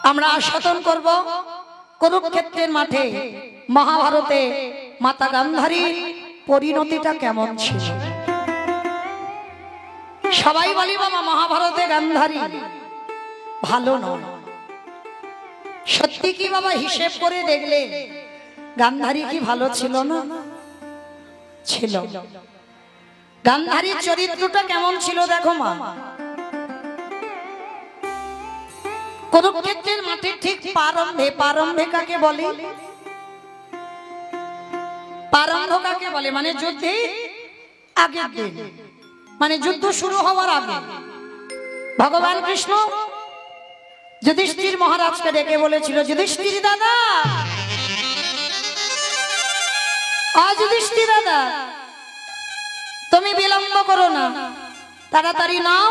আমরা আস্বাদন করব কুরুক্ষেত্রের মাঠে মহাভারতে মাতা গান্ধারীর পরিণতিটা কেমন ছিল। সবাই বলি বাবা মহাভারতে গান্ধারী ভালো নয়, সত্যি কি বাবা হিসেব করে দেখলে গান্ধারী কি ভালো ছিল না? ছিল। গান্ধারীর চরিত্রটা কেমন ছিল দেখো মা। কুরুক্ষেত্রের মাঠে ঠিক প্রারম্ভে, প্রারম্ভে কাকে বলে? প্রারম্ভ কাকে বলে? মানে যুদ্ধে আগের দিন, মানে যুদ্ধ শুরু হওয়ার আগে ভগবান কৃষ্ণ যুধিষ্ঠির মহারাজকে ডেকে বলেছিল, যুধিষ্ঠির দাদা, যুধিষ্ঠির দাদা তুমি বিলম্ব করো না, তাড়াতাড়ি নাও,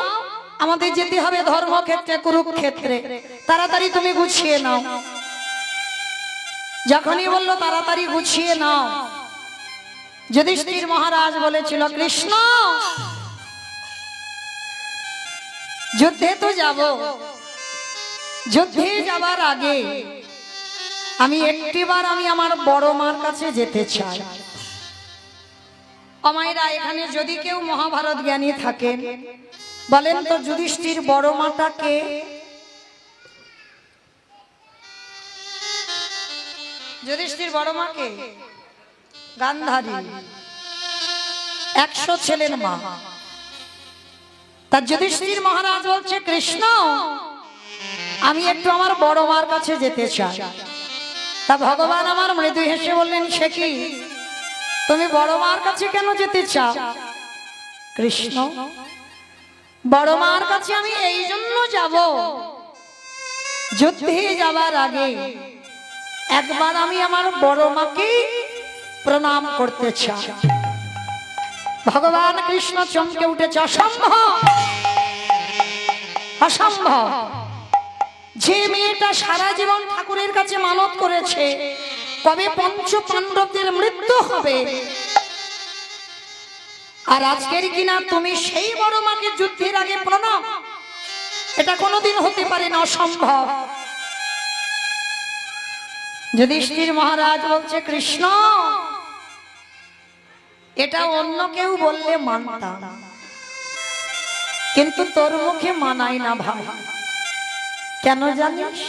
আমাদের যেতে হবে ধর্মক্ষেত্রে কুরুক্ষেত্রে, তাড়াতাড়ি তুমি গুছিয়ে নাও। যখনই বললো তাড়াতাড়ি গুছিয়ে নাও, যুধিষ্ঠির মহারাজ বলেছিল, কৃষ্ণ যুদ্ধে তো যাব, যুদ্ধে যাবার আগে আমি একটিবার আমি আমার বড় মার কাছে যেতে চাই। আমায়রা এখানে যদি কেউ মহাভারত জ্ঞানী থাকেন বলেন তো যুধিষ্ঠির বড় মাটা কে? যুধিষ্ঠির বড় মা কে? গান্ধারী, 100 ছেলের মা। তার যুধিষ্ঠির মহারাজ বলছে, কৃষ্ণ আমি একটু আমার বড় মার কাছে যেতে চাই। তা ভগবান আমার মৃদু হেসে বললেন, সে কি, তুমি বড় মার কাছে কেন যেতে চাও? কৃষ্ণ বড় মার কাছে আমি এই জন্য যাব, যুদ্ধে যাবার আগে একবার আমি আমার বড় মাকে প্রণাম করতে চাই। ভগবান কৃষ্ণ চমকে উঠেছে, অসম্ভব, অসম্ভব। যে মেয়েটা সারা জীবন ঠাকুরের কাছে মানত করেছে কবে পঞ্চ পাণ্ডবদের মৃত্যু হবে, আর আজকের কিনা তুমি সেই বড় মাকে যুদ্ধের আগে প্রণাম, এটা কোনোদিন হতে পারে না, অসম্ভব। যুধিষ্ঠির মহারাজ বলছে, কৃষ্ণ এটা অন্য কেউ বললে মানতাম, কিন্তু তোর মুখে মানাই না ভাই। কেন জানিস?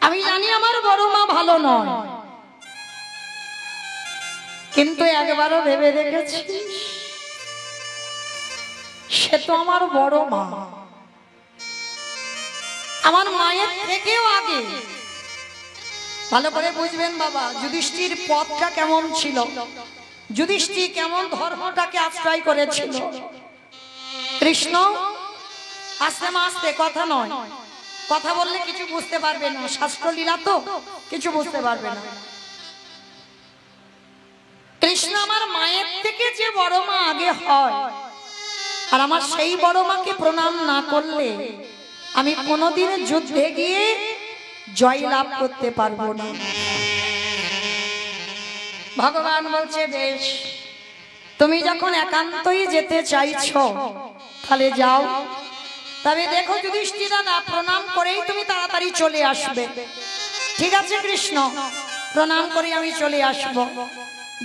আমি জানি আমার বড় মা ভালো নয়, কিন্তু একবারও ভেবে দেখেছি সে তো আমার বড় মা, আমার মায়ের থেকেও আগে। ভালো করে বুঝবেন বাবা যুধিষ্ঠির পথটা কেমন ছিল, যুধিষ্ঠির কেমন ধর্মটাকে আশ্রয় করেছিল। কৃষ্ণ আস্তে আস্তে কথা নয়, কথা বললে কিছু বুঝতে পারবে না, শাস্ত্রলীলা তো কিছু বুঝতে পারবে না। কৃষ্ণ আমার মায়ের থেকে যে বড় মা আগে হয়, আর আমার সেই বড় মাকে প্রণাম না করলে আমি কোনোদিন যুদ্ধে গিয়ে জয় লাভ করতে পারবো না। ভগবান বলছে, বেশ তুমি যখন একান্তই যেতে চাইছো তাহলে যাও, তবে দেখো যুধিষ্ঠির দাদা প্রণাম করেই তুমি তাড়াতাড়ি চলে আসবে। ঠিক আছে কৃষ্ণ, প্রণাম করে আমি চলে আসব।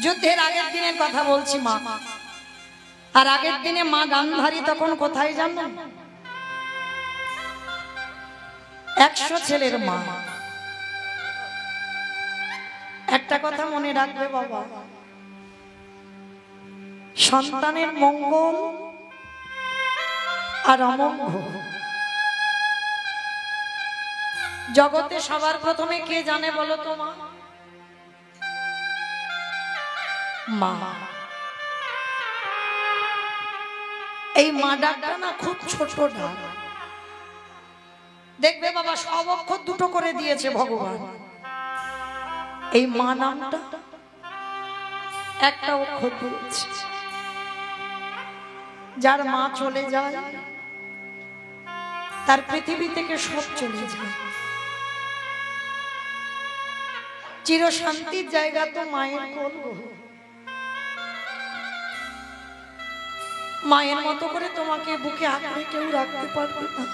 যুদ্ধের আগের দিনের কথা বলছি মা, আর আগের দিনে মা গান্ধারী তখন কোথায় জানো? 100 ছেলের মা। একটা কথা মনে রাখবে বাবা, সন্তানের মঙ্গল আর অমঙ্গল জগতে সবার প্রথমে কে জানে বলো তো? মা। এই মা ডাকটা না খুব ছোট ডাক, দেখবে বাবা সব অক্ষর দুটো করে দিয়েছে ভগবান। এই মা নামটা একটা অক্ষর দিয়েছে। যার মা চলে যায় তার পৃথিবী থেকে সব চলে যায়। চির শান্তির জায়গা তো মায়ের কোল। মায়ের মতো করে তোমাকে বুকে আঁকড়ে কেউ রাখতে পারবে না।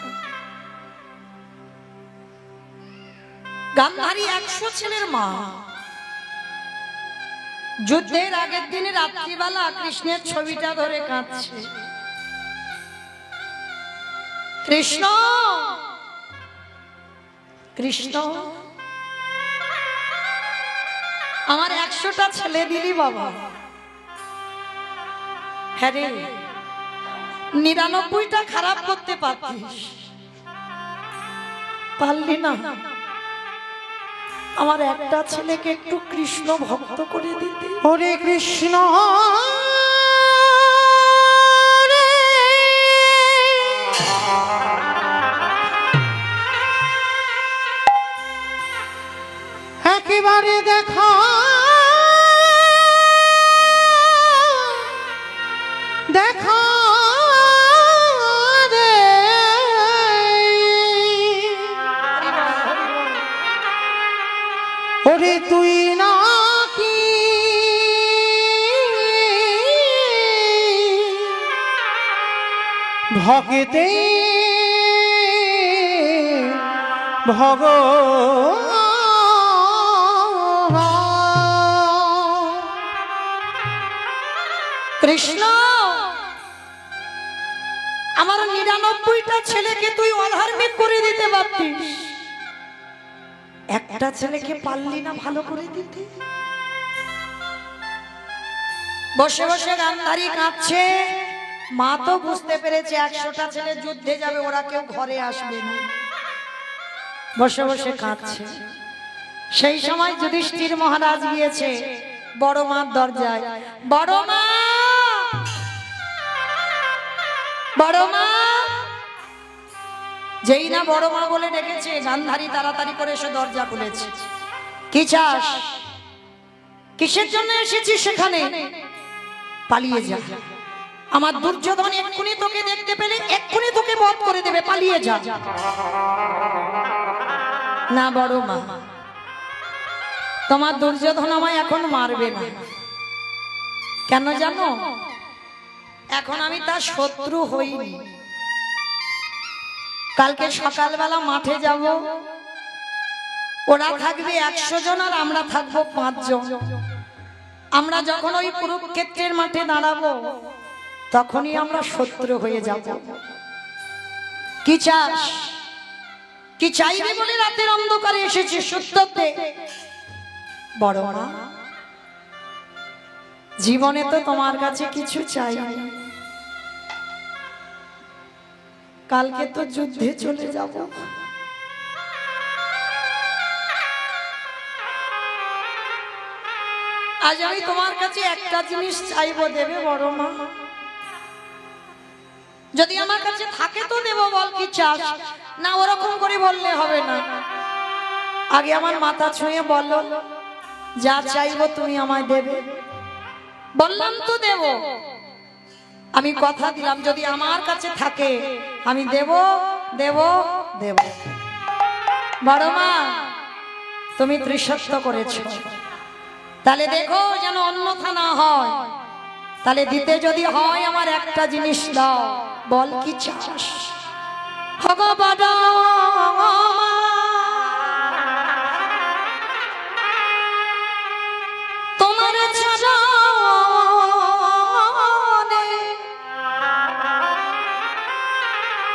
গান্ধারী 100 ছেলের মা। যুদ্ধের আগের দিনে রাত্রিবেলা কৃষ্ণের ছবিটা ধরে কাঁদছে। কৃষ্ণ কৃষ্ণ আমার 100টা ছেলে দিলি বাবা। হ্যাঁ রে, 99টা খারাপ করতে পারতিস, পারলি না। আমার একটা ছেলেকে একটু কৃষ্ণ ভক্ত করে দিতে। হরে কৃষ্ণ একেবারে দেখা দেখা রে, ওরে তুই নাকি ভগতে কৃষ্ণ আমার 99টা ছেলেকে তুই অধার্মিক করে দিতে পারতিস, একটা ছেলেকে পারলি না ভালো করে দিতে। বসে বসে গান্ধারী কাঁদছে। মা তো বুঝতে পেরেছে 100টা ছেলে যুদ্ধে যাবে, ওরা কেউ ঘরে আসবে না। বসে বসে কাঁদছে। সেই সময় যুধিষ্ঠির মহারাজ গিয়েছে বড় মার দরজায়। বড় মা, বড় মা। যেই না বড় মা বলে ডেকেছে, গান্ধারী তাড়াতাড়ি করে এসে দরজা খুলেছে। কি চাস? কিসের জন্য এসেছিস সেখানে? পালিয়ে যা, আমার দুর্যোধন এক্ষুনি তোকে দেখতে পেলে এক্ষুনি তোকে বধ করে দেবে, পালিয়ে যা। না বড় মা, তোমার দুর্যোধন আমায় এখন মারবে না। কেন জানো? এখন আমি তার শত্রু হইনি। কালকে সকালবেলা মাঠে যাব, ওরা থাকবে 100 জন আর আমরা থাকবো 5 জন। আমরা যখন ওই কুরুক্ষেত্রের মাঠে দাঁড়াবো তখনই আমরা শত্রু হয়ে যাব। কি চাস? কি চাইবি বলে রাতের অন্ধকারে এসেছিস সত্যতে? বড় মা, জীবনে তো তোমার কাছে কিছু চাইনি, কালকে তো যুদ্ধে চলে যাব। আজ আমি তোমার কাছে একটা জিনিস চাইবো, দেবে বড় মা? যদি আমার কাছে থাকে তো দেবো, বল কি চাস? না ওরকম করে বললে হবে না, আগে আমার মাথা ছুঁয়ে বলো যা চাইবো তুমি আমায় দেবে। বললাম তো দেব, আমি কথা দিলাম যদি আমার কাছে থাকে আমি দেব দেব দেব। বড় মা, তুমি ত্রিসত্য করেছো, তাহলে দেখো যেন অন্যথা না হয়। তাহলে দিতে যদি হয় আমার একটা জিনিস দাও, বল কি চাস? ভগবান তোমার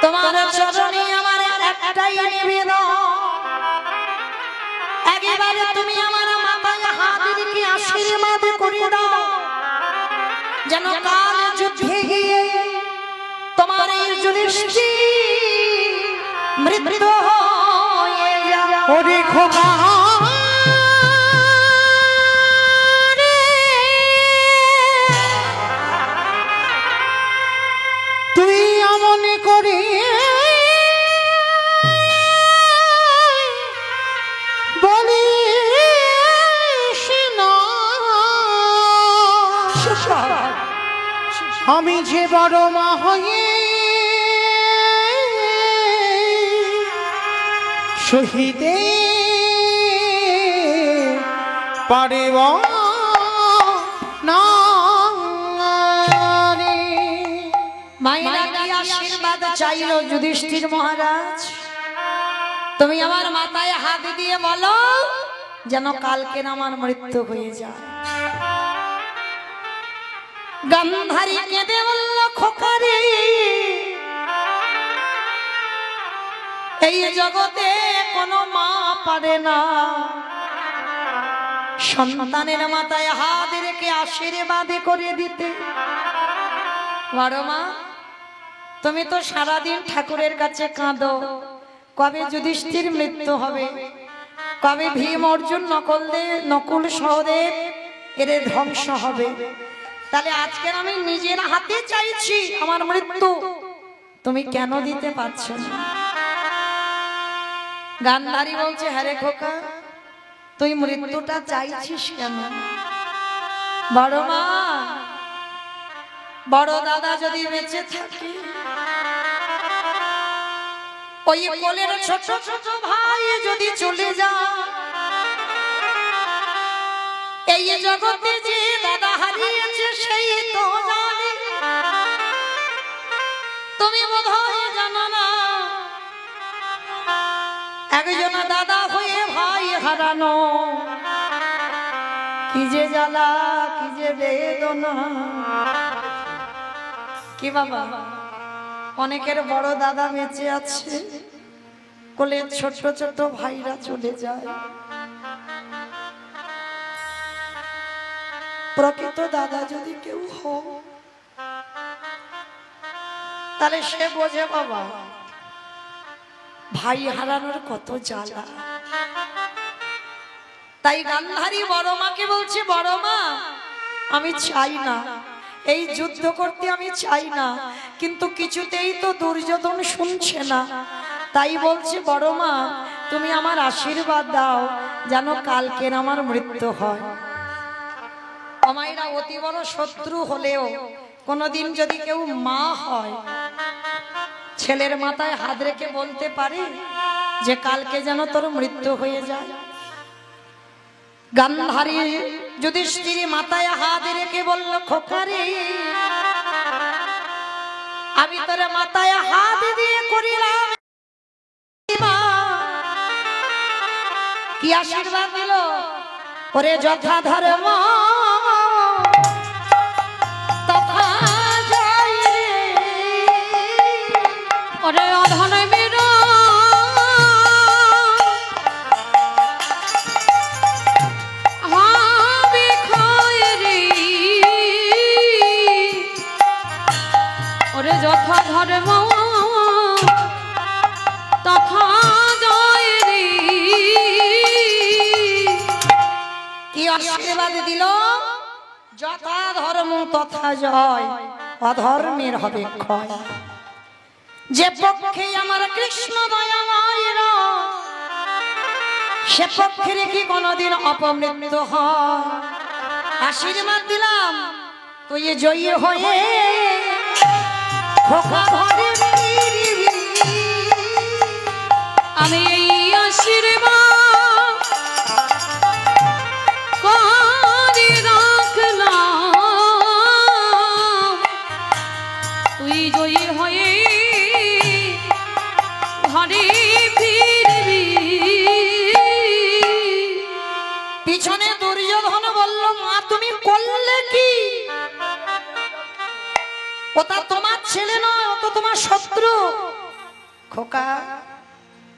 তোমার চরণে আমার একটাই নিবেদন, একেবারে তুমি আমার মাথায় হাত রেখে আশীর্বাদ করে দাও, যেন কাল যুদ্ধে গিয়ে তোমার এই যুধিষ্ঠির মৃত্যু হয়ে যায়। ওরে খোকা তুই এমন করে বলিস না, আমি যে বড় মা হয়ে শহীদে পারিব না। মায়েরা কি আশীর্বাদ চাইল যুধিষ্ঠির মহারাজ? তুমি আমার মাথায় হাত দিয়ে বলো যেন কালকে আমার মৃত্যু হয়ে যায়। গান্ধারী কেঁদে বলল খোকারে, এই জগতে কোনো মা পারে না সন্তানের মাথায় হাত রেখে আশীর্বাদ করে দিতে। বড় মা, তুমি তো সারাদিন ঠাকুরের কাছে কাঁদো, কবে যুধিষ্ঠির মৃত্যু হবে, কবে ভীম অর্জুন নকুল সহদেব এদের ধ্বংস হবে। তাহলে আজকে আমি নিজের হাতে চাইছি আমার মৃত্যু, তুমি কেন দিতে পারছো না? গান্ধারী বলছে, হ্যাঁ রে খোকা, তুই মৃত্যুটা চাইছিস কেন? বড় মা, বড় দাদা যদি বেঁচে থাকে, ওই কোলের ছোট ছোট ভাই যদি চলে যায়, এই জগতে যে দাদা হারিয়েছে সেই তো জানে। তুমি বোধহয় জানো না, একজন দাদা হয়ে ভাই হারানো কি যে জ্বালা, কি যে বেদনা। কি বাবা, অনেকের বড় দাদা বেঁচে আছে, কোলের ছোট ছোট ভাইরা চলে যায়। প্রকৃত দাদা যদি কেউ হয়, তাহলে সে বোঝে বাবা ভাই হারানোর কত জ্বালা। তাই গান্ধারী বড় মাকে বলছে, বড় মা, আমি চাই না এই যুদ্ধ করতে, আমি চাই না, কিন্তু কিছুতেই তো দুর্যোধন শুনছে না। তাই বলছে, বড় মা, তুমি আমার আশীর্বাদ দাও যেন কালকের আমার মৃত্যু হয়। আমায়রা অতি বড় শত্রু হলেও কোনদিন যদি কেউ মা হয়, ছেলের মাথায় হাত রেখে বলতে পারে যে কালকে যেন তোর মৃত্যু হয়ে যায়। গান্ধারী যুধিষ্ঠির মাথায় হাত রেখে বলল, খোকারে, আমি তোর মাথায় হাত দিয়ে করিলাম কি আশীর্বাদ দিল, ওরে যথা ধর্ম তথা জয় রে, ওরে অধর্মের হবে ক্ষয় রে, ওরে যথা ধর্ম তথা জয় রে। কি আশীর্বাদ দিল, যথা ধর্ম তথা জয়, অধর্মের হবে ক্ষয়। যে পক্ষে আমার কৃষ্ণ দয়াময়, সে পক্ষের কি কোনদিন অপমৃত্যু হয়? আশীর্বাদ দিলাম তুই জয়ী হয়ে আমি এই আশীর্বাদ করে রাখলাম, তুই জয়ী হয়ে ঘরে ফিরবি। পিছনে দুর্যোধন বলল, মা তুমি করলে কি? ওটা তোমার ছেলে নয়, ও তো তোমার শত্রু। খোকা,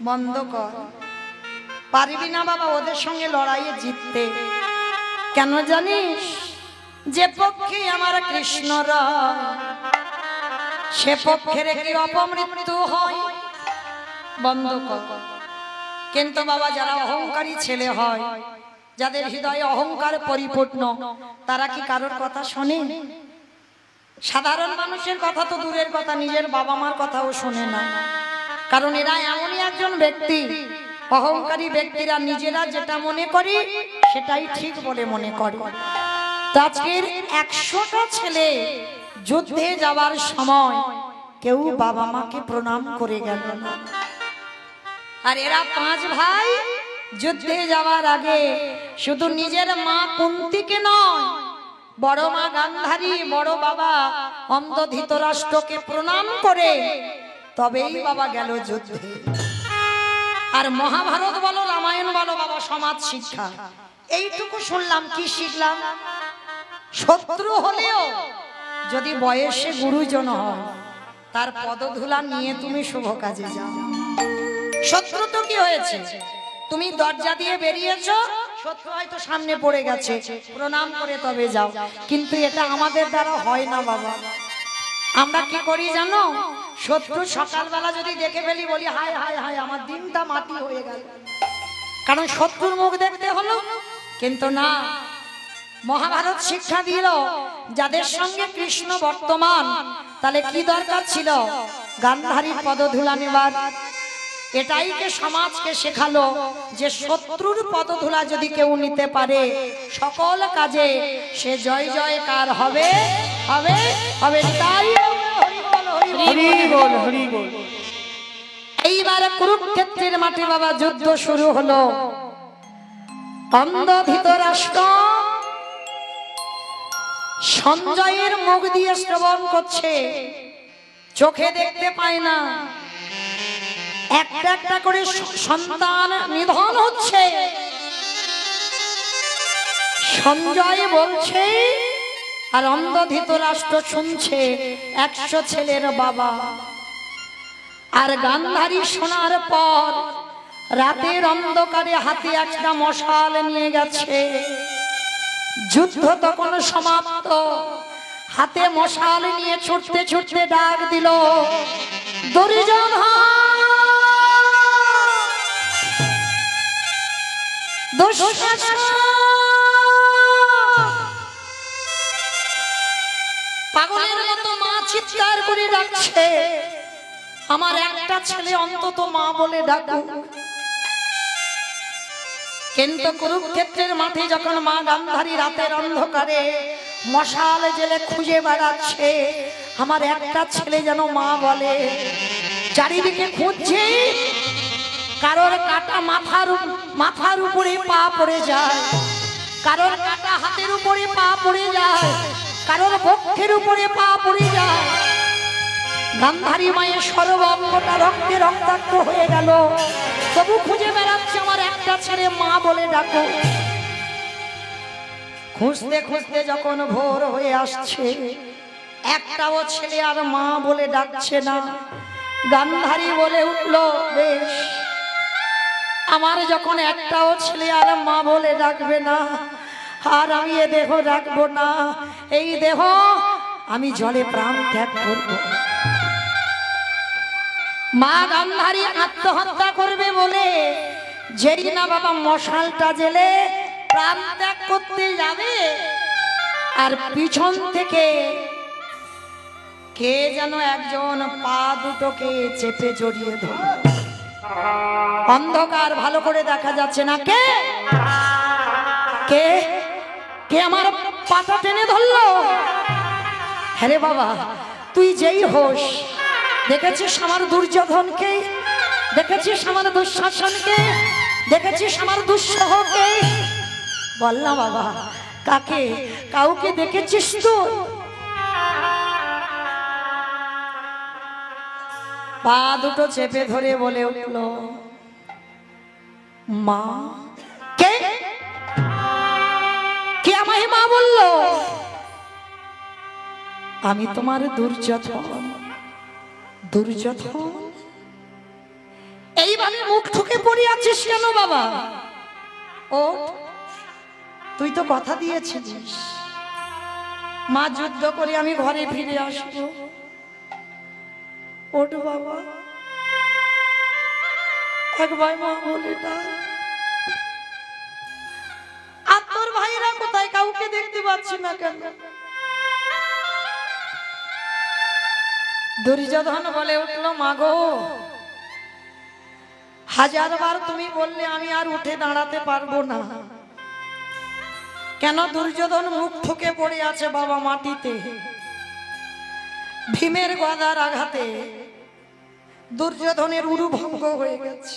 বন্ধ কর, পারবি না বাবা ওদের সঙ্গে লড়াইয়ে জিততে। কেন জানিস? যে পক্ষে আমার কৃষ্ণ রায়, সে পক্ষের কি অপমৃত্যু হয়? বন্ধ কর। কিন্তু বাবা যারা অহংকারী ছেলে হয়, যাদের হৃদয়ে অহংকার পরিপূর্ণ, তারা কি কারোর কথা শোনে? সাধারণ মানুষের কথা তো দূরের কথা, নিজের বাবা মার কথাও শোনে না। কারণ এরা এমনই একজন ব্যক্তি, অহংকারী ব্যক্তিরা নিজেরা যেটা মনে করে সেটাই ঠিক বলে মনে করে। তো আজকের 100টা ছেলে যুদ্ধে যাওয়ার সময় কেউ বাবা মাকে প্রণাম করে গেল না। আর এরা 5 ভাই যুদ্ধে যাওয়ার আগে শুধু নিজের মা কুন্তিকে নয়, বড় মা গান্ধারী, বড় বাবা অন্ধ ধৃতরাষ্ট্রকে প্রণাম করে তবেই বাবা গেল যুদ্ধে। আর মহাভারত বলো রামায়ণ বলো বাবা সমাজ শিক্ষা, এইটুকু শুনলাম। কি শিখলাম? শত্রু হলেও যদি বয়সে গুরুজন হয় তার পদধূলা নিয়ে তুমি শুভ কাজে যাও। শত্রু তো কি হয়েছে, তুমি দরজা দিয়ে বেরিয়েছো, শত্রু হয়তো সামনে পড়ে গেছে, প্রণাম করে তবে যাও। কিন্তু এটা আমাদের দ্বারা হয় না বাবা। আমরা কি করি জানো? শত্রু সকালবেলা যদি দেখে ফেলি বলি হায় হায় হায় আমার দিনটা মাটি হয়ে গেল, কারণ শত্রুর মুখ দেখতে হলো। কিন্তু না, মহাভারত শিক্ষা দিল যাদের সঙ্গে কৃষ্ণ বর্তমান, তাহলে কি দরকার ছিল? গান্ধারীর পদধূলা নেবার। এটাই কে সমাজকে শেখালো যে শত্রুর পদধূলা যদি কেউ নিতে পারে সকল কাজে সে জয় জয়কার হবে হবে হবে। তাই হরি বল হরি বল। এইবার কুরুক্ষেত্রের মাঠে বাবা যুদ্ধ শুরু হলো। অন্ধ ধৃতরাষ্ট্র সঞ্জয়ের মুখ দিয়ে শ্রবণ করছে, চোখে দেখতে পায় না। একটা একটা করে সন্তান নিধন হচ্ছে। সঞ্জয় বলছে আর অন্ধ ধৃতরাষ্ট্র শুনছে 100 ছেলের বাবা। আর গান্ধারী শোনার পর রাতের অন্ধকারে হাতে একটা মশাল নিয়ে গেছে। যুদ্ধ তখন সমাপ্ত। হাতে মশাল নিয়ে ছুটতে ছুটতে ডাক দিল, দুর্যোধন পাগলের মতো মা চিৎকার করে ডাকছে, আমার একটা ছেলে অন্তত মা বলে ডাকুক। কিন্তু কুরুক্ষেত্রের মাঠে যখন মা গান্ধারী রাতের অন্ধকারে মশাল জেলে খুঁজে বেড়াচ্ছে আমার একটা ছেলে যেন মা বলে, চারিদিকে খুঁজছে, কারোর কাটা মাথার উপরে পা পড়ে যায়, কারোর কাটা হাতের উপরে পা পড়ে যায়, কারোর বক্ষের উপরে পা পড়ে যায়। গান্ধারী মায়ের সর্বাঙ্গটা রক্তে রক্তাক্ত হয়ে গেল, তবু খুঁজে বেড়াচ্ছে আমার একটা ছেলে মা বলে ডাকো। খুঁজতে খুঁজতে যখন ভোর হয়ে আসছে একটাও ছেলে আর মা বলে ডাকছে না। গান্ধারী বলে উঠল, বেশ, আমার যখন একটাও ছেলে আর মা বলে ডাকবে না, আর আমি এ দেহ রাখবো না। এই দেহ আমি জলে প্রাণ ত্যাগ করব। মা গান্ধারী আত্মহত্যা করবে বলে যেই না বাবা মশালটা জেলে প্রাণ ত্যাগ করতে যাবে, আর পিছন থেকে কে যেন একজন পা দুটোকে চেপে জড়িয়ে ধরল। অন্ধকার, ভালো করে দেখা যাচ্ছে না। কে কে কে আমার পাটা টেনে ধরলো? হ্যাঁ রে বাবা, তুই যেই হোস, দেখেছিস আমার দুর্যোধনকে, দেখেছিস আমার দুঃশাসনকে, দেখেছিস আমার দুঃসহকে? বললাম বাবা, কাকে? কাউকে দেখেছিস তুই? পা দুটো চেপে ধরে বলে উঠল, মা। কে কে আমায় মা বললো? আমি তোমার দুর্যোধন। দুর্যোধন? এইভাবে মুখ ঠুকে পড়ে আছিস কেন বাবা? ও, তুই তো কথা দিয়েছিস মা যুদ্ধ করে আমি ঘরে ফিরে আসবো। ওঠ বাবা, একবার মা বলে না। আর তোর ভাইরা কোথায়? কাউকে দেখতে পাচ্ছি না কেন? দুর্যোধন বলে উঠল, মাগো, হাজারবার তুমি বললে আমি আর উঠে দাঁড়াতে পারবো না। কেন? দুর্যোধন মুখ ঠুকে পড়ে আছে বাবা মাটিতে। ভীমের গদার আঘাতে দুর্যোধনের উরুভঙ্গ হয়ে গেছে,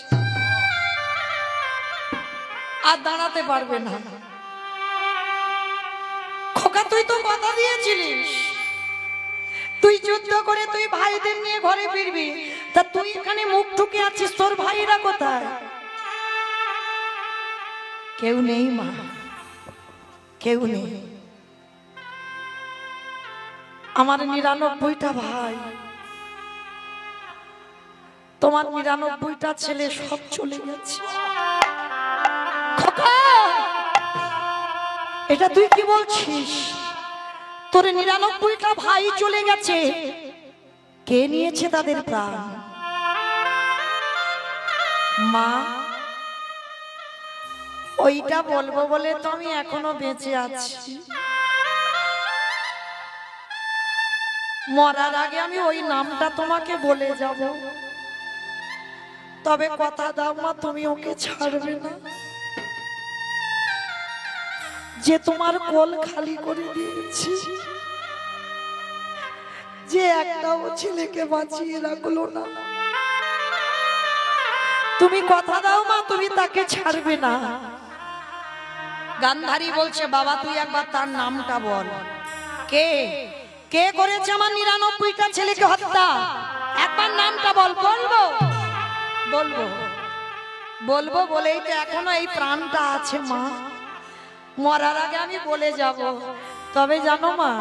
আর দাঁড়াতে পারবে না। খোকা, তুই তো কথা দিয়েছিলিস তুই যুদ্ধ করে তুই ভাইদের নিয়ে ঘরে ফিরবি, তা তুই এখানে মুখ ঠুকে আছিস, তোর ভাইরা কোথায়? কেউ নেই মা, কেউ নেই। আমার 99টা ভাই, তোমার 99টা ছেলে সব চলে গেছে। খোকা, এটা তুই কি বলছিস? তোর 99টা ভাই চলে গেছে, কে নিয়েছে তাদের প্রাণ? মা, ওইটা বলবো বলে তো আমি এখনো বেঁচে আছি। মরার আগে আমি ওই নামটা তোমাকে বলে যাব, তবে কথা দাও মা, তুমি ওকে ছাড়বে না। যে তোমার কোল খালি করে দিয়েছি, যে একটাও ছেলেকে বাঁচিয়ে রাখলো না, তুমি কথা দাও মা, তুমি তাকে ছাড়বে না। গান্ধারী বলছে, বাবা তুই একবার তার নামটা বল। কে কে করেছে আমার 99টা ছেলেকে হত্যা? একবার নামটা বল। বলবো বলবো বলবো বলেই তো এখনো এই প্রাণটা আছে মা। মরার আগে আমি বলে যাব, তবে জানো মা,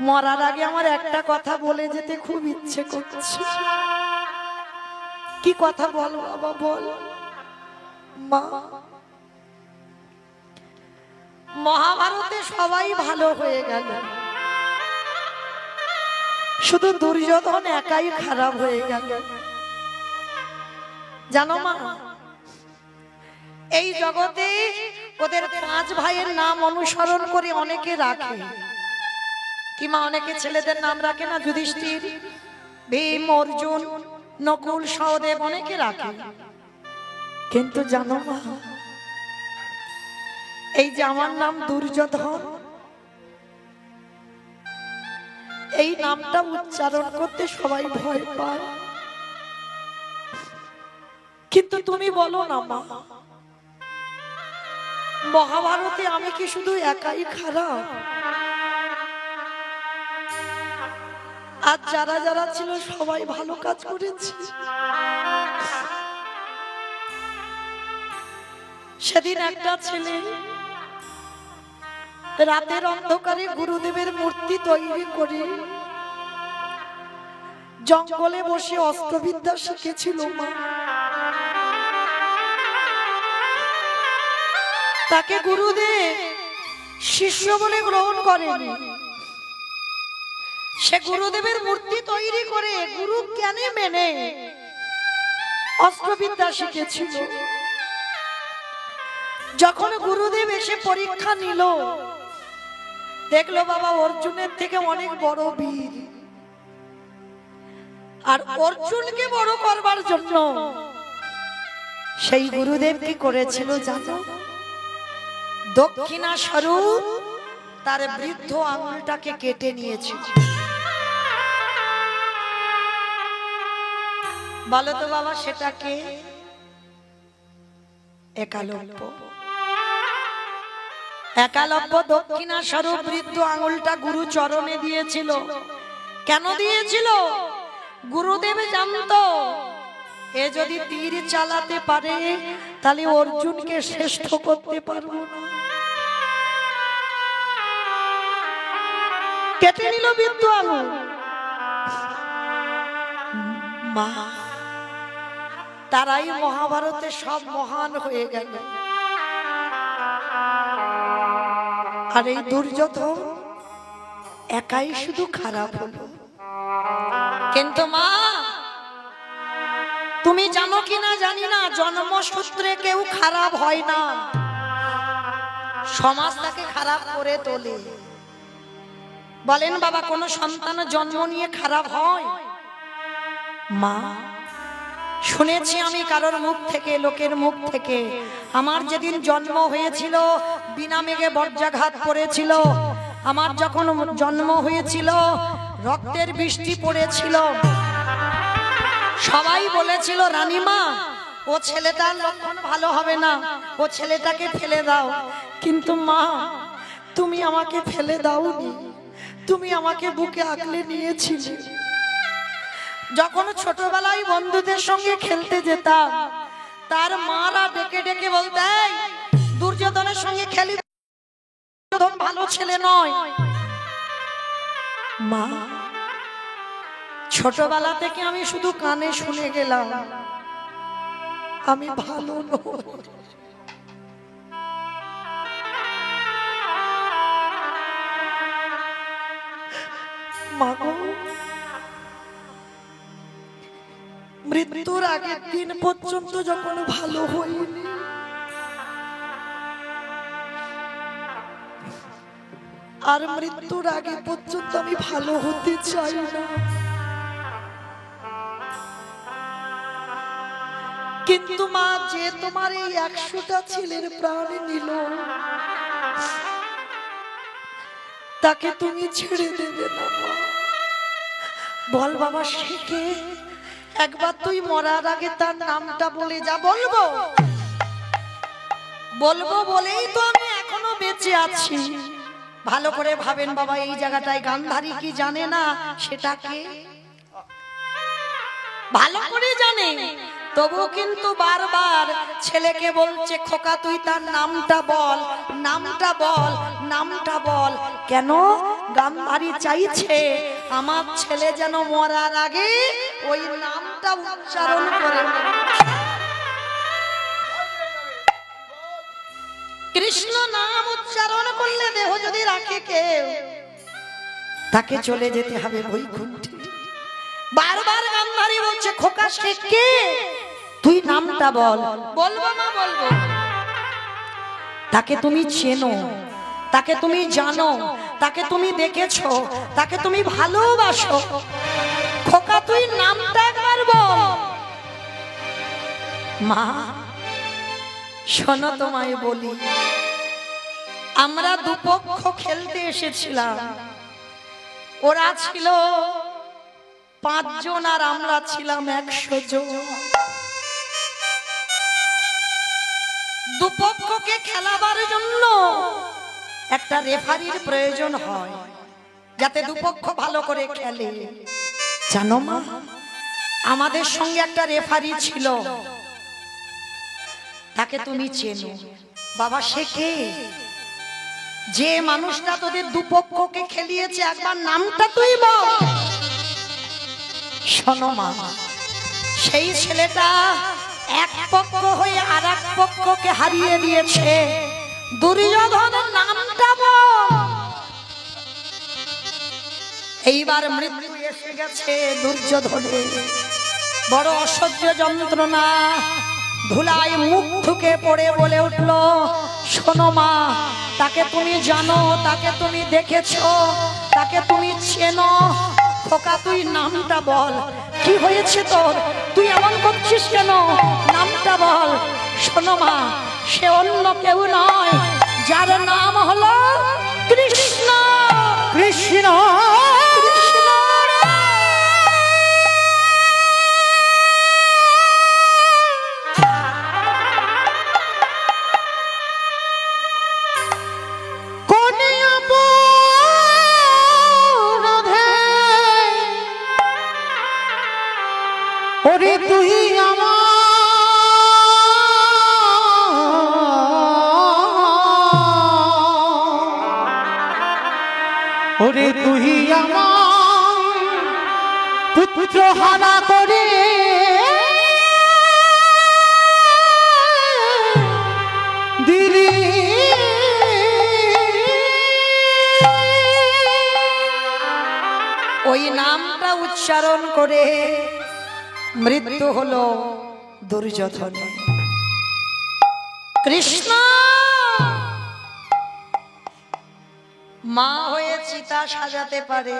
মরার আগে আমার একটা কথা বলে যেতে খুব ইচ্ছে করছে। কি কথা বল বাবা, বল। মা, মহাভারতে সবাই ভালো হয়ে গেল, শুধু দুর্যোধন একাই খারাপ হয়ে গেল। জানো মা, এই জগতে ওদের 5 ভাইয়ের নাম অনুসরণ করে অনেকে রাখে। কি মা, অনেকে ছেলেদের নাম রাখে না? যুধিষ্ঠির, ভীম, অর্জুন, নকুল, সহদেব, অনেকে রাখে। কিন্তু জানো মা, এই যে আমার নাম দুর্যোধন, এই নামটা উচ্চারণ করতে সবাই ভয় পায়। কিন্তু তুমি বলো না মা, মহাভারতে আমি কি শুধু একাই খারাপ? আর যারা যারা ছিল সবাই ভালো কাজ করেছে। সেদিন একটা ছেলে রাতের অন্ধকারে গুরুদেবের মূর্তি তৈরি করে জঙ্গলে বসে অস্ত্রবিদ্যা শিখেছিল মা। তাকে গুরুদেব শিষ্য বলে গ্রহণ করেনি। সে গুরুদেবের মূর্তি তৈরি করে গুরু জ্ঞানে মেনে অস্ত্রবিদ্যা শিখেছিল। যখন গুরুদেব এসে পরীক্ষা নিল, দেখলো বাবা অর্জুনের থেকে অনেক বড় বীর। আর অর্জুনকে বড় করবার জন্য সেই গুরুদেব কি করেছিল জানো? দক্ষিণা স্বরূপ তার বৃদ্ধ আঙুলটাকে কেটে নিয়েছিল। বলো তো বাবা, সেটাকে একালব্য। একালব্য দক্ষিণা স্বরূপ বৃদ্ধ আঙুলটা গুরু চরণে দিয়েছিল। কেন দিয়েছিল? গুরুদেব জানতো এ যদি তীর চালাতে পারে তাহলে অর্জুনকে শ্রেষ্ঠ করতে পারবো না। কেটে নিল বৃদ্ধ আঙুল। মা, তারাই মহাভারতে সব মহান হয়ে গেল। আর এই দুর্যোধন একাই শুধু খারাপ হলো। কিন্তু মা, তুমি জানো কিনা জানি না, জন্মসূত্রে কেউ খারাপ হয় না, সমাজ তাকে খারাপ করে তোলে। বলেন বাবা, কোন সন্তান জন্ম নিয়ে খারাপ হয়? মা, শুনেছি আমি কারোর মুখ থেকে, লোকের মুখ থেকে, আমার যেদিন জন্ম হয়েছিল বিনা মেঘে বজ্রাঘাত পড়েছিল। আমার যখন জন্ম হয়েছিল রক্তের বৃষ্টি পড়েছিল। সবাই বলেছিল রানীমা, ও ছেলেটার লক্ষণ ভালো হবে না, ও ছেলেটাকে ফেলে দাও। কিন্তু মা, তুমি আমাকে ফেলে দাওনি, তুমি আমাকে বুকে আগলে নিয়েছিলে। যখন ছোটবেলায় বন্ধুদের সঙ্গে খেলতে যেতাম, তার মার আর ডেকে ডেকে বলতে, দুর্যোধনের সঙ্গে খেলি, দুর্যোধন ভালো ছেলে নয়। মা, ছোটবেলা থেকে আমি শুধু কানে শুনে গেলাম আমি ভালো নই। মা গো, মৃত্যুর আগের দিন পর্যন্ত যখন ভালো হইনি, আর মৃত্যুর আগে পর্যন্ত আমি ভালো হতে চাই না। কিন্তু মা, যে তোমার এই 100টা ছেলের প্রাণ নিল, তাকে তুমি ছেড়ে দেবে না মা। বল বাবা, সে কে? একবার তুই মরার আগে তার নামটা বলে যা। বলবো বলবো বলেই তো আমি এখনো বেঁচে আছি। ভালো করে ভাবেন বাবা, এই জায়গাটায় গান্ধারী কি জানে না সেটাকে? ভালো করে জানে, তবু কিন্তু বারবার ছেলেকে বলছে, খোকা তুই তার নামটা বল, নামটা বল, নামটা বল। কেন? গান্ধারী চাইছে আমার ছেলে যেন মরার আগে ওই নামটা উচ্চারণ করে। কৃষ্ণ নাম উচ্চারণ করলে দেহ যদি রাখে কেউ, তাকে চলে যেতে হবে বৈকুণ্ঠে। বারবার গান্ধারী বলছে, খোকা সে কে? তুই নামটা বল। বলবো মা, বলবো। তাকে তুমি চেনো, তাকে তুমি জানো, তাকে তুমি দেখেছো, তাকে তুমি ভালোবাসো। খোকা তুই নামটা একবার বল। মা শোনো, তোমায় বলি, আমরা দুপক্ষ খেলতে এসেছিলাম। ওরা ছিল 5 জন আর আমরা ছিলাম 100 জন। দুপক্ষকে খেলাবার জন্য একটা রেফারির প্রয়োজন হয়, যাতে দুপক্ষ ভালো করে খেলে। জানো মা, আমাদের সঙ্গে একটা রেফারি ছিল, তাকে তুমি চেনো। বাবা সে কে? যে মানুষটা তোদের দুপক্ষকে খেলিয়েছে, একবার নামটা তুই বল। শোনো মা, সেই ছেলেটা এক পক্ষ হয়ে আর এক পক্ষকে হারিয়ে দিয়েছে। দুর্যোধনের নামটা বল। এইবার মৃত্যু এসে গেছে দুর্যোধনের। বড় অসহ্য যন্ত্রণা, ধুলায় মুখ ঠুকে পড়ে বলে উঠল, শোনো মা, তাকে তুমি জানো, তাকে তুমি দেখেছো, তাকে তুমি চেনো। খোকা তুই নামটা বল। কি হয়েছে তোর? তুই এমন করছিস কেন? নামটা বল। শোনো মা, সে অন্য কেউ নয়, যার নাম হলো কৃষ্ণ। কৃষ্ণ ওরে তুই ওরে তুই আমার পুত্র হারা করে দিলি। ওই নামটা উচ্চারণ করে মৃত্যু হলো দুর্যোধনের। কৃষ্ণ মা হয়ে চিতা সাজাতে পারে,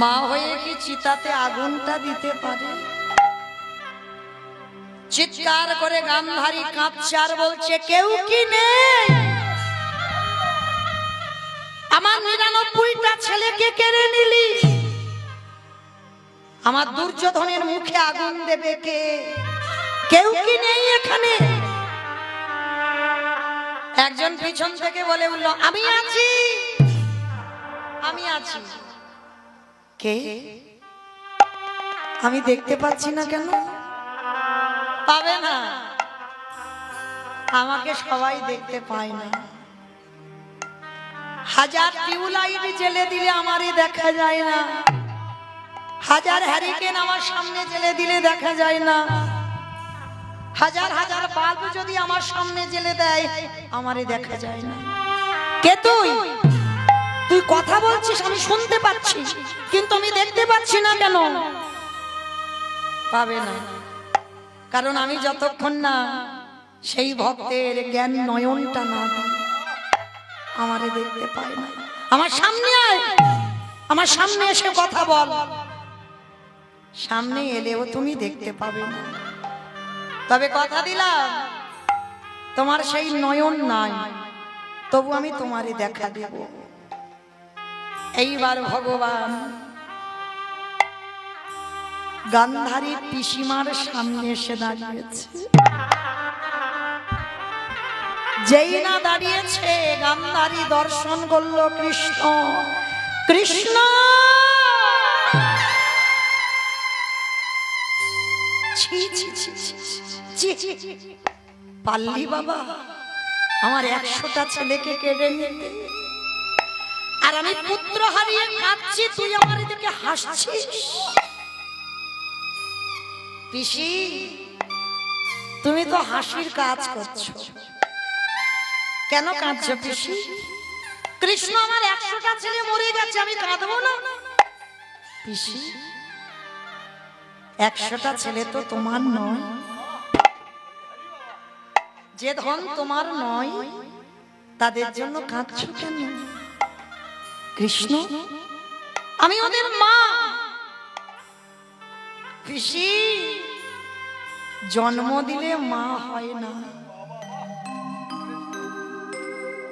মা হয়ে কি চিতাতে আগুনটা দিতে পারে? চিৎকার করে গান্ধারী কাঁদছে আর বলছে, কেউ কি নেই? আমার 99টা ছেলেকে কেড়ে নিলি, আমার দুর্যোধনের মুখে আগুন দেবে কে? কেউ কি নেই এখানে? একজন পিছন থেকে বলে উঠল, আমি আছি, আমি আছি। কে? আমি দেখতে পাচ্ছি না কেন? পাবে না, আমাকে সবাই দেখতে পায় না। হাজার টিউবলাইট জ্বেলে দিলে আমারই দেখা যায় না, হাজার হ্যারিকেন আমার সামনে জ্বেলে দিলে দেখা যায় না, হাজার হাজার বাল্ব যদি আমার সামনে জ্বেলে দেয় আমারই দেখা যায় না। কে তুই? তুই কথা বলছিস, আমি শুনতে পাচ্ছি, কিন্তু আমি দেখতে পাচ্ছি না কেন? পাবে না, কারণ আমি যতক্ষণ না সেই ভক্তের জ্ঞান নয়নটা না দিই আমারে দেখতে পায় না। আমার সামনে আয়, আমার সামনে এসে কথা বল। সামনে এলেও তুমি দেখতে পাবে না। তবে কথা দিলাম, তোমার সেই নয়ন নাই, তবু আমি তোমারে দেখা দেব। এইবার ভগবান গান্ধারী পিসিমার সামনে এসে দাঁড়িয়েছে। যেই না দাঁড়িয়েছে, গান্ধারী দর্শন করল কৃষ্ণ। কৃষ্ণ পাল্লি বাবা, আমার 100টা ছেলেকে কেড়ে নিতে, আর আমি পুত্র হারিয়ে কাঁদছি, তুই আমার দিকে হাসছিস। পিসি, তুমি তো হাসির কাজ করছো, কেন কাঁদছো পিসি? কৃষ্ণ আমার 100টা ছেলে মরে গেছে, আমি কাঁদবো না? পিসি, 100টা ছেলে তো তোমার নয়, যে ধন তোমার নয় তাদের জন্য কাঁদছো কেন? কৃষ্ণ, আমি ওদের মা। পিসি, জন্ম দিলে মা হয় না,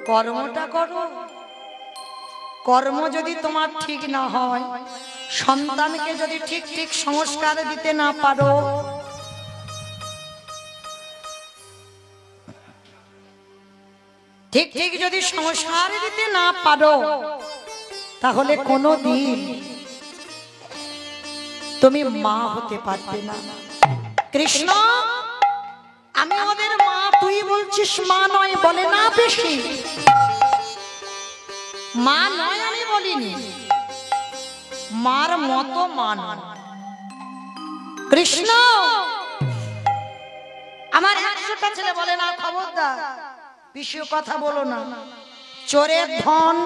কর্মটা করো। কর্ম যদি তোমার ঠিক না হয়, সন্তানকে যদি ঠিক ঠিক সংস্কার দিতে না পারো, ঠিক ঠিক যদি সংস্কার দিতে না পারো, তাহলে কোনোদিন তুমি মা হতে পারবে না। কৃষ্ণ, আমি ওদের মা, তুই বলছিস মা নয়। বলে না পিসি, মা নয় আমি বলিনি, মার মতো মা নয়। কৃষ্ণ, আমার 100টা ছেলে। বলে না, খবরদার পিসি কথা বলো না, চোরের ধন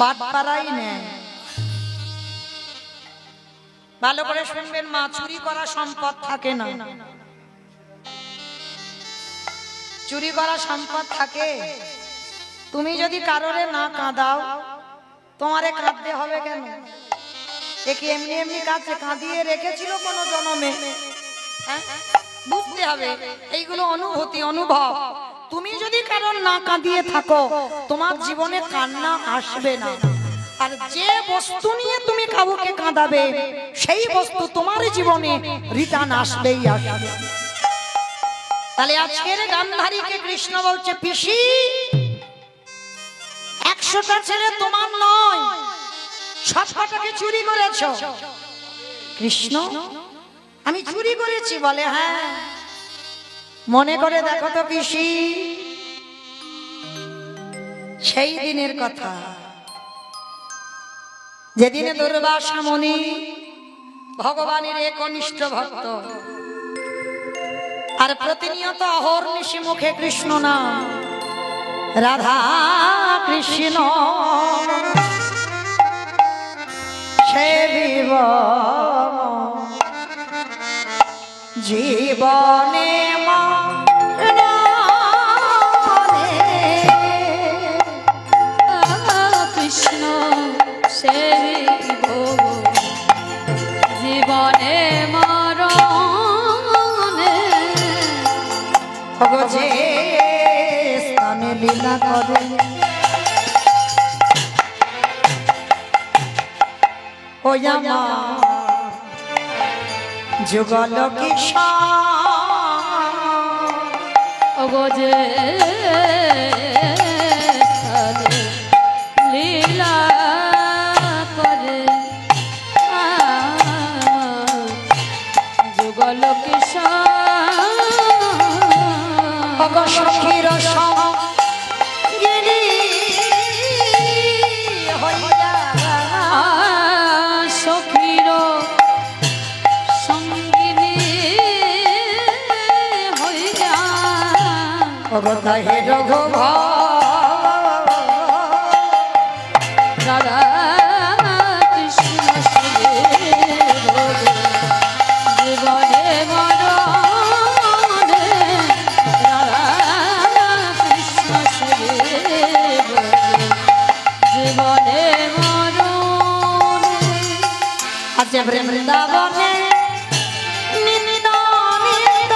বাটপাড়াই নেয়। ভালো করে শুনবেন মা, চুরি করা সম্পদ থাকে না। চুরি করা সম্পদ থাকে। তুমি যদি কারোরে না কাঁদাও, তোমারে কাঁদতে হবে কেন? একে এমনি এমনি কাছে কাঁদিয়ে রেখেছিল কোন জন্মে? বুঝতে হবে এইগুলো অনুভূতি, অনুভব। তুমি যদি কারোর না কাঁদিয়ে থাকো, তোমার জীবনে কান্না আসবে না। আর যে বস্তু নিয়ে তুমি কাউকে কাঁদাবে, সেই বস্তু তোমার জীবনে রিটার্ন আসবেই আসবে। তাহলে আজকের গান্ধারীকে কৃষ্ণ বলছে, পিসি 100টা ছেলে তোমার নয়, সবকটাকে চুরি করেছ। কৃষ্ণ, আমি চুরি করেছি? বলে হ্যাঁ। মনে করে দেখো তো পিসি, সেই দিনের কথা যেদিনে দুর্বাসা মুনি ভগবানের একনিষ্ঠ ভক্ত, আর প্রতিনিয়ত অহর্নিশি মুখে কৃষ্ণ নাম, রাধা কৃষ্ণ সেবিব জীবনে কৃষ্ণ সেবিব জীবনে মরণে, যে স্থানে লীলা করে ও আমার যুগল কিশোর, যে লীলা করে যুগল কিশোর সখীর সঙ্গিনী হইয়া সখীর সঙ্গিনী হইয়া অবতাহে রঘুভ রাধা কৃষ্ণ শিবে জীবনে মরণে রাধা কৃষ্ণ শিবে জীবনে মরণে আছে বৃন্দাবনে নিত্য নিত্য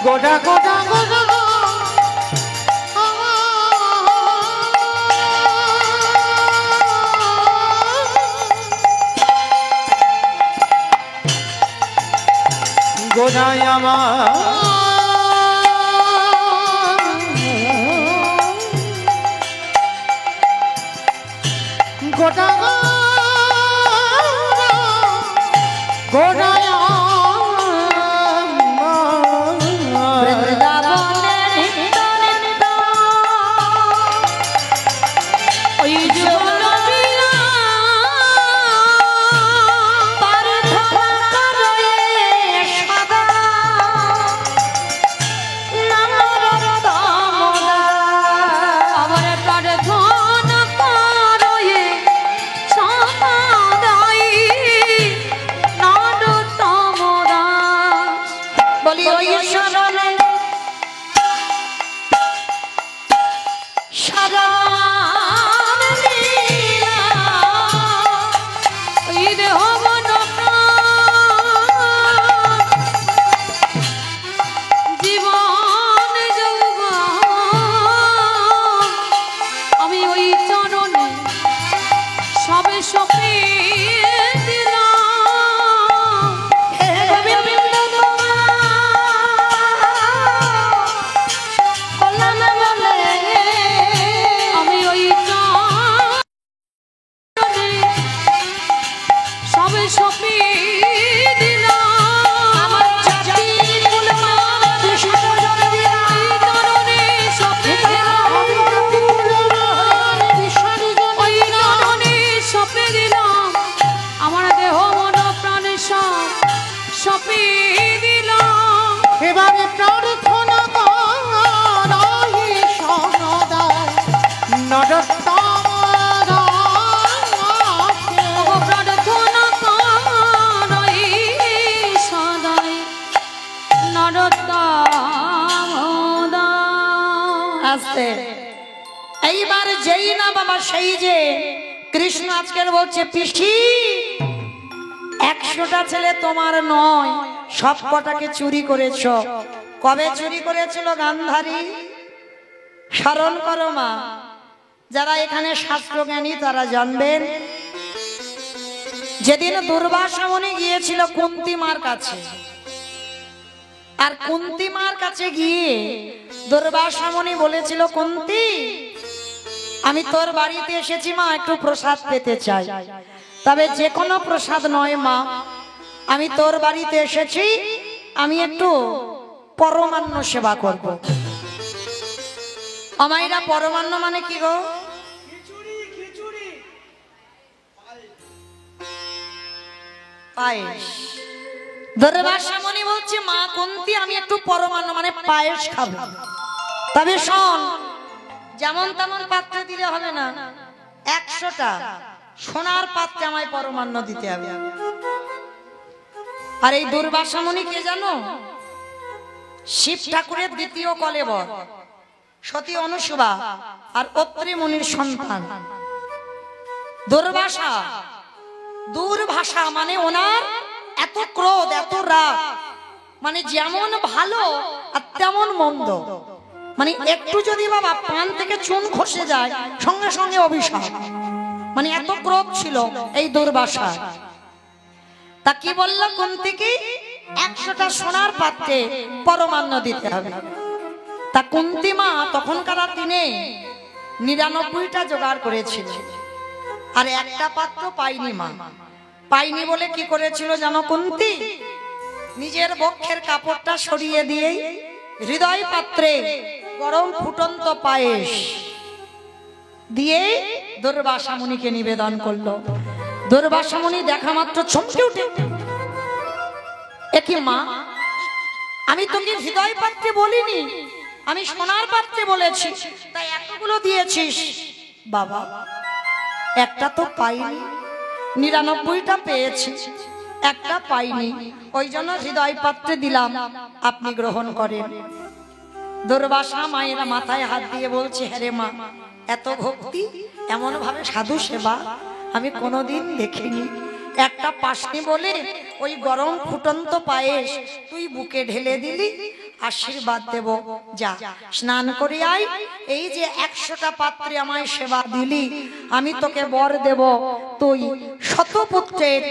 গোডা গোডা গোডা গোডায় আমার গোডা গোডায় বৃন্দাবনে নিত্য নিত্য ওই জীবন বলি ওই শরণে শরণ লীলা ওই দেহ মন জীবন যৌবন আমি ওই চরণে সবে সপিয়ে দিলাম হে গোবিন্দ তোমার বলে আমি ওই চরণে সবে সপিয়ে দিলাম আমার জাতি কুলমান বিসর্জন দিয়া ওই চরণে সপিয়ে দিলাম ওই চরণে সপিয়ে দিলাম আমার দেহ মন প্রাণ সব সপিয়ে দিলাম এবারে প্রার্থনা করি সনদায় নরোত্তম দাসে। প্রার্থনা করি সদাই নরোত্তম দাস। আসতে এইবার যেই না বাবা সেই যে কৃষ্ণ আজকের বলছে পিসি 100টা ছেলে তোমার নয় সব কটাকে চুরি করেছ কবে চুরি করেছিল গান্ধারী স্মরণ করো মা যারা এখানে শাস্ত্রজ্ঞানী তারা জানবেন যেদিন দুর্বাসা মুনি গিয়েছিল কুন্তী মার কাছে আর কুন্তী মার কাছে গিয়ে দুর্বাসা মুনি বলেছিল কুন্তী আমি তোর বাড়িতে এসেছি মা একটু প্রসাদ পেতে চাই তবে যে কোনো প্রসাদ নয় মা আমি তোর বাড়িতে এসেছি আমি একটু পরমান্ন সেবা করব আমাইরা পরমান্ন মানে কি গো পায়েস দুর্বাসা মুনি বলছে মা কুন্তী আমি একটু পরমান্ন মানে পায়েস খাবো তবে শোন যেমন তেমন পাত্রে দিলে হবে না 100টা সোনার পাত্রে আমায় পরমান্ন দিতে হবে আর এই দুর্বাসা মুনি কে জানো শিব ঠাকুরের দ্বিতীয় কলেবর সতী অনুসুবা আর অত্রি মুনির সন্তান দুর্বাসা দুর্ভাষা মানে ওনার এত ক্রোধ এত রাগ মানে যেমন ভালো আর তেমন মন্দ মানে একটু যদি বাবা পান থেকে চুন খসে যায় সঙ্গে সঙ্গে অভিশাপ মানে এত ক্রোধ ছিল এই দুর্বাসা তা কি বললো কুন্তি কি 100টা সোনার পাত্রে পরমান্ন দিতে হবে। তা কুন্তি মা তখনকার দিনে 99টা জোগাড় করেছিল, আর একটা পাত্র পাইনি মা। পাইনি বলে কি করেছিল জানো কুন্তি? নিজের বক্ষের কাপড়টা সরিয়ে দিয়ে হৃদয় পাত্রে গরম ফুটন্ত পায়েস দিয়ে দুর্বাসা মুনিকে নিবেদন করলো। দুর্বাসা মুনি দেখা মাত্র চমকে উঠে, একই মা, আমি তোকে হৃদয় পাত্রে বলিনি, আমি সোনার পাত্রে বলেছি, তাই এতগুলো দিয়েছিস। বাবা, একটা তো পাইনি, 99টা পেয়েছি, একটা পাইনি, ওই জন্য হৃদয় পাত্রে দিলাম, আপনি গ্রহণ করেন। দুর্বাসা মায়েরা মাথায় হাত দিয়ে বলছে, হ্যাঁ রে মা, এত ভক্তি, এমন ভাবে সাধু সেবা আমি কোনোদিন দেখিনি। একটা পাশনি বলে ওই গরম ফুটন্ত পায়েস তুই বুকে ঢেলে দিলি, আশীর্বাদ দেব, যা স্নান করে আয়। এই যে 100টা পাত্রে আমায় সেবা দিলি, আমি তোকে বর দেব, তুই শতপুত্রের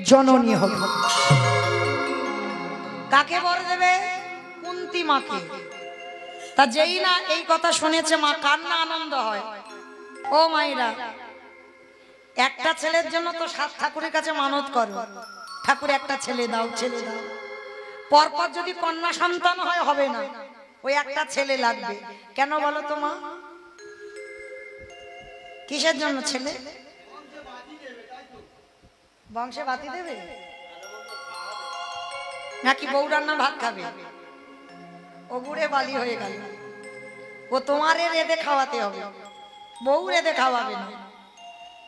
জননী হবি। কাকে বর দেবে? কুন্তি মাকে। তা যেই না এই কথা শুনেছে মা, কান্না আনন্দ হয়। ও মাইরা, একটা ছেলের জন্য তো 7 ঠাকুরের কাছে মানত করো, ঠাকুর একটা ছেলে দাও, ছেলে দাও। পরপর যদি কন্যা সন্তান হয় হবে না, ওই একটা ছেলে লাগবে। কেন বলো তো মা? কিসের জন্য ছেলে? বংশে বাতি দেবে নাকি বউ রান্না ভাত খাবে? ও বুড়ে বালি হয়ে গেল, ও তোমারে রেঁধে খাওয়াতে হবে, বউ রেঁধে খাওয়াবে না।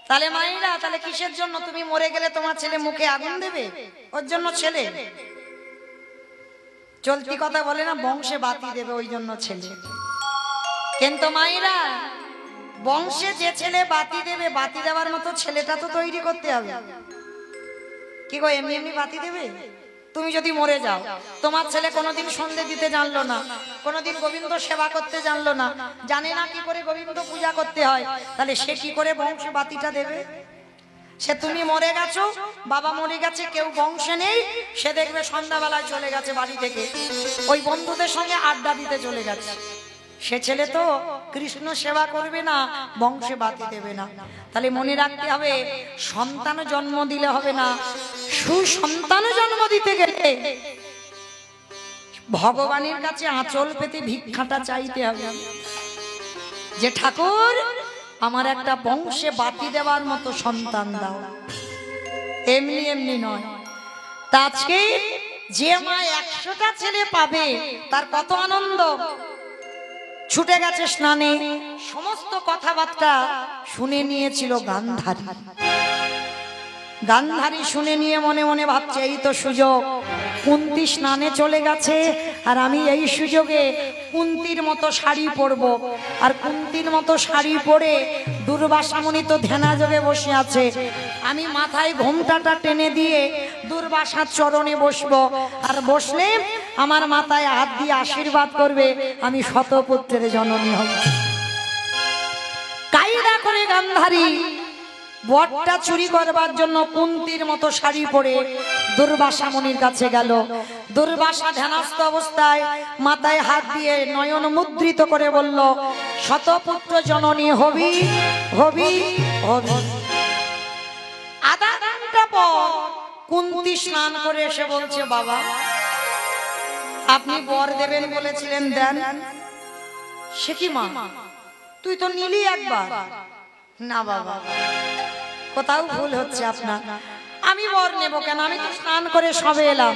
তাহলে মায়েরা, তাহলে কিসের জন্য? তুমি মরে গেলে তোমার ছেলে মুখে আগুন দেবে, ওর জন্য ছেলে। চলতি কথা বলে না, বংশে বাতি দেবে, ওই জন্য ছেলে। কিন্তু মায়েরা, বংশে যে ছেলে বাতি দেবে, বাতি দেওয়ার মতো ছেলেটা তো তৈরি করতে হবে। কি গো, এমনি এমনি বাতি দেবে? তুমি যদি মরে যাও, তোমার ছেলে কোনোদিন সন্ধে দিতে জানলো না, কোনোদিন গোবিন্দ সেবা করতে জানলো না, জানে না কি করে গোবিন্দ পূজা করতে হয়, তাহলে সে কি করে বংশ বাতিটা দেবে? সে তুমি মরে গেছো, বাবা মরে গেছে, কেউ বংশে নেই, সে দেখবে সন্ধ্যাবেলায় চলে গেছে বাড়ি থেকে, ওই বন্ধুদের সঙ্গে আড্ডা দিতে চলে গেছে। সে ছেলে তো কৃষ্ণ সেবা করবে না, বংশে বাতি দেবে না। তাহলে মনে রাখতে হবে, সন্তান জন্ম দিলে হবে না, সুসন্তান জন্ম দিতে গেলে ভগবানের কাছে আঁচল পেতে ভিক্ষাটা চাইতে হবে, যে ঠাকুর আমার একটা বংশে বাতি দেওয়ার মতো সন্তান দাও। এমনি এমনি নয়। তা আজকে যে মা 100টা ছেলে পাবে, তার কত আনন্দ। ছুটে গেছে স্নানে, সমস্ত কথাবার্তা শুনে নিয়েছিল গান্ধারী। গান্ধারী শুনে নিয়ে মনে মনে ভাবছে, এই তো সুযোগ, কুন্তি স্নানে চলে গেছে, আর আমি এই সুযোগে কুন্তির মতো শাড়ি পরবো। আর কুন্তির মতো শাড়ি পরে দুর্বাসা মুনি তো ধ্যানা যোগে বসে আছে, আমি মাথায় ঘোমটাটা টেনে দিয়ে দুর্বাসার চরণে বসবো, আর বসলে আমার মাথায় হাত দিয়ে আশীর্বাদ করবে, আমি শতপুত্রের জননী হব। কায়দা করে গান্ধারী বটটা চুরি করবার জন্য কুন্তির মতো শাড়ি পরে দুর্বাসা মুনির কাছে গেল। দুর্বাসা ধ্যানস্থ অবস্থায় মাথায় হাত দিয়ে নয়ন মুদ্রিত করে বলল, শতপুত্র জননী হবি হবি হবি। আধা ঘন্টা পর কুন্তি স্নান করে এসে বলছে, বাবা আপনি বর দেবেন বলেছিলেন, দেন। সে কি মা, তুই তো নিলি একবার। না বাবা, কোথাও ভুল হচ্ছে আপনার, আমি বর নেব কেন? আমি তো স্নান করে সবে এলাম।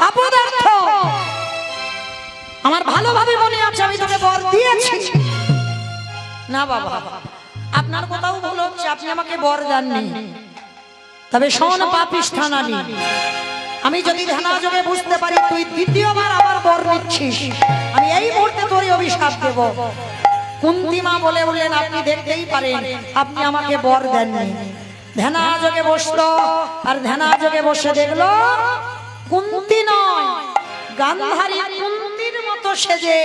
অপদার্থ, আমার ভালোভাবে মনে আছে আমি তোকে বর দিয়েছি। না বাবা, আপনার কোথাও ভুল হচ্ছে, আপনি আমাকে বর দেননি। তবে শোন পাপিষ্ঠানানি, আমি যদি ধ্যানাযোগে বুঝতে পারি তুই দ্বিতীয়বার আবার বর নিচ্ছিস, আমি এই মুহূর্তে তোর অভিশাপ দেব। কুন্তি মা বলে বললেন, আপনি দেখতেই পারেন আপনি আমাকে বর দেননি। ধ্যানাযোগে বসলো, আর ধ্যানাযোগে বসে দেখলো কুন্তি নয়, গান্ধারী কুন্তির মতো সেজে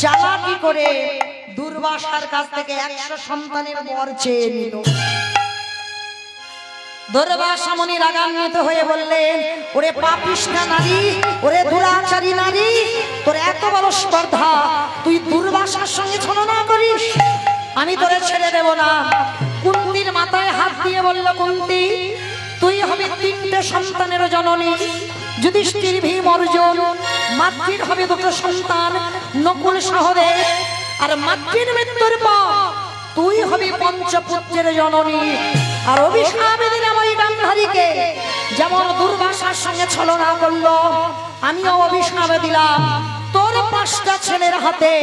চালাকি করে দুর্বাসার কাছ থেকে 100 সন্তানের বর চেয়ে নিল। দুর্বাসা মুনি রাগান্বিত হয়ে বললেন, ওরে পাপিষ্ঠা নারী, ওরে দুরাচারী নারী, তোর এত বড় স্পর্ধা, তুই দুর্বাসার সঙ্গে ছলনা করিস? আমি তোরে ছেড়ে দেব না। কুন্তির মাথায় হাত দিয়ে বলল, কুন্তি, তুই হবে 3টে সন্তানের জননী, যুধিষ্ঠির, ভীম, অর্জুন। মাতৃর হবে 2টো সন্তান, নকুল, সহদেব। আর মাতৃর মৃত্যুর পর তুই হবি পঞ্চপুত্রের জননী। আর অভিশাপ দিলাম ওই গান্ধারীকে, যেমন দুর্বাসার সঙ্গে ছলনা করলো, আমিও অভিশাপ দিলাম তোর 5টা ছেলের হাতে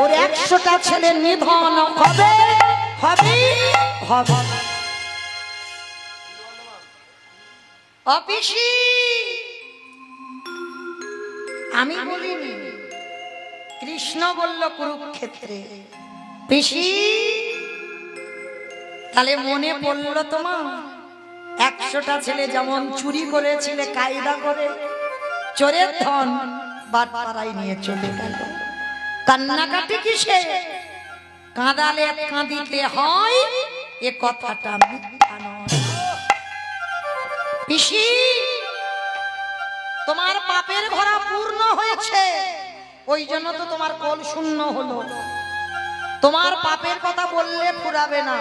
ওর 100টা ছেলের নিধন হবে হবে হবে। অপিসি আমি বলিনি, কৃষ্ণ বলল কুরুক্ষেত্রে। পিসি তাহলে মনে পড়লো তোমার 100টা ছেলে যেমন চুরি করেছিলে কায়দা করে, চোরের ধন বাটপাড়ায় নিয়ে চলে গেল। কান্নাকাটি কিসে? কাঁদালে কাঁদিতে হয়, এ কথাটা মিথ্যা নয়। পিসি তোমার পাপের ঘোড়া পূর্ণ হয়েছে, ওই জন্য তো তোমার কোল শূন্য হলো। তোমার পাপের কথা বললে ফুরাবে না।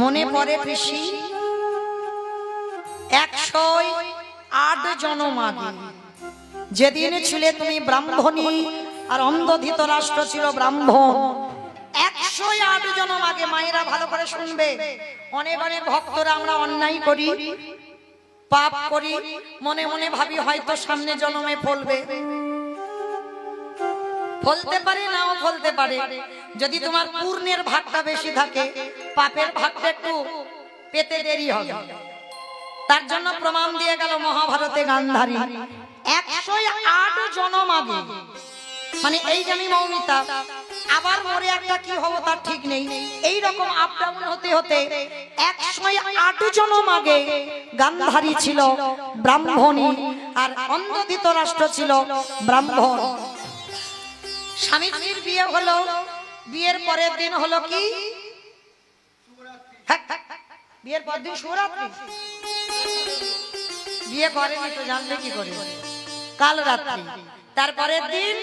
মনে পড়ে পিসি 108 জন্ম আগে যেদিন ছিলে তুমি ব্রাহ্মণী, আর অন্ধ ধৃতরাষ্ট্র ছিল ব্রাহ্মণ। 108 জন্ম আগে, মায়েরা ভালো করে শুনবে, অনেক অনেক ভক্তরা আমরা অন্যায় করি, পাপ করি, মনে মনে ভাবি হয়তো সামনে জন্মে ফলবে। ফলতে পারে, নাও ফলতে পারে। যদি তোমার পুণ্যের ভাগটা বেশি থাকে, পাপের ভাগটা একটু পেতে দেরি হবে। তার জন্য প্রমাণ দিয়ে গেল মহাভারতে গান্ধারী 108 জন্ম আগে। মানে এই যে আমি মৌমিতা, আবার মরে একটা কি হবো তার ঠিক নেই, এই রকম আপ ডাউন হতে হতে 108 জন্ম আগে গান্ধারী ছিল ব্রাহ্মণী, আর অন্ধ ধৃতরাষ্ট্র ছিল ব্রাহ্মণ। স্বামী স্ত্রীর বিয়ে হলো, বিয়ের পরের দিন হলো কি? বিয়ের পর দিন শিবরাত্রি। বিয়ে করেনি তো জানবে কি করে? কাল রাত্রি। তারপরের দিন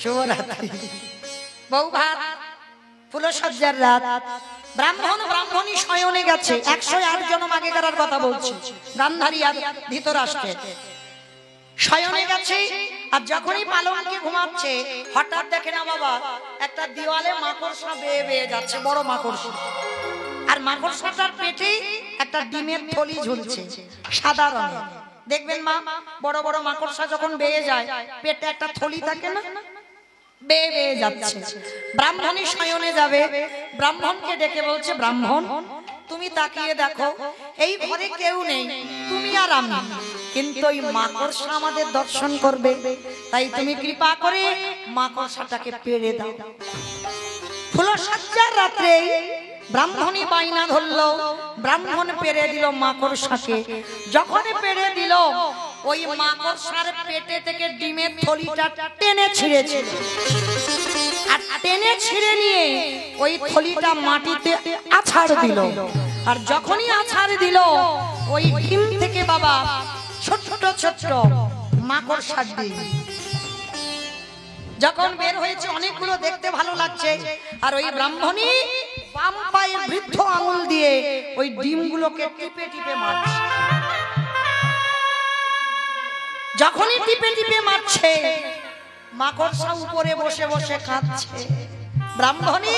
শিবরাত্রি, বউ ভাত, ফুলসজ্জার রাত। ব্রাহ্মণ ব্রাহ্মণী শয়নে গেছে, 108 জন্ম আগেকার কথা বলছি, গান্ধারী আর ধৃতরাষ্ট্রের শয়নে গেছে। আর যখনই পালঙ্কে ঘুমাচ্ছে, হঠাৎ দেখে না বাবা একটা দেওয়ালে মাকড়সা বেয়ে বেয়ে যাচ্ছে, বড় মাকড়সা। আর মাকড়সাটার পেটে একটা ডিমের থলি ঝুলছে সাদা রঙের। দেখবেন মা, বড় বড় মাকড়সা যখন বেয়ে যায়, পেটে একটা থলি থাকে না, বেয়ে বেয়ে যাচ্ছে। ব্রাহ্মণী শয়নে যাবে, ব্রাহ্মণকে ডেকে বলছে, ব্রাহ্মণ তুমি তাকিয়ে দেখো, এই ঘরে কেউ নেই, তুমি আর আমি, কিন্তু ওই মাকড়সা আমাদের দর্শন করবে, তাই তুমি কৃপা করে মাকড়সাটাকে পেড়ে দাও। ফুলসজ্জার রাত্রে ব্রাহ্মণী বাইনা ধরলো, ব্রাহ্মণ পেড়ে দিল মাকড়সাকে। যখন পেড়ে দিল, ওই মাকড়সার পেটে থেকে ডিমের থলিটা টেনে ছিঁড়েছিল, আর টেনে ছিঁড়ে নিয়ে ওই থলিটা মাটিতে আছাড় দিল। আর যখনই আছাড় দিল, ওই ডিম থেকে বাবা ছোট ছোট মাকড়সার ডিম যখন বের হয়েছে, অনেকগুলো দেখতে ভালো লাগছে। আর ওই ব্রাহ্মণী বাম পায়ের বৃদ্ধ আঙুল দিয়ে ওই ডিমগুলোকে টিপে টিপে মারছে। যখনই টিপে টিপে মারছে, মাকড়সা উপরে বসে বসে কাঁদছে, ব্রাহ্মণী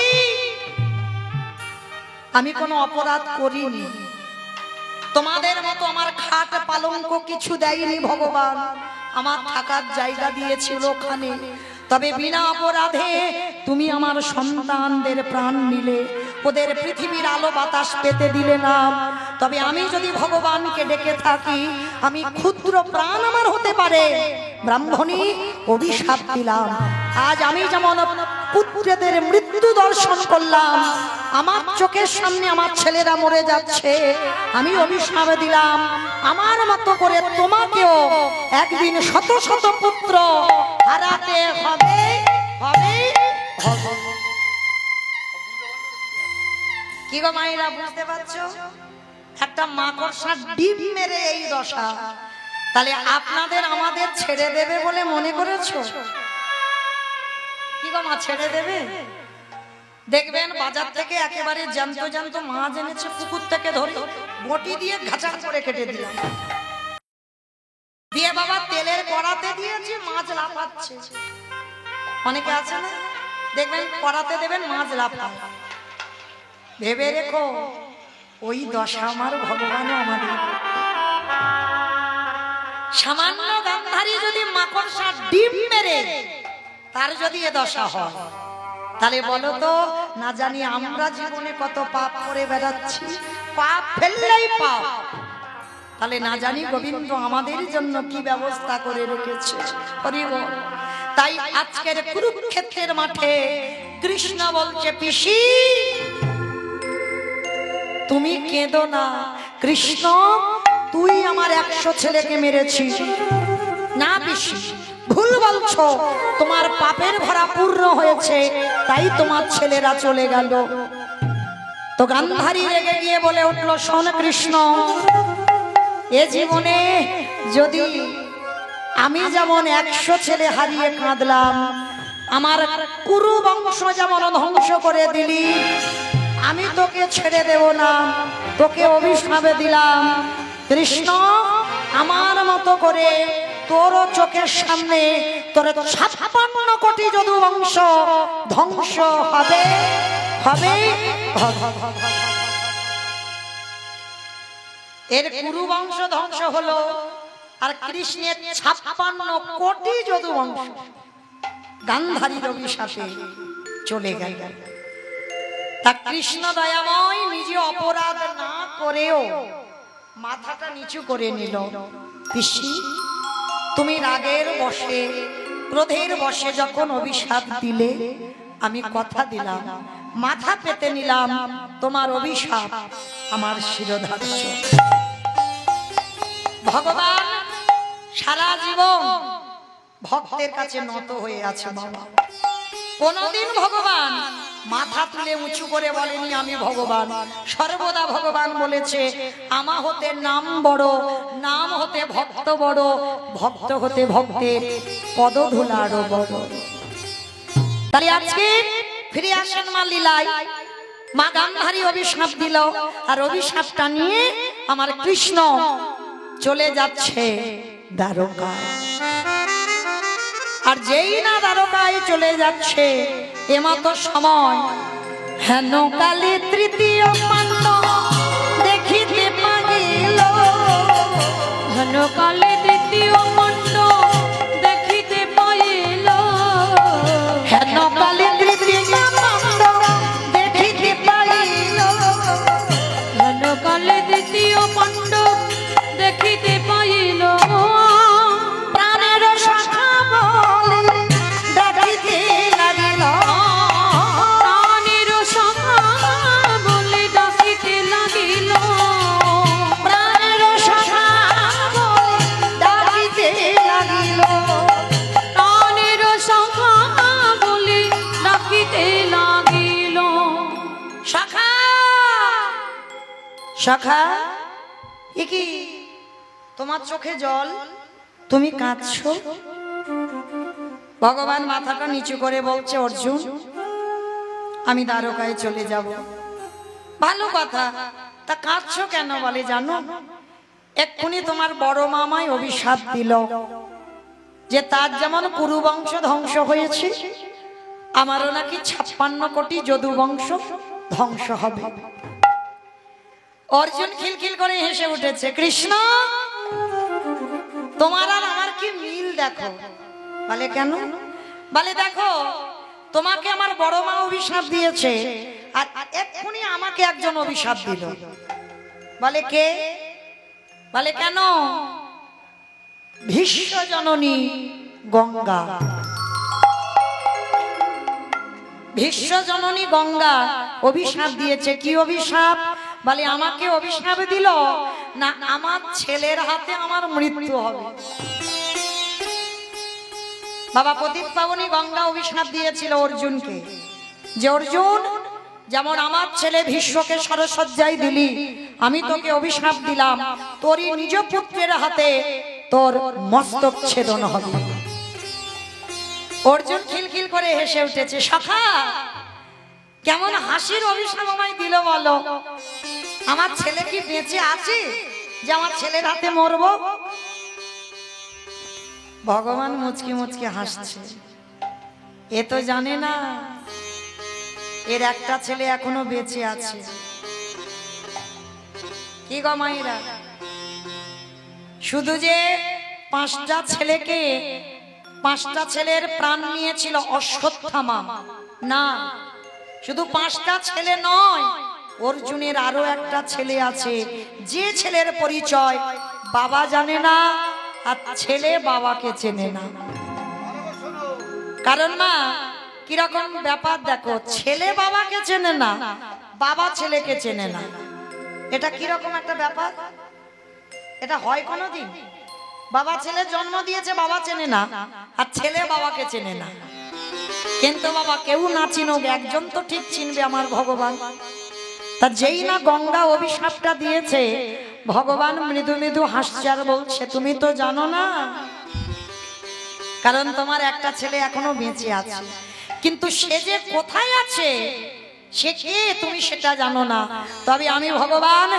আমি কোনো অপরাধ করিনি, তোমাদের মতো আমার খাট পালঙ্ক কিছু দেয়নি ভগবান, আমার থাকার জায়গা দিয়েছিল ওখানে, তবে বিনা অপরাধে তুমি আমার সন্তানদের প্রাণ নিলে, ওদের পৃথিবীর আলো বাতাস পেতে দিলে না। তবে আমি যদি ভগবানকে ডেকে থাকি, আমি ক্ষুদ্র প্রাণ আমার হতে পারে। ব্রাহ্মণী অভিশাপ দিলাম, আজ আমি যেমন পুত্রদের মৃত্যু দর্শন করলাম, আমার চোখের সামনে আমার ছেলেরা মরে যাচ্ছে, আমি অভিশাপ দিলাম আমার মতো করে তোমাকেও একদিন শত শত পুত্র হারাতে হবে হবে হবে। কি গো মায়েরা বুঝতে পারছো? একটা মাকড়সার ডিম মেরে এই দশা, তাহলে আপনাদের আমাদের ছেড়ে দেবে বলে মনে করেছো? কি গো মা ছেড়ে দেবে? দেখবেন বাজার থেকে একেবারে জ্যান্ত জ্যান্ত মাছ এনেছে, পুকুর থেকে ধরে বটি দিয়ে ঘাচার করে কেটে দিলাম, দিয়ে বাবা তেলের কড়াতে দিয়েছি, মাছ লাফাচ্ছে। অনেকে আছে না, দেখবেন কড়াতে দেবেন মাছ লাফায়। ভেবে রেখো ওই দশা আমার ভগবানও আমাদের। সামান্য গান্ধারী যদি মাকড়সা ডিম মেরে তার যদি এ দশা হয়, তাহলে বলো তো না জানি আমরা জীবনে কত পাপ করে বেড়াচ্ছি, পাপ ফেললেই পাপ, তাহলে না জানি গোবিন্দ আমাদের জন্য কি ব্যবস্থা করে রেখেছে। হরি বল। তাই আজকের কুরুক্ষেত্রের মাঠে কৃষ্ণ বলছে, পিসি তুমি কেঁদো না, কৃষ্ণ তুই আমার 100 ছেলেকে মেরেছিস। না পিসি ভুল বলছো, তোমার পাপের ভরা পূর্ণ হয়েছে, তাই তোমার ছেলেরা চলে গেল। তো গান্ধারী রেগে গিয়ে বলে উঠল, শোন কৃষ্ণ, এ জীবনে যদি আমি যেমন 100 ছেলে হারিয়ে কাঁদলাম, আমার কুরু বংশ যেমন ধ্বংস করে দিলি, আমি তোকে ছেড়ে দেব না, তোকে অভিশাপ দিলাম। কৃষ্ণ আমার মতো করে তোরও চোখের সামনে তোর 56 কোটি যদু বংশ ধ্বংস হবে হবে। এর কুরু বংশ ধ্বংস হলো, আর কৃষ্ণের 56 কোটি যদু বংশ গান্ধারীর অভিশাপে চলে গেল। তা কৃষ্ণ দয়াময় নিজে অপরাধ না করেও মাথাটা নিচু করে নিল। পিসি তুমি রাগের বশে ক্রোধের বশে যখন অভিশাপ দিলে, আমি কথা দিলাম, মাথা পেতে নিলাম, তোমার অভিশাপ আমার শিরোধার্য। ভগবান সারা জীবন ভক্তের কাছে নত হয়ে আছে বাবা। কোনদিন ভগবান মাথা তুলে উঁচু করে বলেনি আমি ভগবান। সর্বদা ভগবান বলেছে, আমা হতে নাম বড়, নাম হতে ভক্ত বড়, ভক্ত হতে ভক্তের পদধূলা আরো বড়। তাই আজকে ফিরে আসেন মা লীলায়। মা গান্ধারী অভিশাপ দিল, আর অভিশাপটা নিয়ে আমার কৃষ্ণ চলে যাচ্ছে দ্বারকায়। আর যেই না দ্বারকায় চলে যাচ্ছে, এমতো সময় হেন কালে তৃতীয় পাণ্ড দেখিতে পাইল। হেন কালে তৃতীয় পাণ্ড দেখিতে পাইল। হেন কালে তৃতীয় পাণ্ড দেখিতে পাইল। হেন কালে তৃতীয় পাণ্ড দেখিতে পাইল। প্রাণের শাখা বলে ডাকিতে লাগিল। প্রাণের শাখা বলে ডাকিতে লাগিল। প্রাণের শাখা বলে ডাকিতে লাগিল। প্রাণের শাখা বলে ডাকিতে লাগিল। শাখা শাখা এ কি তোমার চোখে জল, তুমি কাঁদছো? ভগবান মাথাটা নিচু করে বলছে, অর্জুন আমি দ্বারকায় চলে যাব। ভালো কথা, তা কাঁদছো কেন? বলে জানো, এক্ষুনি তোমার বড় মামাই অভিশাপ দিল যে তার যেমন কুরু বংশ ধ্বংস হয়েছে, আমারও নাকি 56 কোটি যদু বংশ ধ্বংস হবে। অর্জুন খিলখিল করে হেসে উঠেছে, কৃষ্ণ তোমার আর আমার কি মিল দেখো। বলে কেন? বলে দেখো, তোমাকে আমার বড় মা অভিশাপ দিয়েছে, আর এক্ষুনি আমাকে একজন অভিশাপ দিল। বলে কে? বলে কেন? ভীষ্ম জননী গঙ্গা। ভীষ্ম জননী গঙ্গা অভিশাপ দিয়েছে। কি অভিশাপ? বলে আমাকে অভিশাপ দিল না আমার ছেলের হাতে আমার মৃত্যু হবে। বাবা পতিত পাবনী গঙ্গা অভিশাপ দিয়েছিল অর্জুনকে, যে অর্জুন যেমন আমার ছেলে ভীষ্মকে সরসজ্জায় দিলি, আমি তোকে অভিশাপ দিলাম, তোরই নিজ পুত্রের হাতে তোর মস্তক ছেদন হবে। অর্জুন খিলখিল করে হেসে উঠেছে। সখা, কেমন হাসির অভিশাপ আমায় দিল বলো? আমার ছেলে কি বেঁচে আছে যে আমার ছেলের হাতে মরবো? ভগবান মুচকি মুচকি হাসছে। এ তো জানে না এর একটা ছেলে এখনো বেঁচে আছে। কি গো মায়েরা, শুধু যে 5টা ছেলেকে, 5টা ছেলের প্রাণ নিয়েছিল অশ্বত্থামা না, শুধু 5টা ছেলে নয়, অর্জুনের আরো একটা ছেলে আছে, যে ছেলের পরিচয় বাবা জানে না আর ছেলে বাবাকে চেনে না। কারণ না, কিরকম ব্যাপার দেখো, ছেলে বাবাকে চেনে না, বাবা ছেলেকে চেনে না। এটা কিরকম একটা ব্যাপার? এটা হয় কোনোদিন? বাবা ছেলে জন্ম দিয়েছে, বাবা চেনে না, আর ছেলে বাবাকে চেনে না। কিন্তু বাবা কেউ না চিনুক, একজন তো ঠিক চিনবে, আমার ভগবান। তা যেই না গঙ্গা অভিশাপটা দিয়েছে, ভগবান মৃদু মৃদু হাসছে আর বলছে, তুমি তো জানো না, কারণ তোমার একটা ছেলে এখনো বেঁচে আছে, কিন্তু সে যে কোথায় আছে, সে কে তুমি সেটা জানো না। তবে আমি ভগবান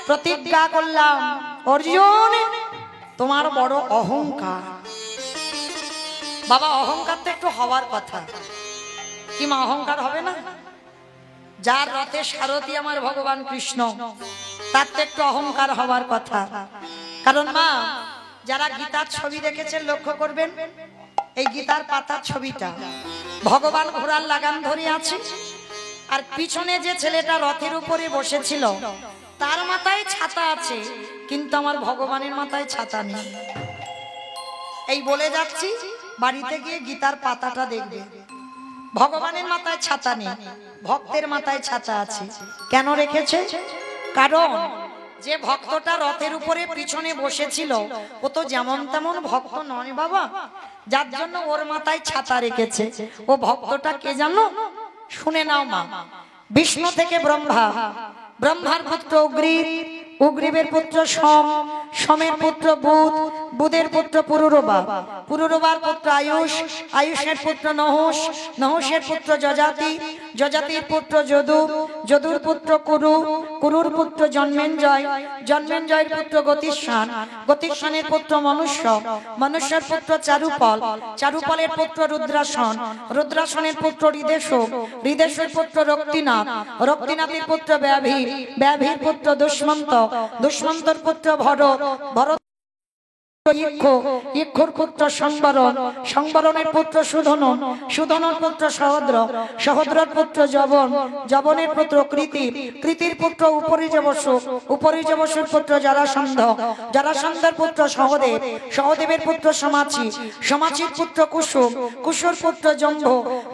প্রতিজ্ঞা করলাম, অর্জুন তোমার বড় অহংকার। বাবা, অহংকার তো একটু হওয়ার কথা, কি মা অহংকার হবে না? যার রথে সারথি আমার ভগবান কৃষ্ণ, তার তো একটু অহংকার হওয়ার কথা। কারণ মা, যারা গীতার ছবি দেখেছেন লক্ষ্য করবেন, এই গীতার পাতার ছবিটা ভগবান ঘোড়ার লাগাম ধরে আছে, আর পিছনে যে ছেলেটা রথের উপরে বসেছিল তার মাথায় ছাতা আছে, কিন্তু আমার ভগবানের মাথায় ছাতা নেই। এই বলে যাচ্ছি, বাড়িতে গিয়ে গীতার পাতাটা দেখবে, ভগবানের মাথায় ছাতা নেই, ভক্তের মাথায় ছাতা আছে। কেন রেখেছে? কারণ যে ভক্তটা রথের উপরে পিছনে বসেছিল ও তো যেমন তেমন ভক্ত নয় বাবা, যার জন্য ওর মাথায় ছাতা রেখেছে। ও ভক্তটা কে জানো? শুনে নাও মা, বিষ্ণু থেকে ব্রহ্মা, ব্রহ্মার পুত্র অগ্নি, অগ্নিবের পুত্র সোম, সোমের পুত্র বুধ, বুধের পুত্র পুরুরবা, পুরুরবার পুত্র আয়ুষ, আয়ুষের পুত্র নহুষ, নহুষের পুত্র যজাতি, যজাতির পুত্র যদু, যদুর পুত্র কুরু, কুরুর পুত্র জন্মেঞ্জয়, জন্মেঞ্জয়ের পুত্র গতিস্থান, গতিস্থানের পুত্র মনুষ্য, মনুষ্যের পুত্র চারুপল, চারুপলের পুত্র রুদ্রাসন, রুদ্রাসনের পুত্র হৃদেশ, হৃদেশের পুত্র রক্তিনাথ, রক্তিনাথের পুত্র ব্যাভি, ব্যাভির পুত্র দুষ্মন্ত, দুষ্মন্তর পুত্র ভরত, ভরত ইক্ষুর পুত্র সংবরণ, সংবরণের পুত্র সুধন, সুধনের পুত্র সহদ্র, সহদ্রের পুত্র যবন, যবনের পুত্র কৃতি, কৃতির পুত্র উপরিজবসু, উপরিজবসুর পুত্র জরাসন্ধ, জরাসন্ধের পুত্র সহদেব, সহদেবের পুত্র সমাচি, সমাচির পুত্র কুসুম, কুসুর পুত্র জম্ভ,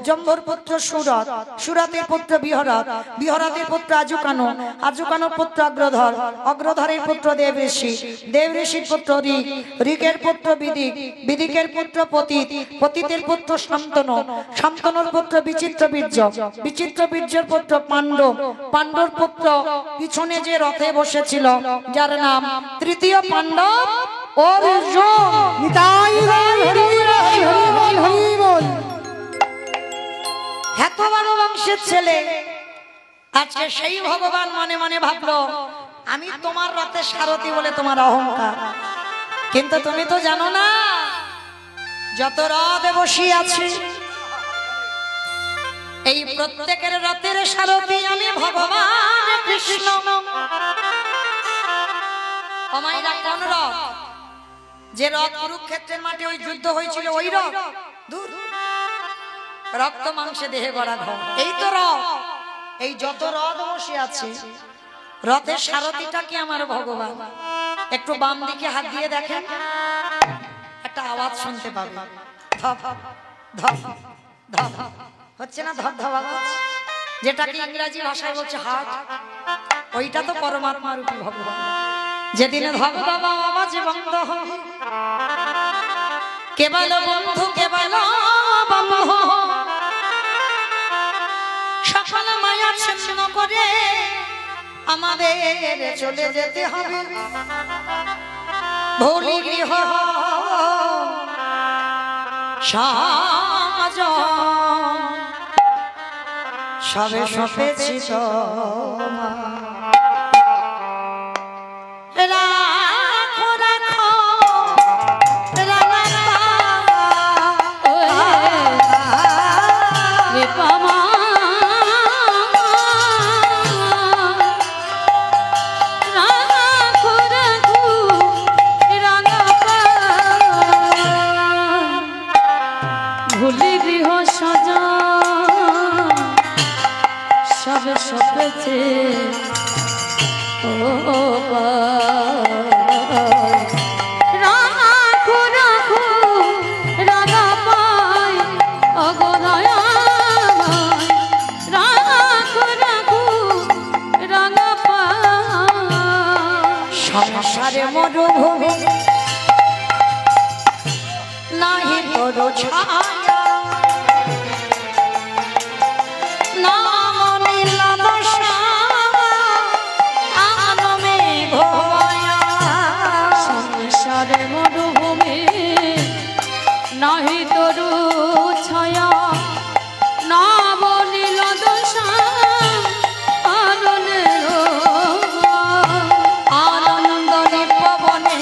জম্ভর পুত্র সুরত, সুরতের পুত্র বিহরত, বিহরতের পুত্র আজুকানো, আজুকানোর পুত্র অগ্রধর, অগ্রধরের পুত্র দেবঋষি, দেবঋষির পুত্র ঋক, ঋকের পুত্র বিদিক, বিদিকের পুত্র পতিত, পতিতের পুত্র শান্তনু, শান্তনুর পুত্র বিচিত্র বীর্য, বিচিত্র বীর্যের পুত্র পাণ্ডব, পাণ্ডব পুত্র পিছনে যে রথে বসেছিল যার নাম তৃতীয় পাণ্ডব অর্জুন। এত বড় বংশের ছেলে, আজকে সেই ভগবান মনে মনে ভাবলো আমি তোমার রথে সারথি বলে তোমার অহংকার, কিন্তু তুমি তো জানো না যত রথে বসে আছে এই প্রত্যেকের রথের সারথি আমি ভগবান কৃষ্ণ। আমাইরা কোন রথ? যে রথ কুরুক্ষেত্রের মাঠে ওই যুদ্ধ হয়েছিল ওই রথ? দূর, রক্ত মাংসে দেহে গড়া ঘর, এই তো রথ। এই যত রথ বসে আছে রথের সারথিটা কি আমার ভগবান। একটু বাম দিকে হাত দিয়ে দেখেন, একটা আওয়াজ শুনতে পাবে, ধপ ধপ ধপ হচ্ছে না, ধপ ধপ আওয়াজ, যেটাকে ইংরেজি ভাষায় বলছে হার্ট, ওইটা তো পরমাত্মা রূপী ভগবান। যেদিনে ধপ ধপ আওয়াজ বন্ধ হবে, কেবল বন্ধু কেবল বন্ধু সকল মায়া ছিন্ন করে আমাদের চলে যেতে হবে ভুলি গৃহ সাজ সবে সপেছি তো রাখো রাখো ভুলি গৃহ সাজা সবে সপেছে ও রাখো রাখো রাগা পাই অগদয়া রাখো রাখো রাগা পাই সংসারে মরুভূমি নাহি তোর ছায়া নাম নীলা দশা আনমে ভয়া সংসারে মরুভূমি নাহি তরু ছায়া নাম নীল দশা আননের আনন্দ নিপবনে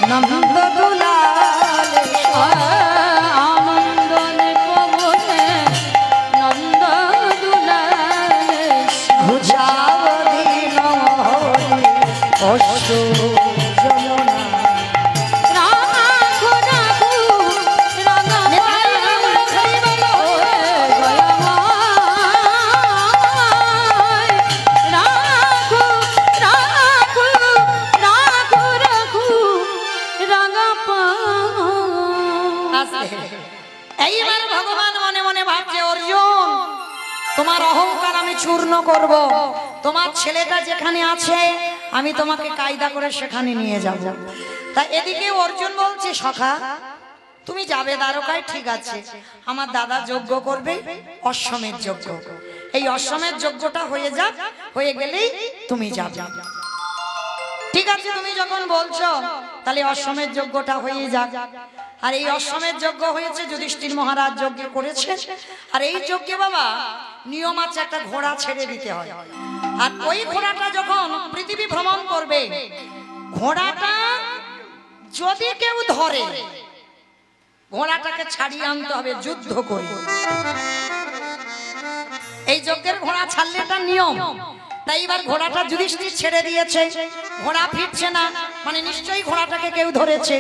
নন্দ দুলালে আনন্দ নিপবনে নন্দ দুলালে ঘুচাবদিন হরি অশ্রু যমুনা রাখো রাখো রাঙা নিতাই গৌর হরি বল। রাখো রাখো রাখো রাখো রাঙা পা আস্তে। এইবার ভগবান মনে মনে ভাবছে অর্জুন তোমার অহংকার আমি চূর্ণ করব তোমার ছেলেটা যেখানে আছে আমি তোমাকে কায়দা করে সেখানে নিয়ে যাব তা এদিকে অর্জুন বলছে সখা তুমি যাবে দ্বারকায় ঠিক আছে আমার দাদা যজ্ঞ করবে অশ্বমেধ যজ্ঞ এই অশ্বমেধ যজ্ঞটা হয়ে যাক হয়ে গেলেই তুমি যাবে ঠিক আছে তুমি যখন বলছো তাহলে অশ্বমেধ যজ্ঞটা হয়ে যাক আর এই অশ্বমেধ যজ্ঞ হয়েছে যুধিষ্ঠির মহারাজ যজ্ঞ করেছে আর এই যজ্ঞে বাবা নিয়ম আছে একটা ঘোড়া ছেড়ে দিতে হয় আর ওই ঘোড়াটা যখন পৃথিবী ভ্রমণ করবে ঘোড়াটা যদি কেউ ধরে ঘোড়াটাকে ছাড়িয়ে আনতে হবে যুদ্ধ করে এই যজ্ঞের ঘোড়া ছাড়লে এটা নিয়ম তাই এবার ঘোড়াটা যুধিষ্ঠির ছেড়ে দিয়েছে ঘোড়া ফিরছে না মানে নিশ্চয়ই ঘোড়াটাকে কেউ ধরেছে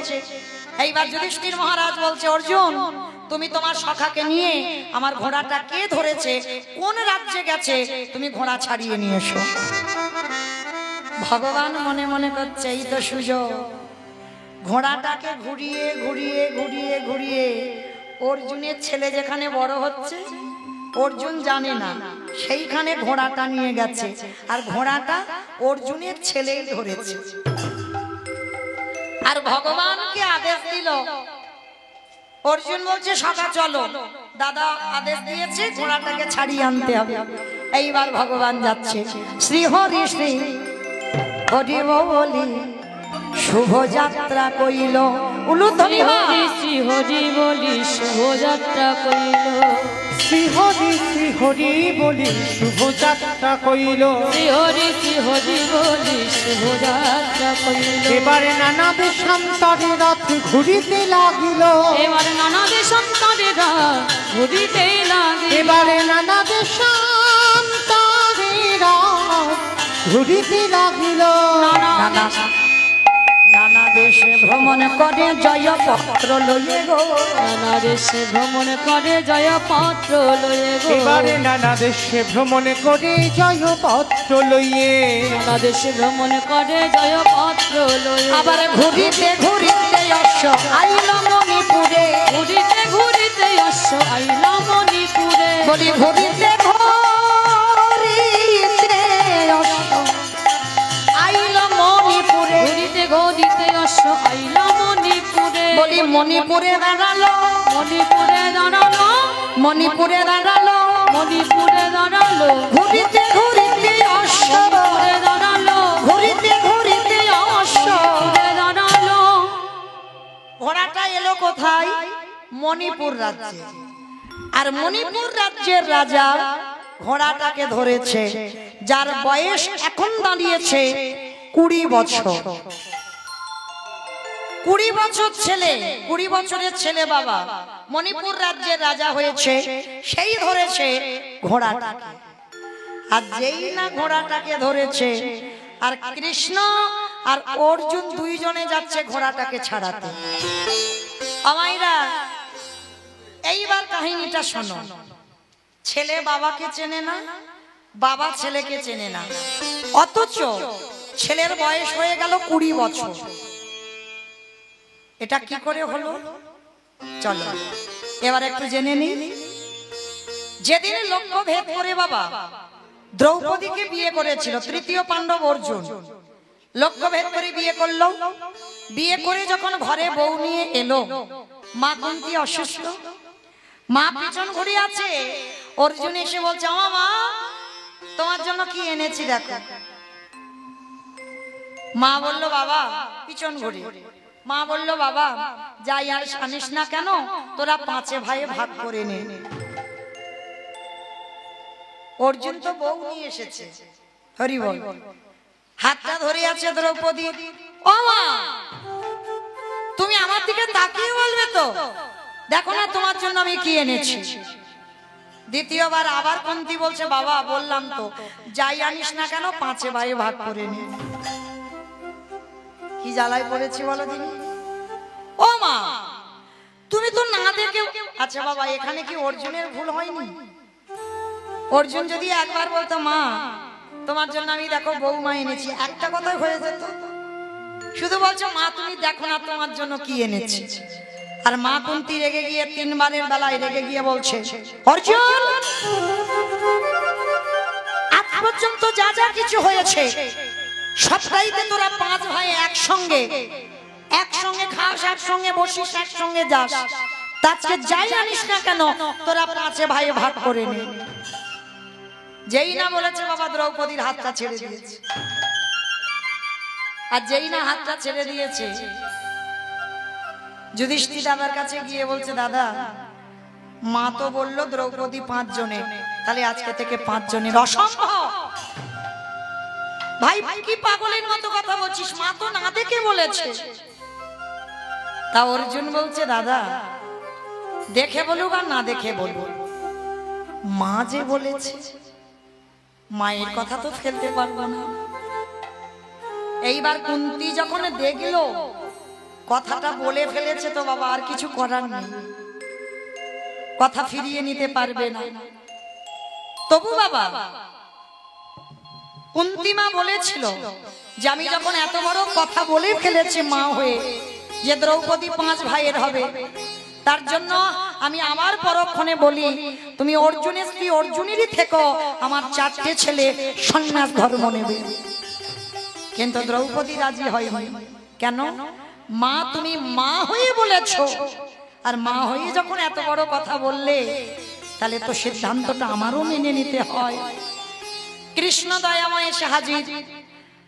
এইবার যুধিষ্ঠির মহারাজ বলছে অর্জুন তুমি তোমার সখাকে নিয়ে আমার ঘোড়াটা কে ধরেছে কোন রাজ্যে গেছে তুমি ঘোড়া ছাড়িয়ে নিয়ে এসো ভগবান মনে মনে করছে এই তো সুযোগ ঘোড়াটাকে ঘুরিয়ে ঘুরিয়ে ঘুরিয়ে ঘুরিয়ে অর্জুনের ছেলে যেখানে বড় হচ্ছে অর্জুন জানে না সেইখানে ঘোড়াটা নিয়ে গেছে আর ঘোড়াটা অর্জুনের ছেলেই ধরেছে আর ভগবানকে আদেশ দিল অর্জুন বলছে সখা চলো দাদা আদেশ দিয়েছে ঘোড়াটাকে ছাড়িয়ে আনতে হবে এইবার ভগবান যাচ্ছে শ্রী হরি শ্রী হরি বলি শুভ যাত্রা কইল উলুধ্বনি হরি শ্রী হরি বলি শুভযাত্রা কইল শ্রী হরি বলি শুভযাত্রা কইল শ্রী হরি বলি শুভযাত্রা কইল এবারে নানা দেশান্তরে রথ ঘুরিতে লাগিল এবার নানা দেশান্তরেরা ঘুরিতে লাগে এবারে নানা দেশান্তরে রথ ঘুরিতে লাগিল নানা নানা দেশে ভ্রমণ করে জয় পত্র লইয়ে গো নানা দেশে ভ্রমণ করে জয় পাত্র লয়ে গো এবারে নানা দেশে ভ্রমণ করে জয় পত্র লইয়ে নানা দেশে ভ্রমণ করে জয় পাত্র লয়ে আবার ঘুরিতে ঘুরিতে অশ্ব আইল মণিপুরে ঘুরিতে ঘুরিতে অশ্ব আইল মণিপুরে বলি ঘুরিতে ঘুরিতে অশ্ব আইল মণিপুরে ঘুরিতে ঘুরিতে অশ্ব আইল মণিপুরে বলি মণিপুরে দাঁড়ালো মণিপুরে দাঁড়ালো মণিপুরে দাঁড়ালো মণিপুরে দাঁড়ালো ঘুরিতে ঘুরিতে অশ্ব ঘুরে দাঁড়ালো ঘুরিতে ঘুরিতে অশ্ব ঘুরে দাঁড়ালো। ঘোড়াটা এলো কোথায়? মণিপুর রাজ্যে। আর মণিপুর রাজ্যের রাজা ঘোড়াটাকে ধরেছে, যার বয়স এখন দাঁড়িয়েছে 20 বছর। 20 বছর ছেলে, 20 বছরের ছেলে বাবা মণিপুর রাজ্যের রাজা হয়েছে, সেই ধরেছে ঘোড়াটাকে। আর যেই না ঘোড়াটাকে ধরেছে, আর কৃষ্ণ আর অর্জুন দুইজনে যাচ্ছে ঘোড়াটাকে ছাড়াতে। আমাইরা এইবার কাহিনীটা শোনো। ছেলে বাবাকে চেনে না, বাবা ছেলেকে চেনে না, অথচ ছেলের বয়স হয়ে গেল 20 বছর। এটা কি করে হলো? চলো এবার একটু জেনে নিই। যেদিন লক্ষ্য ভেদ করে বাবা দ্রৌপদীকে বিয়ে করেছিল তৃতীয় পাণ্ডব অর্জুন, লক্ষ্য ভেদ করে বিয়ে করলো। বিয়ে করে যখন ঘরে বউ নিয়ে এলো, মা কুন্তি অসুস্থ, মা পিছন ঘুরে আছে। অর্জুন এসে বলছে, ও মা, তোমার জন্য কি এনেছি দেখো। মা বলল, বাবা পিছন ঘুরে। মা বলল, বাবা যাই আনিস না কেন, তোরা 5 ভাইয়ে ভাগ করে নে। অর্জুন তো বউ নিয়ে এসেছে, হরি বল। হাতটা ধরে আছে দ্রৌপদী। ও মা, তুমি আমার দিকে তাকিয়ে বলবে তো, দেখো না তোমার জন্য আমি কি এনেছি। দ্বিতীয়বার আবার কুন্তি বলছে, বাবা বললাম তো যাই আনিস না কেন 5 ভাইয়ে ভাগ করে নে। কি জ্বালায় পড়েছি বলো দিনি। ও মা, তুমি তো না দেখে। আচ্ছা বাবা, এখানে কি অর্জুনের ভুল হয়নি? অর্জুন যদি একবার বলতো, মা তোমার জন্য আমি দেখো বৌমা এনেছি, একটা কথাই হয়ে যেত। শুধু বলছো, মা তুমি দেখো না তোমার জন্য কি এনেছি। আর মা কুন্তি রেগে গিয়ে 3 বারের বেলায় রেগে গিয়ে বলছে, অর্জুন আজ পর্যন্ত যা যা কিছু হয়েছে সবটাইতে তোরা 5 ভাই একসঙ্গে খাস, একসঙ্গে বসিস, একসঙ্গে যাস। আজকে যাই আনিস না কেন তোরা 5 ভাই ভাগ করে নে। যেই না বলেছে বাবা, দ্রৌপদীর হাতটা ছেড়ে দিয়েছে। আর যেই না হাতটা ছেড়ে দিয়েছে, যুধিষ্ঠির দাদার কাছে গিয়ে বলছে, দাদা মা তো বললো দ্রৌপদী 5 জনের, তাহলে আজকে থেকে 5 জনের। অসম্ভব ভাই, কি পাগলের মতো কথা বলছিস, মা তো না দেখে বলেছে। তা অর্জুন বলছে, দাদা দেখে বলুক আর না দেখে বলুক, মা যে বলেছে, মায়ের কথা তো ফেলতে পারবো না। এইবার কুন্তি যখন দেখলো কথাটা বলে ফেলেছে, তো বাবা আর কিছু করার নেই, কথা ফিরিয়ে নিতে পারবে না। তবু বাবা কুন্তি মা বলেছিল যে আমি যখন এত বড় কথা বলে ফেলেছি মা হয়ে, যে দ্রৌপদী 5 ভাইয়ের হবে, তার জন্য আমি আমার পরক্ষণে বলি, তুমি অর্জুনের স্ত্রী অর্জুনেরই থেকো, আমার 4টে ছেলে সন্ন্যাস ধর্ম নেবে। কিন্তু দ্রৌপদী রাজি হয়নি। কেন? মা তুমি মা হয়ে বলেছো, আর মা হয়ে যখন এত বড় কথা বললে, তাহলে তো সিদ্ধান্তটা আমারও মেনে নিতে হয়। কৃষ্ণ দয়াময় এসে হাজির।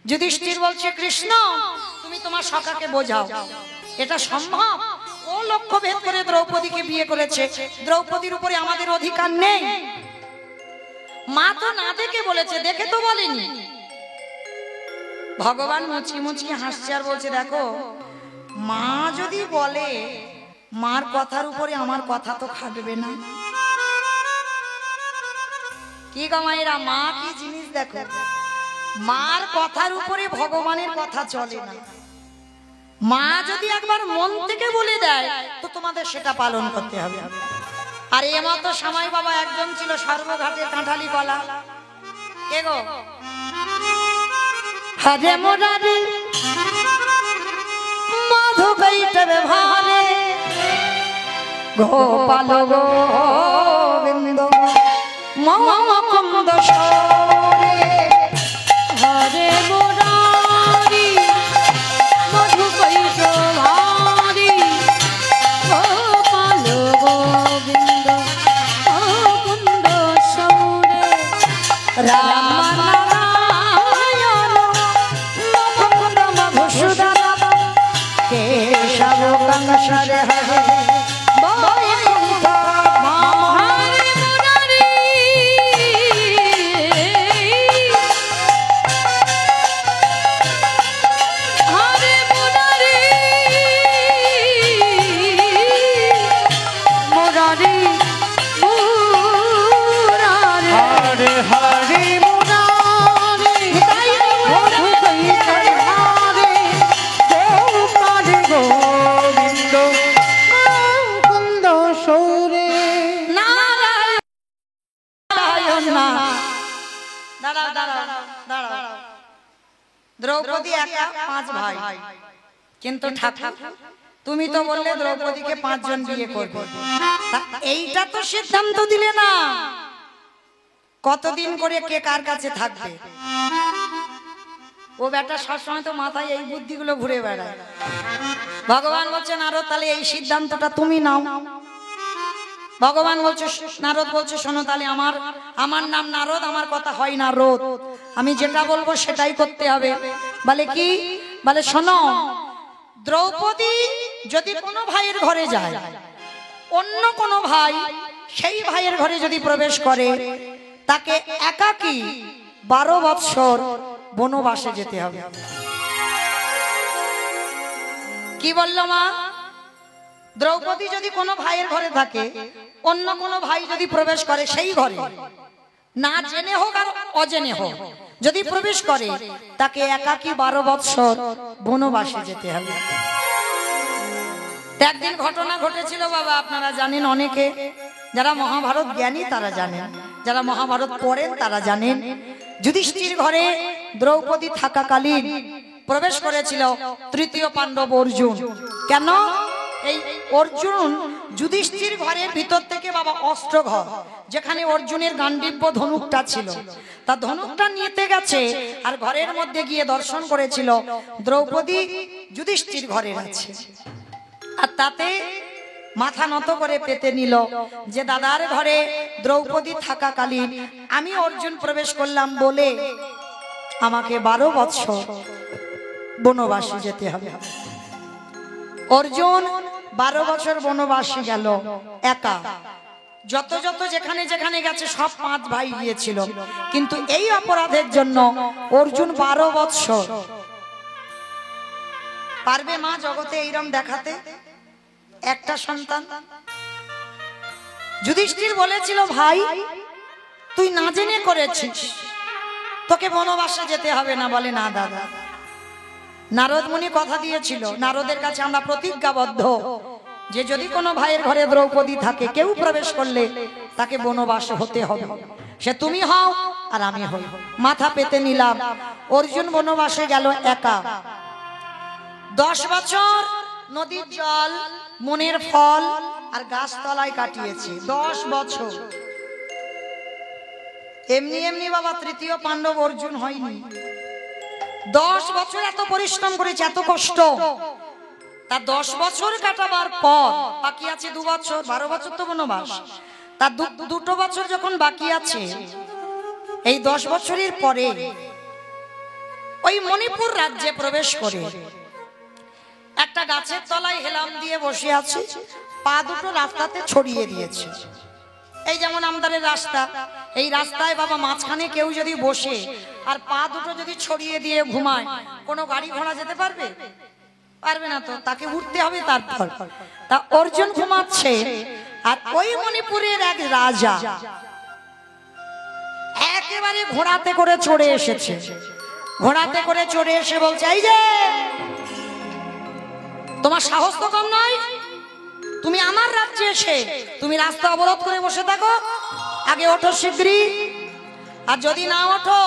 যুধিষ্ঠির বলছে, কৃষ্ণ তুমি তোমার সখাকে বোঝাও, এটা সম্ভব? ও লক্ষ্য ভেদ করে দ্রৌপদীকে বিয়ে করেছে, দ্রৌপদীর উপরে আমাদের অধিকার নেই। মা তো না দেখে বলেছে, দেখে তো বলেনি। ভগবান মুচকি মুচকি হাসছে আর বলছে, দেখো মা যদি বলে, মার কথার উপরে আমার কথা তো খাটবে না। কি গো মায়েরা, মা কি জিনিস দেখো, মার কথার উপরে ভগবানের কথা চলে না। মা যদি একবার মন থেকে বলে দেয়, তো তোমাদের সেটা পালন করতে হবে। আর এমতো সময় বাবা একজন ছিল সর্বঘাটের কাঁঠালি কলা। কে গো? হরে মোরারে মধু বৈঠবে ভারে, গোপাল গোবিন্দ মুকুন্দ সরে। হরে মুরারি মধু বৈঠভারি, গোপাল গোবিন্দ মুকুন্দ সৌরে। কেশব কংসর হরে বৈকুণ্ঠ হরে মুরারি হরে মুরারি মুরারি মুরারি হরে হরে মুরারি মধুকৈটব হরে গোপাল গোবিন্দ মুকুন্দ সৌরে। নারায়ণ না। দাঁড়াও দাঁড়াও দাঁড়াও। দ্রৌপদী একা 5 ভাই, কিন্তু ঠাকুর তুমি তো বললে দ্রৌপদীকে 5 জন বিয়ে করবে। তা এইটা তো সিদ্ধান্ত দিলে না কতদিন করে কে কার কাছে থাকবে। ও বেটা সবসময় তো মাথায় এই বুদ্ধিগুলো ঘুরে বেড়ায়। ভগবান বলছেন আরো তাহলে এই সিদ্ধান্তটা তুমি নাও। ভগবান বলছে, নারদ বলছে শোনো তাহলে আমার নাম নারদ, আমার কথা হয় না রোদ, আমি যেটা বলবো সেটাই করতে হবে। বলে কি? বলে শোনো, দ্রৌপদী যদি কোনো ভাইয়ের ঘরে যায়, অন্য কোনো ভাই সেই ভাইয়ের ঘরে যদি প্রবেশ করে, তাকে একাকী 12 বৎসর বনবাসে যেতে হবে। কি বললো মা? দ্রৌপদী যদি কোনো ভাইয়ের ঘরে থাকে, অন্য কোনো ভাই যদি প্রবেশ করে সেই ঘরে, না জেনে হোক আর অজেনে হোক, যদি প্রবেশ করে তাকে একাকী 12 বৎসর বনবাসে যেতে হবে। একদিন ঘটনা ঘটেছিল বাবা, আপনারা জানেন, অনেকে যারা মহাভারত জ্ঞানী তারা জানেন, যারা মহাভারত পড়েন তারা জানেন। যুধিষ্ঠির ঘরে দ্রৌপদী থাকাকালীন প্রবেশ করেছিল তৃতীয় পাণ্ডব অর্জুন। কেন? এই অর্জুন যুধিষ্ঠির ঘরের ভিতর থেকে বাবা অস্ত্র ঘর, যেখানে অর্জুনের গান্ডীব্য ধনুকটা ছিল, তা ধনুকটা নিতে গেছে আর ঘরের মধ্যে গিয়ে দর্শন করেছিল দ্রৌপদী যুধিষ্ঠির ঘরের আছে। আর তাতে মাথা নত করে পেতে নিল যে দাদার ঘরে দ্রৌপদী থাকাকালীন আমি অর্জুন প্রবেশ করলাম বলে আমাকে 12 বৎসর বনবাসে যেতে হবে। অর্জুন 12 বছর বনবাসে গেল একা। যত যত যেখানে যেখানে গেছে সব 5 ভাই গিয়েছিল, কিন্তু এই অপরাধের জন্য অর্জুন 12 বৎসর। পারবে মা জগতে এইরকম দেখাতে একটা সন্তান? যুধিষ্ঠির বলেছিল ভাই তুই না জেনে করেছিস, তোকে বনবাসে যেতে হবে না। বলে না দাদা, নারদ মুনি কথা দিয়েছিল, নারদের কাছে আমরা প্রতিজ্ঞাবদ্ধ যে যদি কোনো ভাইয়ের ঘরে দ্রৌপদী থাকে, কেউ প্রবেশ করলে তাকে বনবাসে হতে হবে, সে তুমি হও আর আমি হই। মাথা পেতে নিলাম। অর্জুন বনবাসে গেল একা। 10 বছর নদীর জল, মনের ফল আর গাছতলায় কাটিয়েছে 10 বছর। এমনি এমনি বাবা তৃতীয় পাণ্ডব অর্জুন হয়নি। 10 বছর এত পরিশ্রম করেছে, এত কষ্ট। তা 10 বছর কাটাবার পর বাকি আছে 2 বছর, 12 বছর তো বনবাস। তার 2 বছর যখন বাকি আছে, এই 10 বছরের পরে ওই মণিপুর রাজ্যে প্রবেশ করে একটা গাছের তলায় হেলাম দিয়ে বসে আছে, পা দুটো রাস্তাতে ছড়িয়ে দিয়েছে। এই যেমন আমাদের রাস্তা, এই রাস্তায় বাবা মাঝখানে কেউ যদি বসে আর পা দুটো যদি ছড়িয়ে দিয়ে ঘুমায়, কোনো গাড়ি ঘোড়া যেতে পারবে? পারবে না তো, তাকে উঠতে হবে। তারপর তা অর্জুন ঘুমাচ্ছে, আর ওই মণিপুরের এক রাজা একেবারে ঘোড়াতে করে চড়ে এসেছে। ঘোড়াতে করে চড়ে এসে বলছে, এই যে তোমার সাহস তো কম নয়, তুমি আমার রাজ্যে এসে তুমি রাস্তা অবরোধ করে বসে থাকো, আগে ওঠো শিগগিরই, আর যদি না ওঠো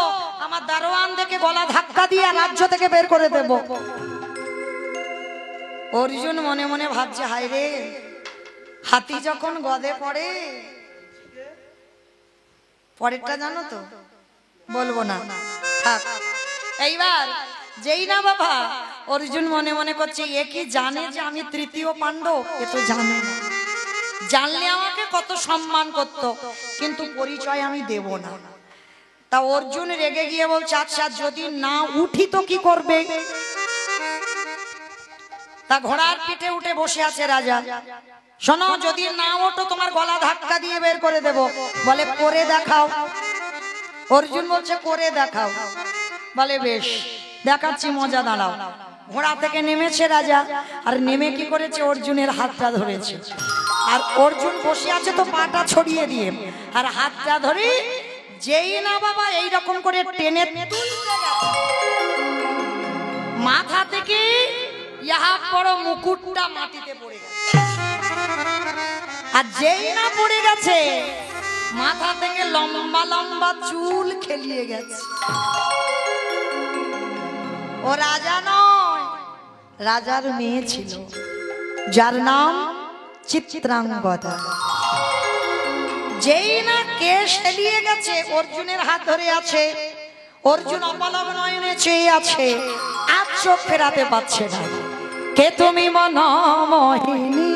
আমার দারোয়ান দেখে গলা ধাক্কা দিয়ে রাজ্য থেকে বের করে দেব। অর্জুন মনে মনে ভাবছে, হায় রে, হাতি যখন গদে পড়ে, পরেরটা জানো তো, বলবো না, থাক। এইবার যেই না বাবা অর্জুন মনে মনে করছে, এ কি জানে যে আমি তৃতীয় পাণ্ডব? এ তো জানে না। জানলে আমাকে কত সম্মান করত, কিন্তু পরিচয় আমি দেব না। তা অর্জুন রেগে গিয়ে বলছে, আচ্ছা যদি না উঠি তো কি করবে? তা ঘোড়ার পিঠে উঠে বসে আছে রাজা। শোনো, যদি না ওঠো তোমার গলা ধাক্কা দিয়ে বের করে দেব। বলে করে দেখাও। অর্জুন বলছে করে দেখাও। বলে বেশ দেখাচ্ছি, মজা, দাঁড়াও। ঘোড়া থেকে নেমেছে রাজা, আর নেমে কি করেছে, অর্জুনের হাতটা ধরেছে। আর অর্জুন বসে আছে তো পাটা ছড়িয়ে দিয়ে, আর হাতটা ধরে যেই না বাবা এইরকম করে টেনে তুলতে গেছে, মাথা থেকে ইহা বড় মুকুটটা মাটিতে পড়ে গেছে। আর যেই না পড়ে গেছে, মাথা থেকে লম্বা লম্বা চুল খেলিয়ে গেছে। ও রাজা নয়, রাজার মেয়ে ছিল, যার নাম চিত্রাঙ্গদা। যেই না কেশ খেলিয়ে গেছে, অর্জুনের হাত ধরে আছে। অর্জুন অপলক নয়নে চেয়ে আছে, আর চোখ ফেরাতে পারছে না। কে তুমি মনোমোহিনী,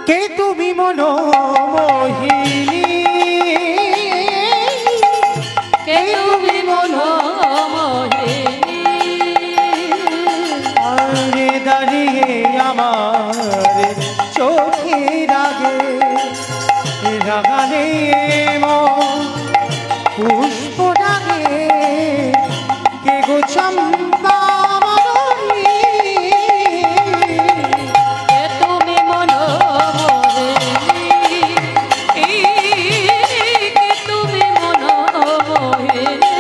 কে তুমি মনোমোহিনী, কে তুমি মনোমোহিনী, আরে দাঁড়িয়ে আমার চোখের আগে রাগালে পুষ্প ডাকে, কে গো চম্পা মনোহরী, কে তুমি মনোমোহিনী, কে তুমি মনোমোহিনী,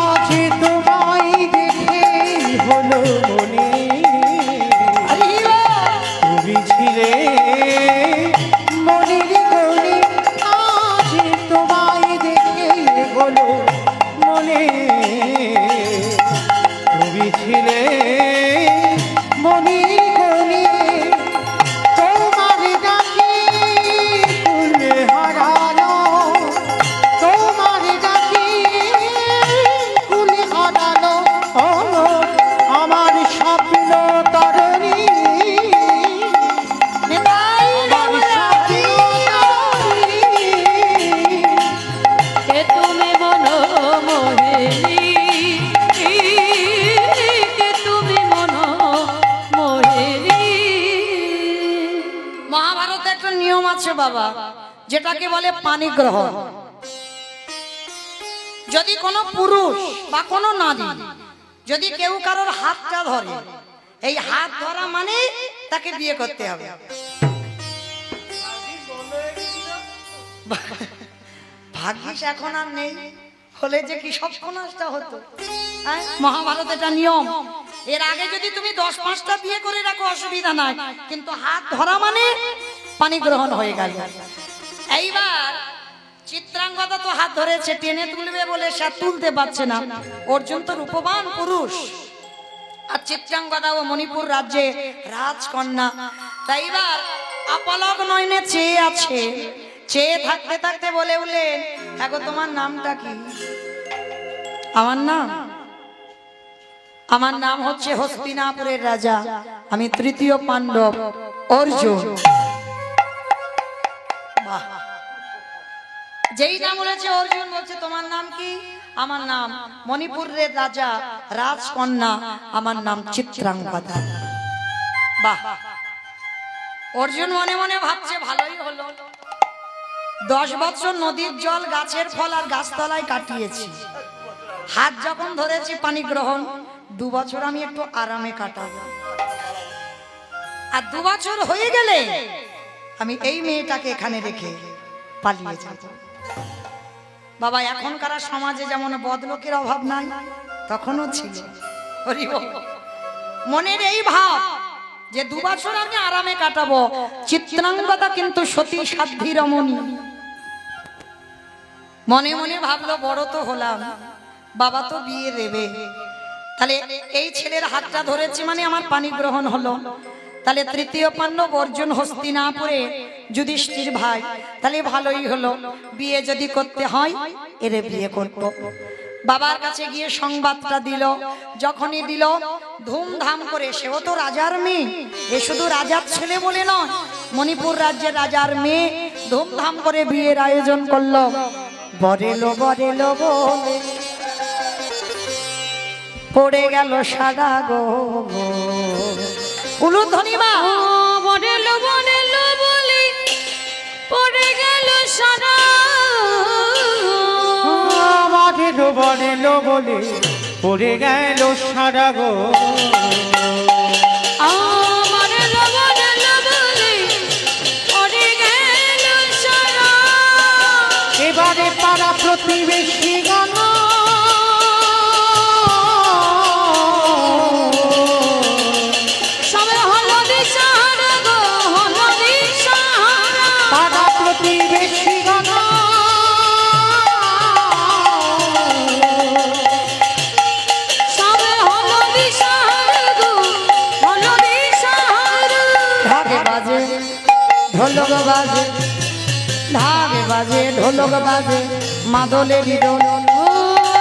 আজ তোমায় দেখে হলো মনে, তুমি ছিলে মনের কোণে, আজ তোমায় দেখে হলো মনে, তুমি ছিলে মনের কোণে, তোমার ডাকে ফুল হারালো, তোমার ডাকে ফুল হারালো আমার স্বপ্ন তরণী, আমার স্বপ্ন তরণী। কে তুমি মনোমোহিনী, কে তুমি মনোমোহিনী। মহাভারতে একটা নিয়ম আছে বাবা, যেটাকে বলে পানি গ্রহণ। যদি কোনো পুরুষ বা কোনো নারী যদি কেউ কারোর হাতটা ধরে, এই হাত ধরা মানে তাকে বিয়ে করতে হবে। ভাগ্যিস এখন আর নেই, হলে যে কি সব সর্বনাশটা হতো। মহাভারত এটা নিয়ম। এর আগে যদি তুমি 10-5টা বিয়ে করে রাখো অসুবিধা নাই, কিন্তু হাত ধরা মানে পানি গ্রহণ হয়ে গেল। এইবার চিত্রাঙ্গদা তো হাত ধরেছে, টেনে তুলবে বলে সে তুলতে পারছে না। অর্জুন তো রূপবান পুরুষ, আর চিত্রাঙ্গদা ও মণিপুর রাজ্যে রাজকন্যা। তাই এবার অপলক নয়নে চেয়ে আছে। চেয়ে থাকতে থাকতে বলে উঠলেন, হ্যাঁ গো তোমার নামটা কি? আমার নাম হচ্ছে হস্তিনাপুরের রাজা, আমি তৃতীয় পাণ্ডব অর্জুন। বাহ! যেই নাম বলেছে অর্জুন, বলছে তোমার নাম কি? আমার নাম মণিপুরের রাজা রাজকন্যা, আমার নাম চিত্রাঙ্গদা। বাহ! অর্জুন মনে মনে ভাবছে ভালোই হলো, 10 বছর নদীর জল, গাছের ফল আর গাছতলায় কাটিয়েছি। হাত যখন ধরেছি পানি গ্রহণ, 2 বছর আমি একটু আরামে কাটাবো। আর 2 বছর হয়ে গেলে আমি এই মেয়েটাকে এখানে রেখে পালিয়ে যাব। বাবা, এখনকার সমাজে যেমন বদলোকের অভাব নাই, তখনও ছিল। মনের এই ভাব যে 2 বছর আমি আরামে কাটাবো। চিত্রাঙ্গদা কিন্তু সতী সাধ্বী রমণী। মনে মনে ভাবলো, বড় তো হলাম, বাবা তো বিয়ে দেবে, তাহলে এই ছেলের হাতটা ধরেছি মানে আমার পানি গ্রহণ হলো। তাহলে তৃতীয় পাণ্ডব অর্জুন হস্তিনাপুরে যুধিষ্ঠির ভাই, তাহলে ভালোই হলো। বিয়ে যদি করতে হয় এরে বিয়ে করব। বাবার কাছে গিয়ে সংবাদটা দিল। যখনই দিল, ধুমধাম করে, সেও তো রাজার মেয়ে, এ শুধু রাজার ছেলে বলে নয়, মণিপুর রাজ্যের রাজার মেয়ে, ধুমধাম করে বিয়ের আয়োজন করলো। বরেলো বরেলো বলে পড়ে গেল সারা গো উলুধ্বনি মা বনেলো বনেলো বলি পড়ে গেল সারা বনেলো বনেলো বলে পড়ে গেল সারা গো বনেলো বনেলো বলি পড়ে গেল সারা এবারে পাড়া প্রতিবেশী গান সবে হলো দিশাহারা গো হলো দিশাহারা পাড়া প্রতিবেশী গান সবে হলো দিশাহারা গো হলো দিশাহারা ঢাকে বাজে ঢোলক বাজে ঢাকে বাজে ঢোলক বাজে মাদলের দোল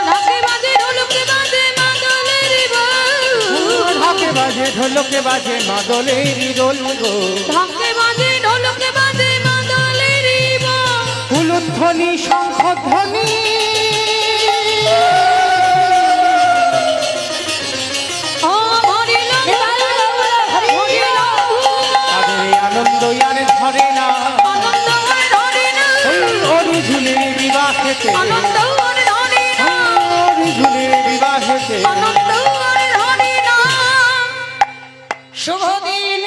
ঢাকে বাজে ঢোলকে বাজে মাদলের বল ঢাকে বাজে ঢোলকে বাজে মাদলের দোল গো ঢাকে বাজে ঢোলকে বাজে মাদলের বল উলুধ্বনি শঙ্খধ্বনি ও হরিল হরিল তাদের আনন্দ আর ধরে না আনন্দ ধরে না অরুঝুলের বিবাহেতে আনন্দ ধরে না অরুঝুলের বিবাহেতে আনন্দ ধরে না শুভ দিন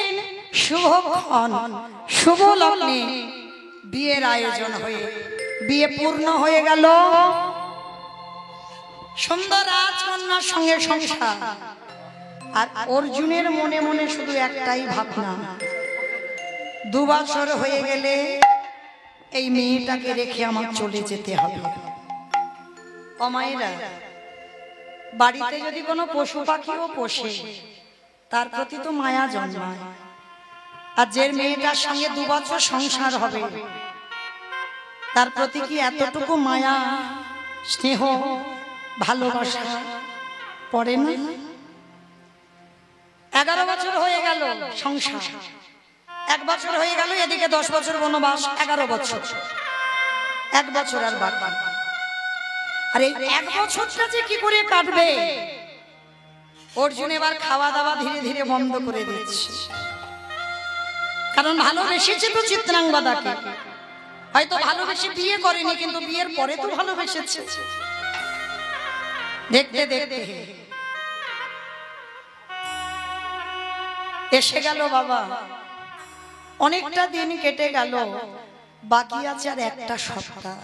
শুভক্ষণ শুভ লগ্নে বিয়ের আয়োজন হয়ে বিয়ে পূর্ণ হয়ে গেল সুন্দর রাজকন্যার সঙ্গে সংসার আর অর্জুনের মনে মনে শুধু একটাই ভাবনা 2 বছর হয়ে গেলে এই মেয়েটাকে রেখে আমার চলে যেতে হবে অমায়েরা বাড়িতে যদি কোনো পশু পাখিও পোষে তার প্রতি তো মায়া জন্মায় আর যে মেয়েটার সঙ্গে 2 বছর সংসার হবে তার প্রতি কি এতটুকু মায়া স্নেহ ভালোবাসা পড়ে না 11 বছর হয়ে গেল সংসার 1 বছর হয়ে গেল এদিকে 10 বছর বনবাস 11 বছর 1 বছর আর বাকি আর এই 1 বছরটা যে কি করে কাটবে অর্জুন এবার খাওয়া দাওয়া ধীরে ধীরে বন্ধ করে দিচ্ছে কারণ ভালোবেসেছে তো চিত্রাঙ্গদাকে হয়তো ভালোবেসে বিয়ে করেনি কিন্তু বিয়ের পরে তো ভালোবেসেছে দেখতে দেখতে এসে গেল বাবা অনেকটা দিন কেটে গেল বাকি আছে আর একটা সপ্তাহ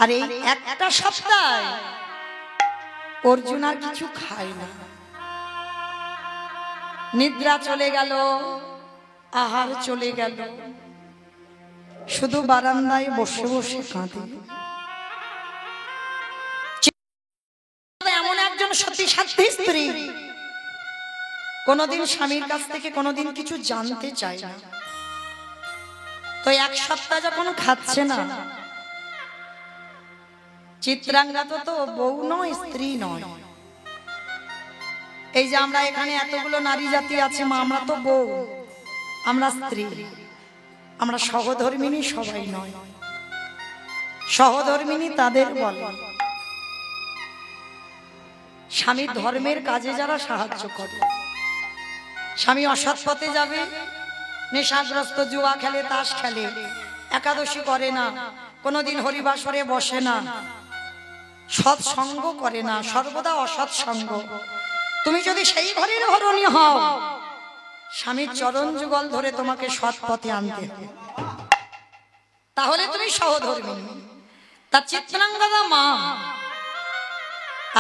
আর এই একটা সপ্তাহ অর্জুন আর কিছু খায় না নিদ্রা চলে গেল আহার চলে গেল শুধু বারান্দায় বসে বসে কাঁদে এমন একজন সত্যি সাধ্যী স্ত্রী কোনদিন স্বামীর কাছ থেকে কোনদিন কিছু জানতে চায় না তো 1 সপ্তাহ যখন খাচ্ছে না চিত্রাঙ্গা তো বউ নয় স্ত্রী নয় এই যে আমরা এখানে এতগুলো নারী জাতি আছে মা আমরা তো বউ আমরা স্ত্রী আমরা সহধর্মিনী সবাই নয় সহধর্মিনী তাদের বলে স্বামীর ধর্মের কাজে যারা সাহায্য করে স্বামী অসৎ পথে যাবে নেশাগ্রস্ত জুয়া খেলে তাস খেলে একাদশী করে না কোনোদিন হরিবাসরে বসে না সৎসঙ্গ করে না সর্বদা অসৎ সঙ্গ তুমি যদি সেই ঘরের হরণী হও স্বামীর চরণ যুগল ধরে তোমাকে সৎ পথে আনতে হবে তাহলে তুমি সহধর্মিনী তা চিত্রাঙ্গদা মা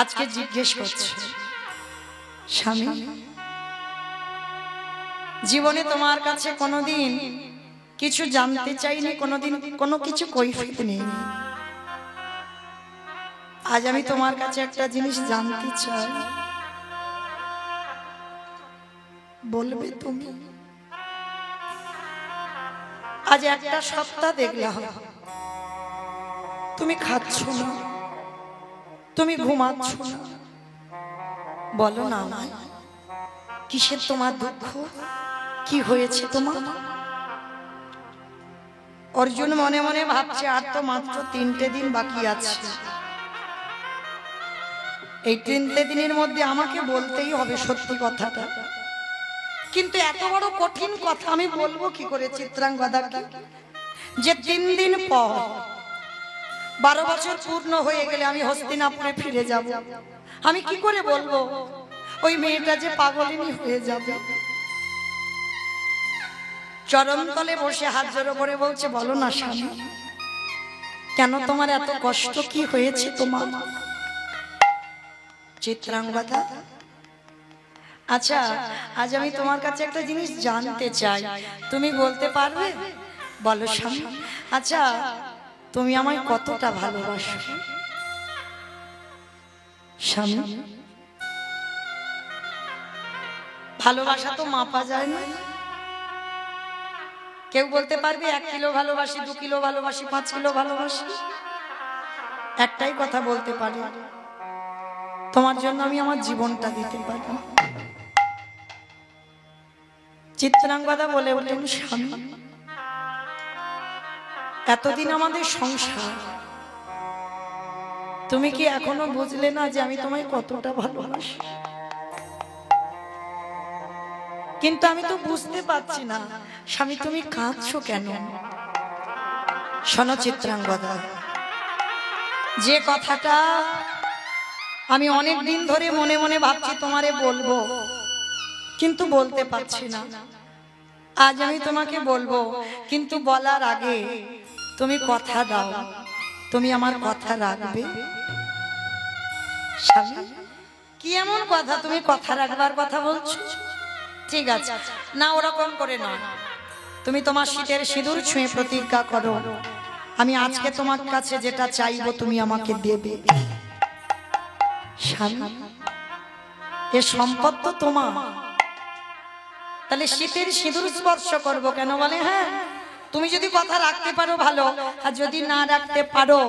আজকে জিজ্ঞেস করছে স্বামী জীবনে তোমার কাছে কোনোদিন কিছু জানতে চাইনি কোনোদিন কোনো কিছু কৈফিয়ত নেই আজ আমি তোমার কাছে একটা জিনিস জানতে চাই বলবে তুমি আজ একটা সপ্তাহ দেখলাম তুমি খাচ্ছ না তুমি ঘুমাচ্ছ না বলো না আমায় কিসের তোমার দুঃখ কি হয়েছে তোমার অর্জুন মনে মনে ভাবছে আর তো মাত্র 3টে দিন বাকি আছে এই 3 দিনের মধ্যে আমাকে বলতেই হবে সত্যি কথাটা। কিন্তু এত বড় কঠিন কথা আমি বলবো কি করে চিত্রাঙ্গদাকে, যে 3 দিন পর 12 বছর পূর্ণ হয়ে গেলে আমি হস্তিনাপুরে ফিরে যাব। আমি কি করে বলবো ওই মেয়েটা যে পাগলিনী হয়ে যাবে? চরণতলে বসে হাত জোড়ো করে বলছে, বলো না স্বামী, কেন তোমার এত কষ্ট, কি হয়েছে তোমার? চিত্রাঙ্গদা, আচ্ছা আজ আমি তোমার কাছে একটা জিনিস জানতে চাই, তুমি বলতে পারবে? বলো স্বামী। আচ্ছা তুমি আমায় কতটা ভালোবাসো? স্বামী, ভালোবাসা তো মাপা যায় না। কেউ বলতে পারবে 1 কিলো ভালোবাসি, 2 কিলো ভালোবাসি, 5 কিলো ভালোবাসি? একটাই কথা বলতে পারি, তোমার জন্য আমি আমার জীবনটা দিতে পারি। চিত্রাঙ্গদা বলে উঠলেন, স্বামী এতদিন আমাদের সংসার, তুমি কি এখনো বুঝলে না যে আমি তোমায় কতটা ভালোবাসি? কিন্তু আমি তো বুঝতে পারছি না স্বামী, তুমি কাঁদছো কেন? শোনো চিত্রাঙ্গদা, যে কথাটা আমি অনেক দিন ধরে মনে মনে ভাবছি তোমারে বলবো, কিন্তু বলতে পারছি না, আজ আমি তোমাকে বলবো। কিন্তু বলার আগে তুমি কথা দাও, তুমি আমার কথা রাখবে? স্বামী, কি এমন কথা, তুমি কথা রাখবার কথা বলছো? ঠিক আছে, না ওরকম করে নয়, তুমি তোমার শীতের সিঁদুর ছুঁয়ে প্রতিজ্ঞা করো, আমি আজকে তোমার কাছে যেটা চাইবো তুমি আমাকে দেবে। স্বামী, এ সম্পদ তো তোমার, তাহলে শীতের সিঁদুর স্পর্শ করবো কেন? বলে হ্যাঁ, তুমি যদি কথা রাখতে পারো ভালো, আর যদি না রাখতে পারো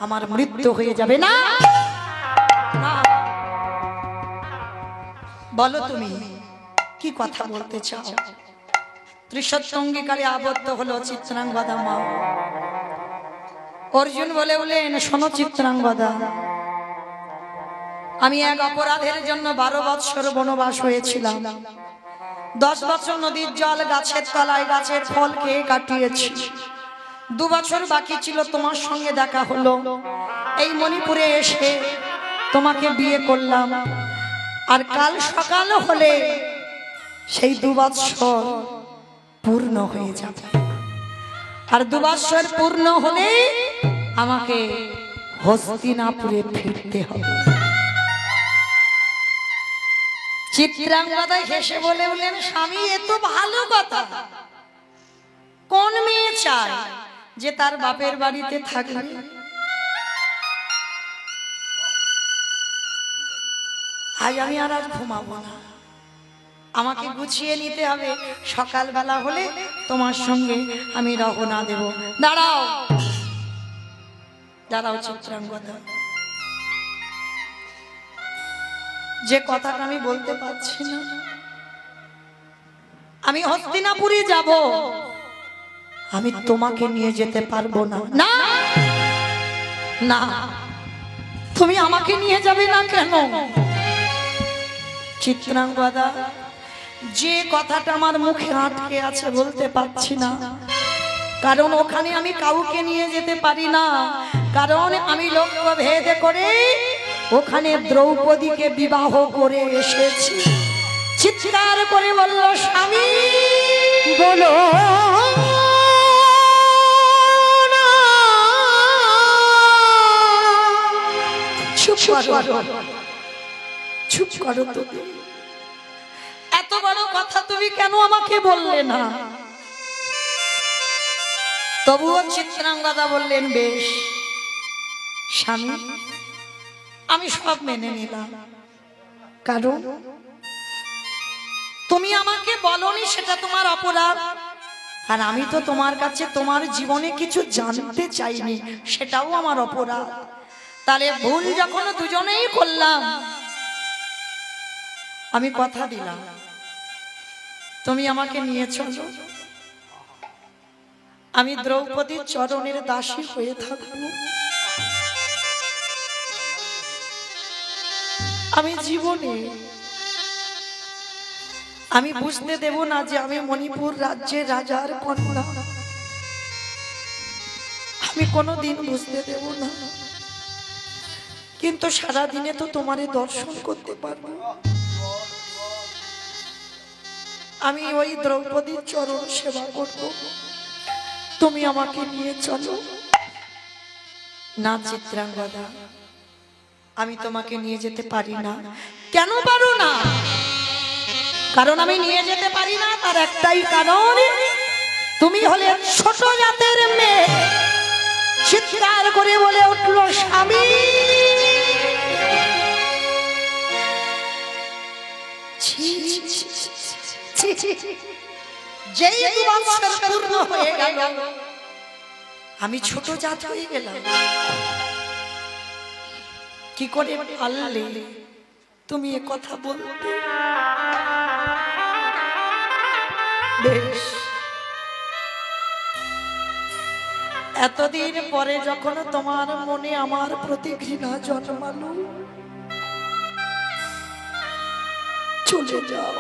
আমার মৃত্যু হয়ে যাবে। না না, বলো তুমি কি কথা বলতে চাও? ত্রিসত্য অঙ্গীকারে আবদ্ধ হলো চিত্রাঙ্গদা মা। অর্জুন বলে বলেন, শোনো চিত্রাঙ্গদা, আমি এক অপরাধের জন্য 12 বৎসর বনবাস হয়েছিলাম। 10 বছর নদীর জল, গাছের তলায় গাছের ফল খেয়ে কাটিয়েছি। 2 বছর বাকি ছিল, তোমার সঙ্গে দেখা হলো। এই মণিপুরে এসে তোমাকে বিয়ে করলাম, আর কাল সকাল হলে সেই 2 বছর পূর্ণ হয়ে যাবে। আর 2 বছর পূর্ণ হলে আমাকে হস্তিনাপুরে ফিরতে হবে। চিত্রাঙ্গদা হেসে বলে বলেন, স্বামী এ তো ভালো কথা, কোন মেয়ে চায় যে তার বাপের বাড়িতে থাকবে? আজ আমি আর ঘুমাবো না, আমাকে গুছিয়ে নিতে হবে, সকালবেলা হলে তোমার সঙ্গে আমি রওনা দেব। দাঁড়াও দাঁড়াও চিত্রাঙ্গদা, যে কথাটা আমি বলতে পারছি না, আমি হস্তিনাপুরে যাব, আমি তোমাকে নিয়ে যেতে পারবো না। না না, তুমি আমাকে নিয়ে যাবে না কেন? চিত্রাঙ্গদা, যে কথাটা আমার মুখে আটকে আছে বলতে পারছি না, কারণ ওখানে আমি কাউকে নিয়ে যেতে পারি না, কারণ আমি লক্ষ্য ভেদ করে ওখানে দ্রৌপদীকে বিবাহ করে এসেছি। চিৎকার করে বলল, স্বামী বলো চুপ করো, চুপ করো তো, এত বড় কথা তুমি কেন আমাকে বললে না? তবুও চিত্রাঙ্গদা বললেন, বেশ স্বামী, আমি সব মেনে নিলাম, কারণ তুমি আমাকে বলনি সেটা তোমার অপরাধ, আর আমি তো তোমার কাছে তোমার জীবনে কিছু জানতে চাইনি, সেটাও আমার অপরাধ। তাহলে ভুল যখন দুজনেই করলাম, আমি কথা দিলাম তুমি আমাকে নিয়ে চলো, আমি দ্রৌপদীর চরণের দাসী হয়ে থাকবো। আমি জীবনে আমি বুঝতে দেব না যে আমি মণিপুর রাজ্যের রাজার কন্যা। আমি কোনোদিন বুঝতে দেব না। কিন্তু সারা দিনে তো তোমারে দর্শন করতে পারবো। আমি ওই দ্রৌপদীর চরণ সেবা করব। তুমি আমাকে নিয়ে চলো না চিত্রাঙ্গদা। আমি তোমাকে নিয়ে যেতে পারি না। কেন পারো না? কারণ আমি নিয়ে যেতে পারি না তার একটাই কারণ, তুমি হলে ছোট জাতের মেয়ে। চিৎকার করে বলে উঠল স্বামী। যেই 2 বছর পূর্ণ হয়ে গেল আমি ছোট জাত হয়ে গেলাম। কি করে পারলে তুমি এ কথা বলতে? বেশ, এতদিন পরে যখন তোমার মনে আমার প্রতি ঘৃণা জন্মালো, চলে যাও।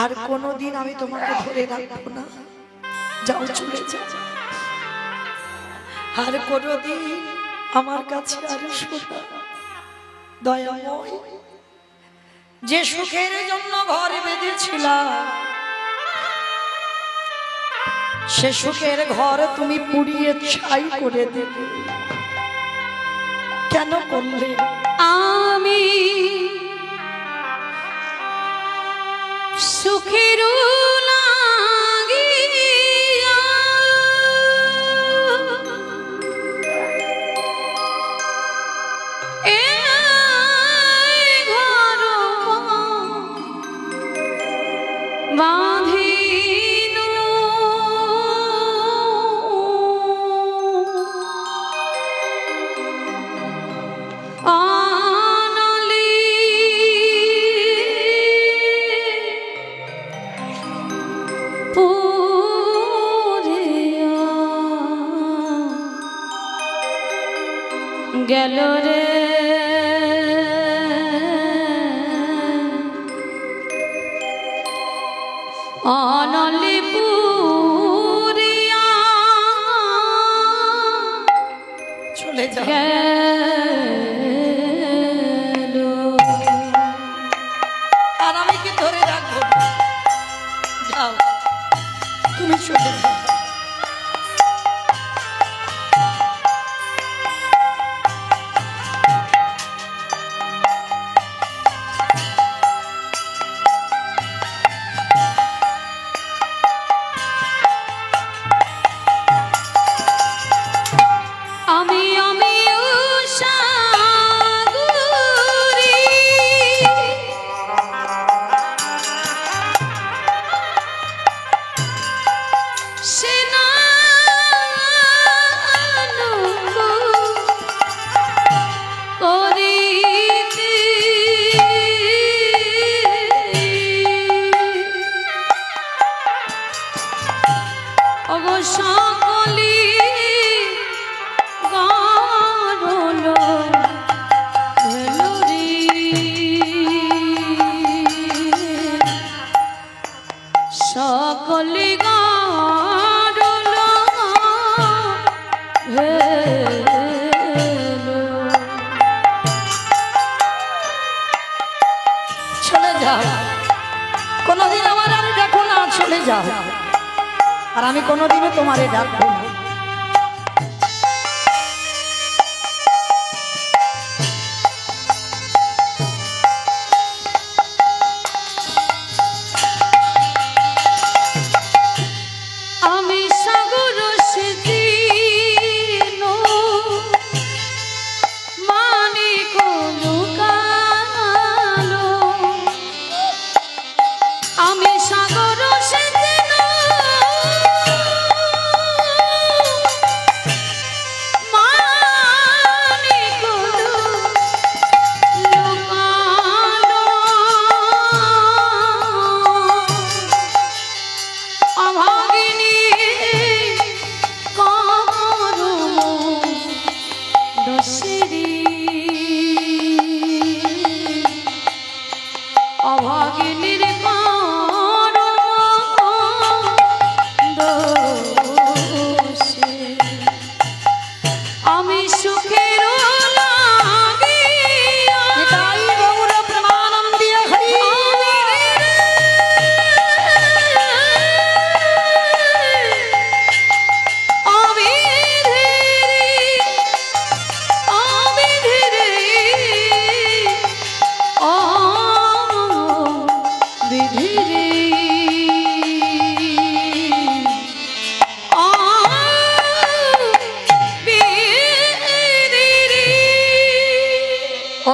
আর কোনোদিন আমি তোমাকে ধরে রাখবো না। যাও, চলে যাও। আর কোনোদিন আমার কাছে আর এসো না। দয়াময়, যে সুখের জন্য ঘর বেঁধেছিলাম সে সুখের ঘর তুমি পুড়িয়ে ছাই করে দিলে। কেন করলে? আমি সুখের লাগিয়া এই ঘর বাঁধিনু। গেল রে অনলি পুরিয়া, চলে যাও। গেল। আর আমি কি ধরে রাখবো? যাও, তুমি চলে যাও। কোনোদিন আমার আর দেখো না, চলে যাও। আর আমি কোনোদিনও তোমারে ডাকবো না। আমি সাগর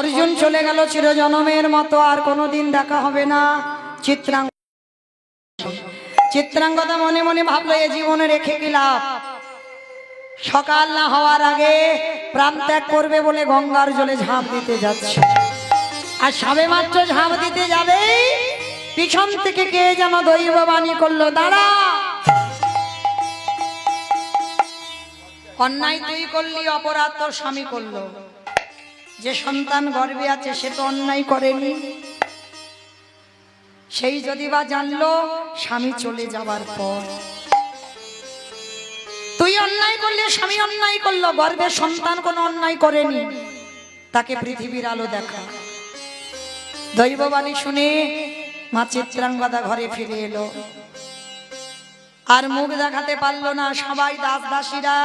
অর্জুন চলে গেল চিরজনমের মতো, আর কোনোদিন দেখা হবে না। চিত্রাঙ্গদা মনে মনে ভাবলো এ জীবনে রেখে কি লাভ, সকাল না হওয়ার আগে প্রাণ ত্যাগ করবে বলে গঙ্গার জলে ঝাঁপ দিতে যাচ্ছে। আর সবে মাত্র ঝাঁপ দিতে যাবে, পিছন থেকে কে যেন দৈববাণী করলো, দাঁড়া, অন্যায় তুই করলি, অপরাধ তোর স্বামী করলো। যে সন্তান গর্ভে আছে সে তো অন্যায় করেনি, সেই যদি বা জানলো স্বামী চলে যাবার পর তুই অন্যায় করলে, স্বামী অন্যায় করলো, গর্ভে সন্তান কোনো অন্যায় করেনি, তাকে পৃথিবীর আলো দেখা। দৈববাণী শুনে মা চিত্রাঙ্গদা ঘরে ফিরে এলো, আর মুখ দেখাতে পারলো না। সবাই দাস দাসীরা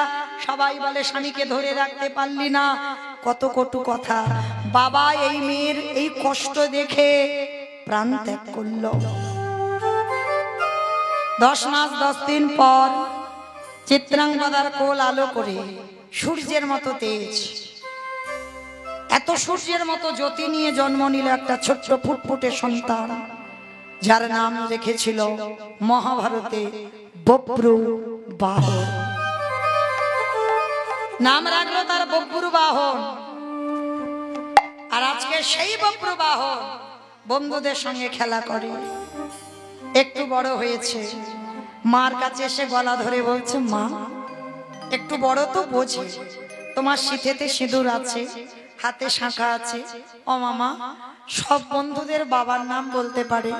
সবাই বলে স্বামীকে ধরে রাখতে পারলি না, কত কটু কথা। বাবা এই মেয়ের এই কষ্ট দেখে প্রাণ ত্যাগ করলো। 10 মাস 10 দিন পর চিত্রাঙ্গদার কোল আলো করে সূর্যের মতো তেজ, এত সূর্যের মতো জ্যোতি নিয়ে জন্ম নিল একটা ছোট্ট ফুটফুটে সন্তান, যার নাম রেখেছিল মহাভারতে বব্রু বাহন। নাম রাখলো তার বব্রু বাহন। আর আজকে সেই বব্রু বাহন বন্ধুদের সঙ্গে খেলা করে। একটু বড় হয়েছে, মার কাছে এসে গলা ধরে বলছে, মা একটু বড় তো বোঝে, তোমার সিঁথিতে সিঁদুর আছে, হাতে শাঁখা আছে। ও মামা, সব বন্ধুদের বাবার নাম বলতে পারে,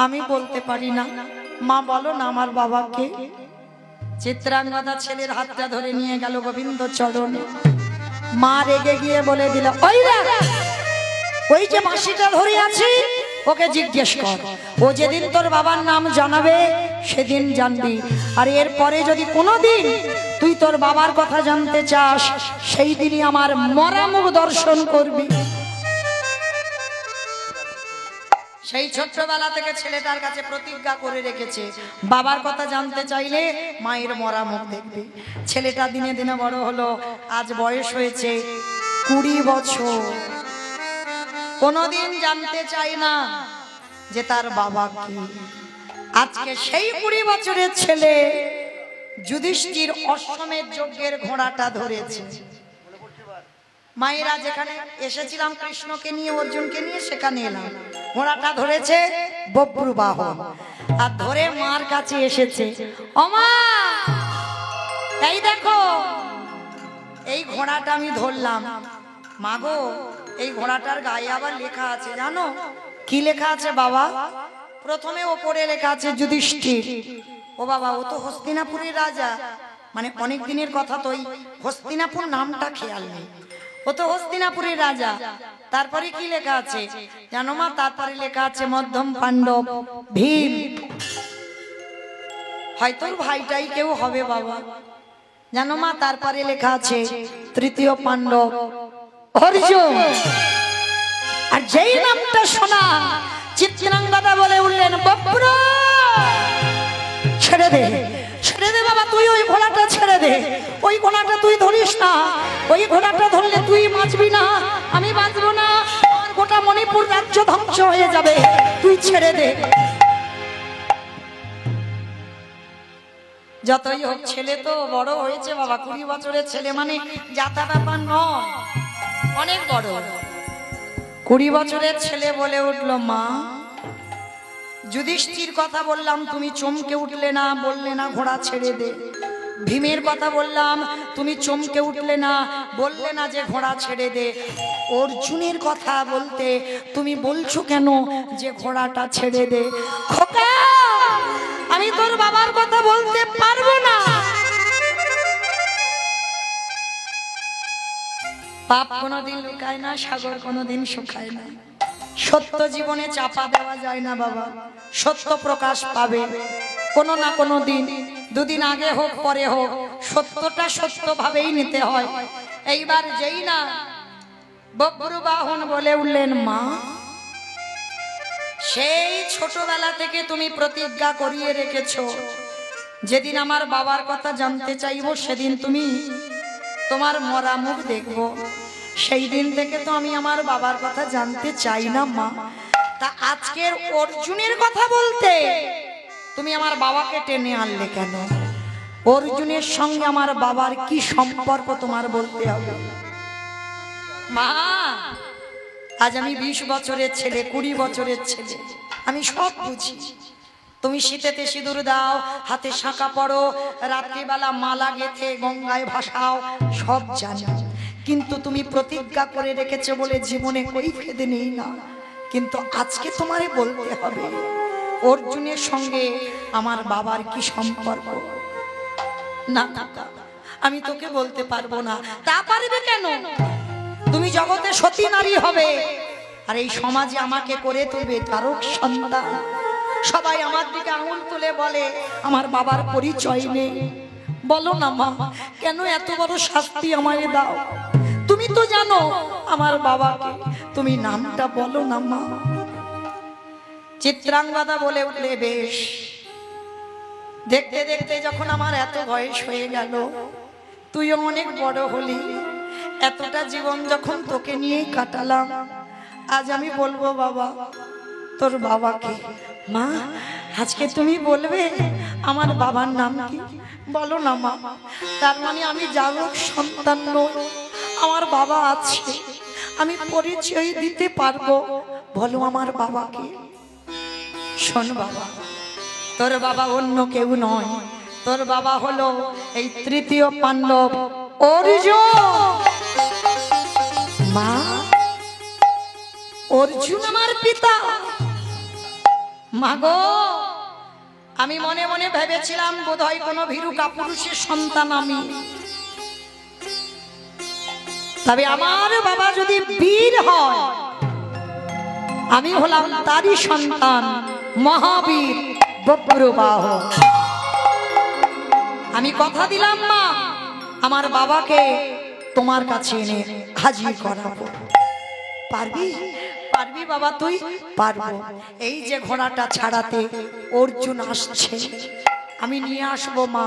আমি বলতে পারি না, মা বলো না আমার বাবাকে। চিত্রাঙ্গদা ছেলের হাতটা ধরে নিয়ে গেল গোবিন্দ চরণে। মা রেগে গিয়ে বলে দিল, ওই যে মাসিটা ধরে আছে ওকে জিজ্ঞেস কর, ও যেদিন তোর বাবার নাম জানাবে সেদিন জানবি, আর এরপরে যদি কোনোদিন তুই তোর বাবার কথা জানতে চাস সেই দিনই আমার মরা মুখ দর্শন করবি। সেই ছোট্টবেলা থেকে ছেলেটার কাছে প্রতিজ্ঞা করে রেখেছে, বাবার কথা জানতে চাইলে মায়ের মরা মুখ দেখবে। ছেলেটা দিনে দিনে বড় হলো, আজ বয়স হয়েছে 20 বছর। কোনদিন জানতে চাই না যে তার বাবা কি। আজকে সেই 20 বছরের ছেলে যুধিষ্ঠির অশ্বমেধ যজ্ঞের ঘোড়াটা ধরেছে। মায়েরা যেখানে এসেছিলাম কৃষ্ণকে নিয়ে, অর্জুনকে নিয়ে, সেখানে এলাম। ঘোড়াটা ধরেছে বব্রু বাহন, আর ধরে মার কাছে এসেছে। ও মা, এই দেখো এই ঘোড়াটা আমি ধরলাম। মা গো, এই ঘোড়াটার গায়ে আবার লেখা আছে, জানো কি লেখা আছে বাবা? প্রথমে ওপরে লেখা আছে যুধিষ্ঠির। ও বাবা, ও তো হস্তিনাপুরের রাজা, মানে অনেক দিনের কথা, তো ওই হস্তিনাপুর নামটা খেয়াল নেই। ও তো হস্তিনাপুরের রাজা। তারপরে কি লেখা আছে জানো মা? তারপরে লেখা আছে মধ্যম পাণ্ডব ভীম। হয়তো ভাইটাই কেউ হবে বাবা, জানো মা? তারপরে লেখা আছে তৃতীয় পাণ্ডব অর্জুন। আর যেই নামটা শোনা, চিত্রাঙ্গদা বলে উঠলেন, বব্রু ছেড়ে দে, ছেড়ে দে বাবা, তুই ওই ঘোড়াটা ছেড়ে দে, ওই ঘোড়াটা তুই ধরিস না, ওই ঘোড়াটা ধরলে তুই বাঁচবি না, আমি বাঁচবো না, আর গোটা মণিপুর রাজ্য ধ্বংস হয়ে যাবে, তুই ছেড়ে দে। যতই হোক ছেলে তো বড় হয়েছে বাবা, 20 বছরের ছেলে মানে যাতা ব্যাপার নয়, অনেক বড়। 20 বছরের ছেলে বলে উঠলো, মা যুধিষ্ঠির কথা বললাম তুমি চমকে উঠলে না, বললে না ঘোড়া ছেড়ে দে। ভীমের কথা বললাম তুমি চমকে উঠলে না, বললে না যে ঘোড়া ছেড়ে দে। অর্জুনের কথা বলতে তুমি বলছো কেন যে ঘোড়াটা ছেড়ে দে? খোকা, আমি তোর বাবার কথা বলতে পারবো না। পাপ কোনোদিন লুকায় না, সাগর কোনোদিন শুকায় না। সত্য জীবনে চাপা দেওয়া যায় না বাবা, সত্য প্রকাশ পাবে কোনো না কোনো দিন, দুদিন আগে হোক পরে হোক, সত্যটা সত্য ভাবেই নিতে হয়। এইবার যেই না বব্রু বাহন বলে উঠলেন, মা সেই ছোটবেলা থেকে তুমি প্রতিজ্ঞা করিয়ে রেখেছো, যেদিন আমার বাবার কথা জানতে চাইবো সেদিন তুমি তোমার মরা মুখ দেখবো। সেই দিন থেকে তো আমি আমার বাবার কথা জানতে চাই না মা। তা আজকের অর্জুনের কথা বলতে তুমি আমার বাবাকে টেনে আনলে কেন? অর্জুনের সঙ্গে আমার বাবার কি সম্পর্ক তোমার বলতে হবে মা। আজ আমি 20 বছরের ছেলে, 20 বছরের ছেলে, আমি সব বুঝি। তুমি শীতেতে সিঁদুর দাও, হাতে শাঁখা পড়ো, রাত্রিবেলা মালা গেথে গঙ্গায় ভাসাও, সব জানি। কিন্তু তুমি প্রতিজ্ঞা করে রেখেছো বলে জীবনে কৈফিয়ত নেই না। কিন্তু আজকে তোমারে বলতে হবে অর্জুনের সঙ্গে আমার বাবার কি সম্পর্ক। না আমি তোকে বলতে পারবো না। তা পারবে কেন? তুমি জগতে সতী নারী হবে, আর এই সমাজে আমাকে করে তুলবে তারক সন্তান। সবাই আমার দিকে আঙুল তুলে বলে আমার বাবার পরিচয় নেই। বলো না মা, কেন এত বড় শাস্তি আমায় দাও? তুমি তো জানো আমার বাবাকে, তুমি নামটা বলো না মা। চিত্রাঙ্গদা বলে উঠলে, বেশ। দেখতে দেখতে যখন আমার এত বয়স হয়ে গেল, তুইও অনেক বড় হলি, এতটা জীবন যখন তোকে নিয়েই কাটালাম, আজ আমি বলবো বাবা তোর বাবাকে। মা আজকে তুমি বলবে আমার বাবার নাম কি? বলো না মা। তার মানে আমি জাগরক সন্তান নই, আমার বাবা আছে, আমি পরিচয় দিতে পারবো। বলো আমার বাবাকে। শোন বাবা, তোর বাবা অন্য কেউ নয়, তোর বাবা হলো এই তৃতীয় পাণ্ডব অর্জুন। মা, অর্জুন আমার পিতা। মাগো, আমি মনে মনে ভেবেছিলাম বোধহয় কোনো ভীরু কাপুরুষের সন্তান আমি। তবে আমার বাবা যদি বীর হয়, আমি হলাম তারই সন্তান, মহাবীর বব্রবাহ। আমি কথা দিলাম মা, আমার বাবাকে তোমার কাছে এনে হাজির করাবো। পারবি? পারবি বাবা তুই? পারবো। এই যে ঘোড়াটা ছাড়াতে অর্জুন আসছে, আমি নিয়ে আসবো মা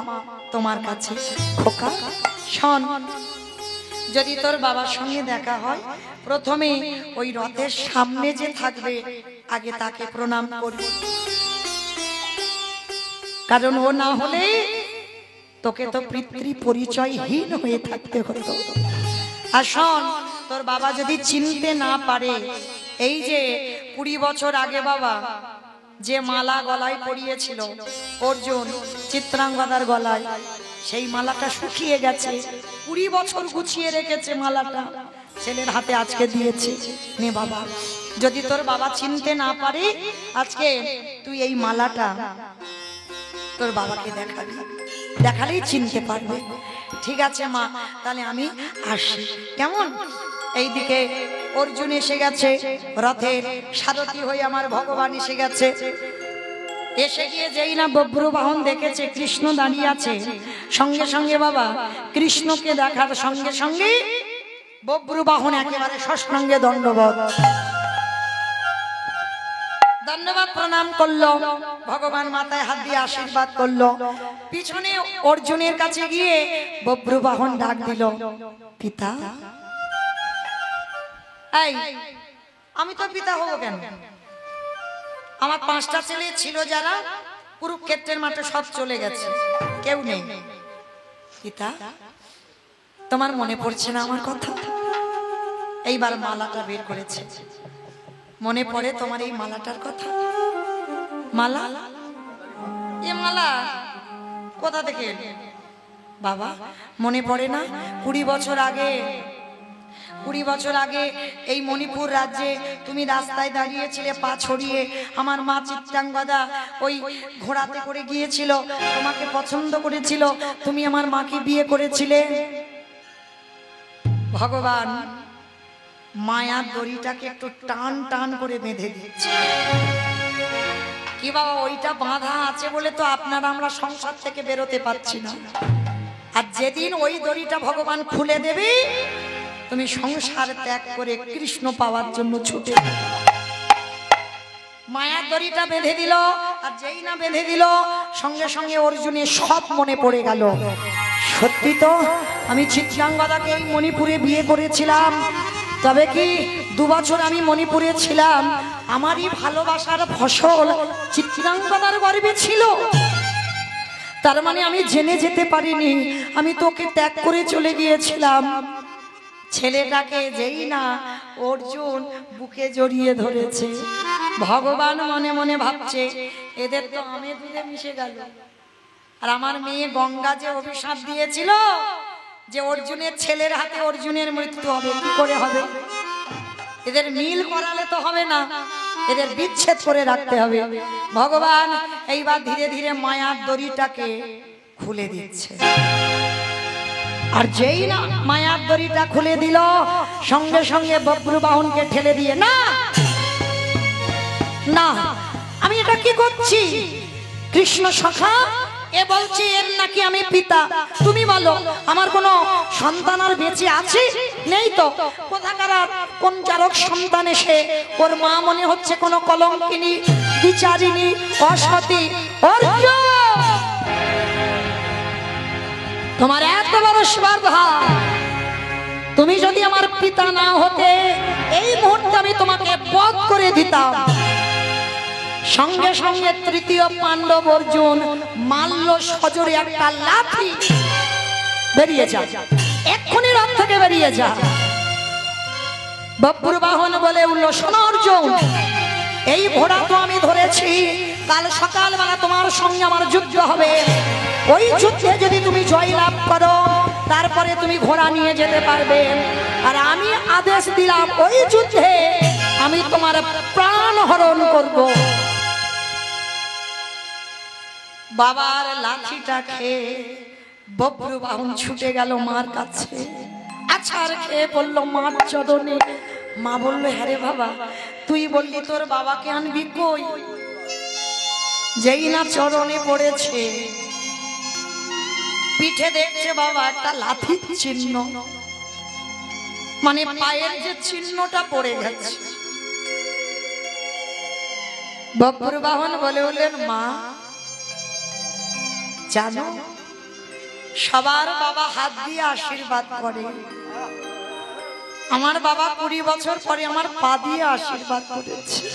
তোমার কাছে। খোকা শোন, যদি তোর বাবার সঙ্গে দেখা হয়, প্রথমে ওই রথের সামনে যে থাকবে আগে তাকে প্রণাম করবি, কারণ ও না হলে তোকে তো পিতৃ পরিচয়হীন হয়ে থাকতে হতো। আর শোন, তোর বাবা যদি চিনতে না পারে, এই যে 20 বছর আগে বাবা যে মালা গলায় পরিয়েছিল অর্জুন চিত্রাঙ্গদার গলায়, সেই মালাটা শুকিয়ে গেছে। 20 বছর গুছিয়ে রেখেছে মালাটা, ছেলের হাতে আজকে দিয়েছে। নে বাবা, যদি তোর বাবা চিনতে না পারে, আজকে তুই এই মালাটা তোর বাবাকে দেখাবি, দেখালেই চিনতে পারবে। ঠিক আছে মা, তাহলে আমি আসি, কেমন? এইদিকে অর্জুন এসে গেছে, রথের সারথি হয়ে আমার ভগবান এসে গেছে। এসে গিয়ে যেই না বব্রবাহন দেখেছে কৃষ্ণ দাঁড়িয়ে আছে, সঙ্গে সঙ্গে বাবা কৃষ্ণকে দেখার সঙ্গে সঙ্গে বব্রবাহন একেবারে ষষ্ঠাঙ্গে দণ্ডবত, ধন্যবাদ প্রণাম করলো। ভগবান মাথায় হাত দিয়ে আশীর্বাদ করলো। পিছনে অর্জুনের কাছে গিয়ে বব্রবাহন ডাক দিল, পিতা। এই, আমি তো পিতা হব কেন? আমার 5টা ছেলে ছিল যারা কুরুক্ষেত্রের মাঠে সব চলে গেছে, কেউ নেই। পিতা, তোমার মনে পড়ছে না আমার কথা? এইবার মালাটা বের করেছে, মনে পড়ে তোমার এই মালাটার কথা? মালা? এ মালা কোথা থেকে এলো বাবা? মনে পড়ে না 20 বছর আগে, 20 বছর আগে এই মণিপুর রাজ্যে তুমি রাস্তায় দাঁড়িয়েছিলে পা ছড়িয়ে, আমার মা চিত্রাঙ্গদা ওই ঘোড়াতে করে গিয়েছিল, তোমাকে পছন্দ করেছিল, তুমি আমার মাকে বিয়ে করেছিলে। ভগবান মায়ার দড়িটাকে একটু টান টান করে বেঁধে দিচ্ছে। কি বাবা, ওইটা বাঁধা আছে বলে তো আপনারা আমরা সংসার থেকে বেরোতে পারছি না। আর যেদিন ওই দড়িটা ভগবান খুলে দেবে, তুমি সংসার ত্যাগ করে কৃষ্ণ পাওয়ার জন্য ছুটে। মায়ার দড়িটা বেঁধে দিল, আর যেই না বেঁধে দিল, সঙ্গে সঙ্গে অর্জুনের সব মনে পড়ে গেল। সত্যি তো আমি চিত্রাঙ্গদাকে এই মণিপুরে বিয়ে করেছিলাম, তবে কি 2 বছর আমি মণিপুরে ছিলাম, আমারই ভালোবাসার ফসল চিত্রাঙ্গদার গর্ভে ছিল। তার মানে আমি জেনে যেতে পারিনি, আমি তোকে ত্যাগ করে চলে গিয়েছিলাম। ছেলেটাকে যেই না অর্জুন বুকে জড়িয়ে ধরেছে, ভগবান মনে মনে ভাবছে এদের তো আমি দুধে মিশে গেল। আর আমার মেয়ে গঙ্গা যে অভিশাপ দিয়েছিল যে অর্জুনের ছেলের হাতে অর্জুনের মৃত্যু হবে, কি করে হবে? এদের মিল করালে তো হবে না, এদের বিচ্ছেদ করে রাখতে হবে। ভগবান এইবার ধীরে ধীরে মায়ার দড়িটাকে খুলে দিচ্ছে। আর যেই না মায়ার দড়িটা খুলে দিল, সঙ্গে সঙ্গে বব্রুবাহনকে ঠেলে দিয়ে, না না, আমি এটা কি করছি? কৃষ্ণ সখা এ বলছি এর নাকি আমি পিতা, তুমি বলো আমার কোনো সন্তান আর বেঁচে আছে? নেই তো। কোথাকার কোন জারক সন্তান এসে ওর মা মনে হচ্ছে কোনো কলঙ্কিনী, বিচারিণী, অসতী। অর্জুন, তোমার এত বড় স্পর্ধা, তুমি যদি আমার পিতা না হতে এই মুহূর্তে আমি তোমাকে বধ করে দিতাম। সঙ্গে সঙ্গে তৃতীয় পাণ্ডব অর্জুন মাল্য সজোরে একটা লাঠি, বেরিয়ে যা, এক্ষুনি রথ থেকে বেরিয়ে যা। বব্রুবাহন বলে উঠল, শোনো অর্জুন, এই ঘোড়া তো আমি ধরেছি, কাল সকালবেলা তোমার সঙ্গে আমার যুদ্ধ হবে। ওই যুদ্ধে যদি তুমি জয়লাভ করো তারপরে তুমি ঘোড়া নিয়ে যেতে পারবে। আর আমি আদেশ দিলাম ওই যুদ্ধে আমি তোমার প্রাণ হরণ করব। বাবার লাঠিটা খেয়ে বব্রুবাহন ছুটে গেল মার কাছে। আছাড় খেয়ে বলল মার চরণে। মা বলল, হ্যাঁ রে বাবা, তুই বললি তোর বাবাকে আনবি কই? যেই না চরণে পড়েছে, পিঠে দেখছে বাবা একটা লাঠির চিহ্ন, মানে পায়ের যে চিহ্নটা পড়ে গেছে। বব্রুবাহন বলে উঠলেন, মা জানো সবার বাবা হাত দিয়ে আশীর্বাদ করে, আমার বাবা 20 বছর পরে আমার পা দিয়ে আশীর্বাদ করেছে।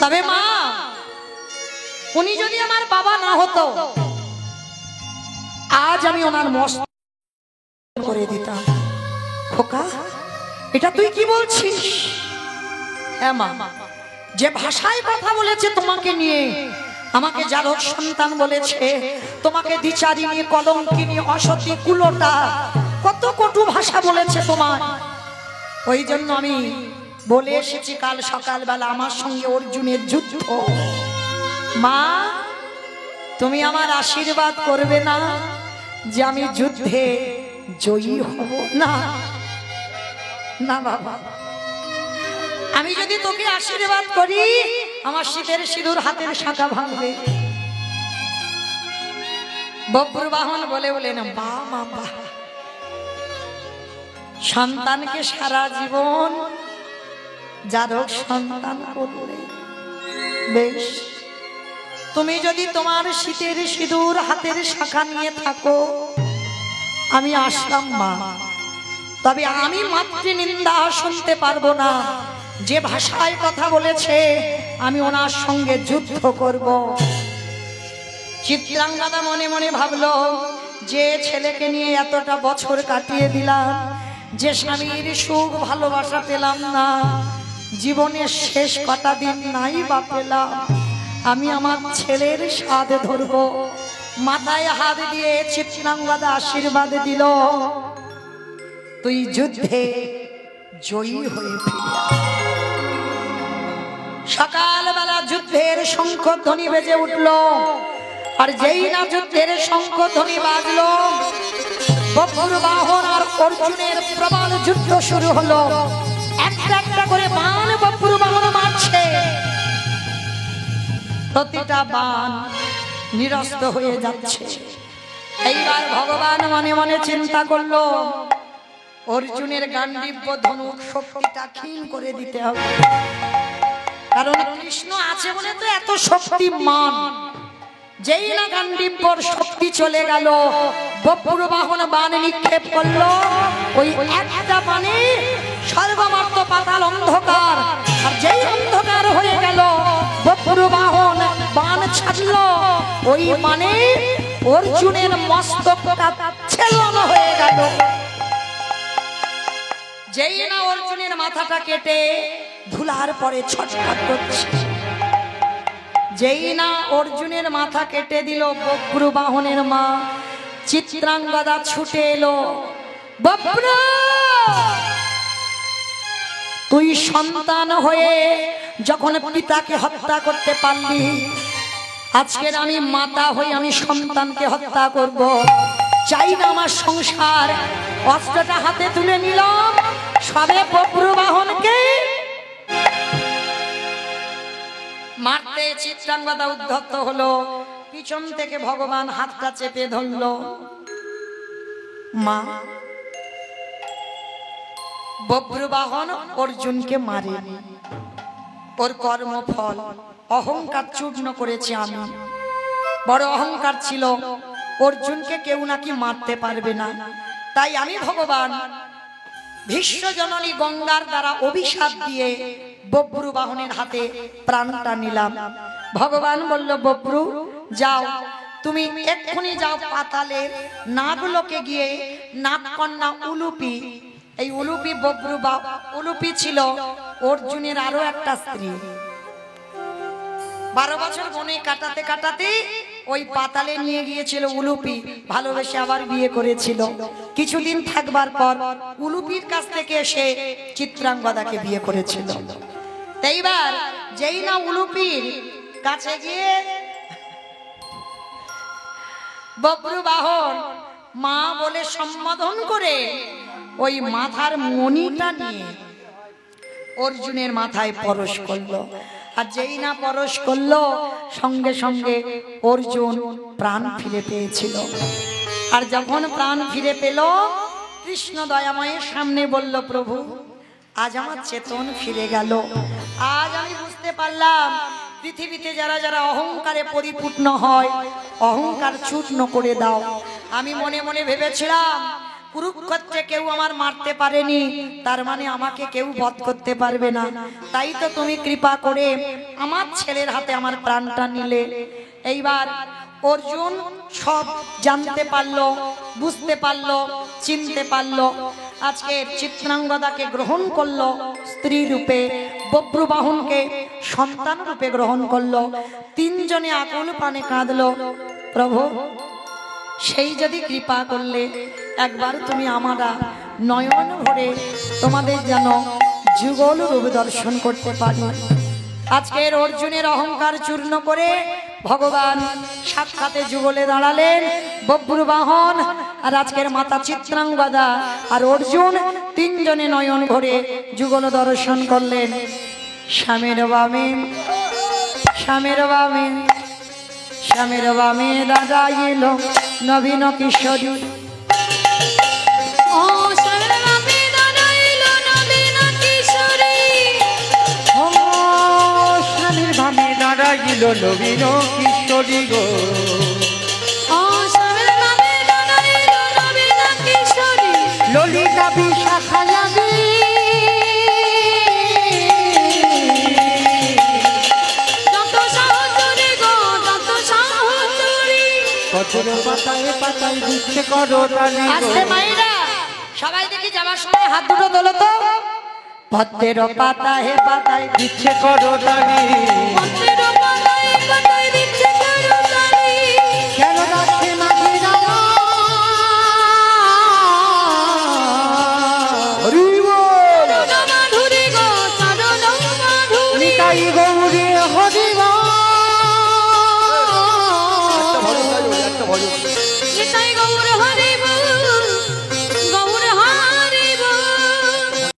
তবে মা, উনি যদি আমার বাবা না হতো আজ আমি ওনার মস্তক করে দিতাম। খোকা, এটা তুই কি বলছিস? হ্যাঁ মা, যে ভাষায় কথা বলেছে তোমাকে নিয়ে, আমাকে জারক সন্তান বলেছে, তোমাকে দ্বিচারিণী, কলঙ্কিনী, অসতী, কুলটা, কত কটু ভাষা বলেছে তোমার। ওই জন্য আমি বলে এসেছি কাল সকালবেলা আমার সঙ্গে অর্জুনের যুদ্ধ। মা, তুমি আমার আশীর্বাদ করবে না যে আমি যুদ্ধে জয়ী হব? না না বাবা, আমি যদি তোকে আশীর্বাদ করি আমার শীতের সিঁদুর হাতের শাখা ভাঙবে। বব্রুবাহন বলে বলেন, বা মা বা, সন্তানকে সারা জীবন জারক সন্তান করলে বেশ, তুমি যদি তোমার শীতের সিঁদুর হাতের শাখা নিয়ে থাকো আমি আসলাম মা, তবে আমি মাতৃ নিন্দা শুনতে পারবো না। যে ভাষায় কথা বলেছে আমি ওনার সঙ্গে যুদ্ধ করব। চিত্রাঙ্গদা মনে মনে ভাবলো, যে ছেলেকে নিয়ে এতটা বছর কাটিয়ে দিলাম, যে স্বামীর সুখ ভালোবাসা পেলাম না, জীবনের শেষ কটা দিন নাই বা পেলাম, আমি আমার ছেলের স্বাদ ধরব। মাথায় হাত দিয়ে চিত্রাঙ্গদা আশীর্বাদ দিল, তুই যুদ্ধে জয়ী হয়ে ফিরে। সকালবেলা যুদ্ধের শঙ্খধ্বনি বেজে উঠল, আর যেই না যুদ্ধের শঙ্খধ্বনি বাজলো, বব্রুবাহন আর অর্জুনের প্রবল যুদ্ধ শুরু হলো। একটা একটা করে বাণ বব্রুবাহন মারছে, প্রতিটা বাণ নিরস্ত হয়ে যাচ্ছে। এইবার ভগবান মনে মনে চিন্তা করলো, অর্জুনের গান্ডীব্য ধনুক শক্তিটা ক্ষীণ করে দিতে হবে, কারণ কৃষ্ণ আছে বলে তো এত শক্তিমান। যেই না গান্ডীব্যর শক্তি চলে গেল, বব্রু বাহন বাণ নিক্ষেপ করলো। ওই একটা বাণে সর্বমাত্র পাতাল অন্ধকার, আর যেই অন্ধকার হয়ে গেল বব্রু বাহন বাণ ছাড়লো, ওই বাণে অর্জুনের মস্তকটা ছেলনো হয়ে গেল। যেই না অর্জুনের মাথাটা কেটে ধুলার পরে ছটফট করছে, যেই না অর্জুনের মাথা কেটে দিল বব্রু বাহনের মা চিত্রাঙ্গদা ছুটে এলো। বব্রু, তুই সন্তান হয়ে যখন পিতাকে হত্যা করতে পারলি, আজকের আমি মাতা হয়ে আমি সন্তানকে হত্যা করব, চাই না আমার সংসার। অস্ত্রটা হাতে তুলে নিলাম, সবে বব্রু বাহনকে মারতে চিত্রাঙ্গদা উদ্ধত হলো। পিছন থেকে ভগবান হাতটা চেপে ধরল। মা, বব্রু বাহন অর্জুনকে মারেনি, ওর কর্মফল অহংকার চূর্ণ করেছি আমি। বড় অহংকার ছিল, অর্জুনকে কেউ নাকি মারতে পারবে না, তাই আমি ভগবান ভীষ্ম জননী গঙ্গার দ্বারা অভিশাপ দিয়ে বব্রু বাহনের হাতে প্রাণটা নিলাম। ভগবান বলল, বব্রু যাও, তুমি এক্ষুনি যাও পাতালের নাগলোকে গিয়ে নাগকন্যা উলুপি, এই উলুপি বব্রু বা উলুপি ছিল অর্জুনের আরো একটা স্ত্রী। 12 বছর বনে কাটাতে কাটাতে ওই পাতালে নিয়ে গিয়েছিল উলুপি, ভালোবেসে আবার বিয়ে করেছিল। কিছুদিন থাকবার পর উলুপির কাছ থেকে এসে চিত্রাঙ্গদাকে বিয়ে করেছিল। এইবার যেই না উলুপির কাছে গিয়ে বব্রু বাহন মা বলে সম্বোধন করে ওই মাথার মণিটা নিয়ে অর্জুনের মাথায় পরশ করলো। আর যেই না পরশ করলো, সঙ্গে সঙ্গে অর্জুন প্রাণ ফিরে পেয়েছিল। আর যখন প্রাণ ফিরে পেল, কৃষ্ণ দয়াময়ের সামনে বলল, প্রভু আজ আমার চেতন ফিরে গেল। আজ আমি বুঝতে পারলাম পৃথিবীতে যারা যারা অহংকারে পরিপূর্ণ হয়, অহংকার চূর্ণ করে দাও। আমি মনে মনে ভেবেছিলাম কুরুক্ষেত্রে কেউ আমার মারতে পারেনি, তার মানে আমাকে কেউ বধ করতে পারবে না। তাই তো তুমি কৃপা করে আমার ছেলের হাতে আমার প্রাণটা নিলে। এইবার অর্জুন সব জানতে পারলো, বুঝতে পারলো, চিনতে পারলো। আজকে চিত্রাঙ্গদাকে গ্রহণ করলো স্ত্রী রূপে, বব্রু বাহনকে সন্তান রূপে গ্রহণ করলো। তিনজনে আকুল প্রাণে কাঁদলো, প্রভু সেই যদি কৃপা করলে একবার তুমি আমরা নয়ন ভরে তোমাদের যেন যুগল রূপ দর্শন করতে পারি। আজকের অর্জুনের অহংকার চূর্ণ করে ভগবান সাক্ষাতে যুগলে দাঁড়ালেন বব্রু বাহন, আর আজকের মাতা চিত্রাঙ্গদা আর অর্জুন তিনজনে নয়ন ভরে যুগল দর্শন করলেন। স্বামীর বামে, স্বামীর বামে, স্বামীর বামে দাদা এলো নবীন কিশোরী। ও স্বামীর বামে দাদা এলো নবীন কিশোরী। ও স্বামীর বামে দাঁড়াইল নবীন কিশোরী গো। ও স্বামীর বামে দাদা এলো নবীন কিশোরী। ললিতা বিশাখা লাগি পাতায় পাতায় দিচ্ছে করো তালি। আজকে মায়েরা সবাই দেখি যাবার সময় হাত দুটো তোলো তো। পদ্মের পাতায় পাতায় দিচ্ছে করো তালি, পদ্মের পাতায় পাতায় দিচ্ছে করো তালি। কেন রাখে মাঝিরা হরি বল। মাধুরী গো চরণ মাধুরী। নিতাই গৌরী হরি বল। নিতাই গৌর হরি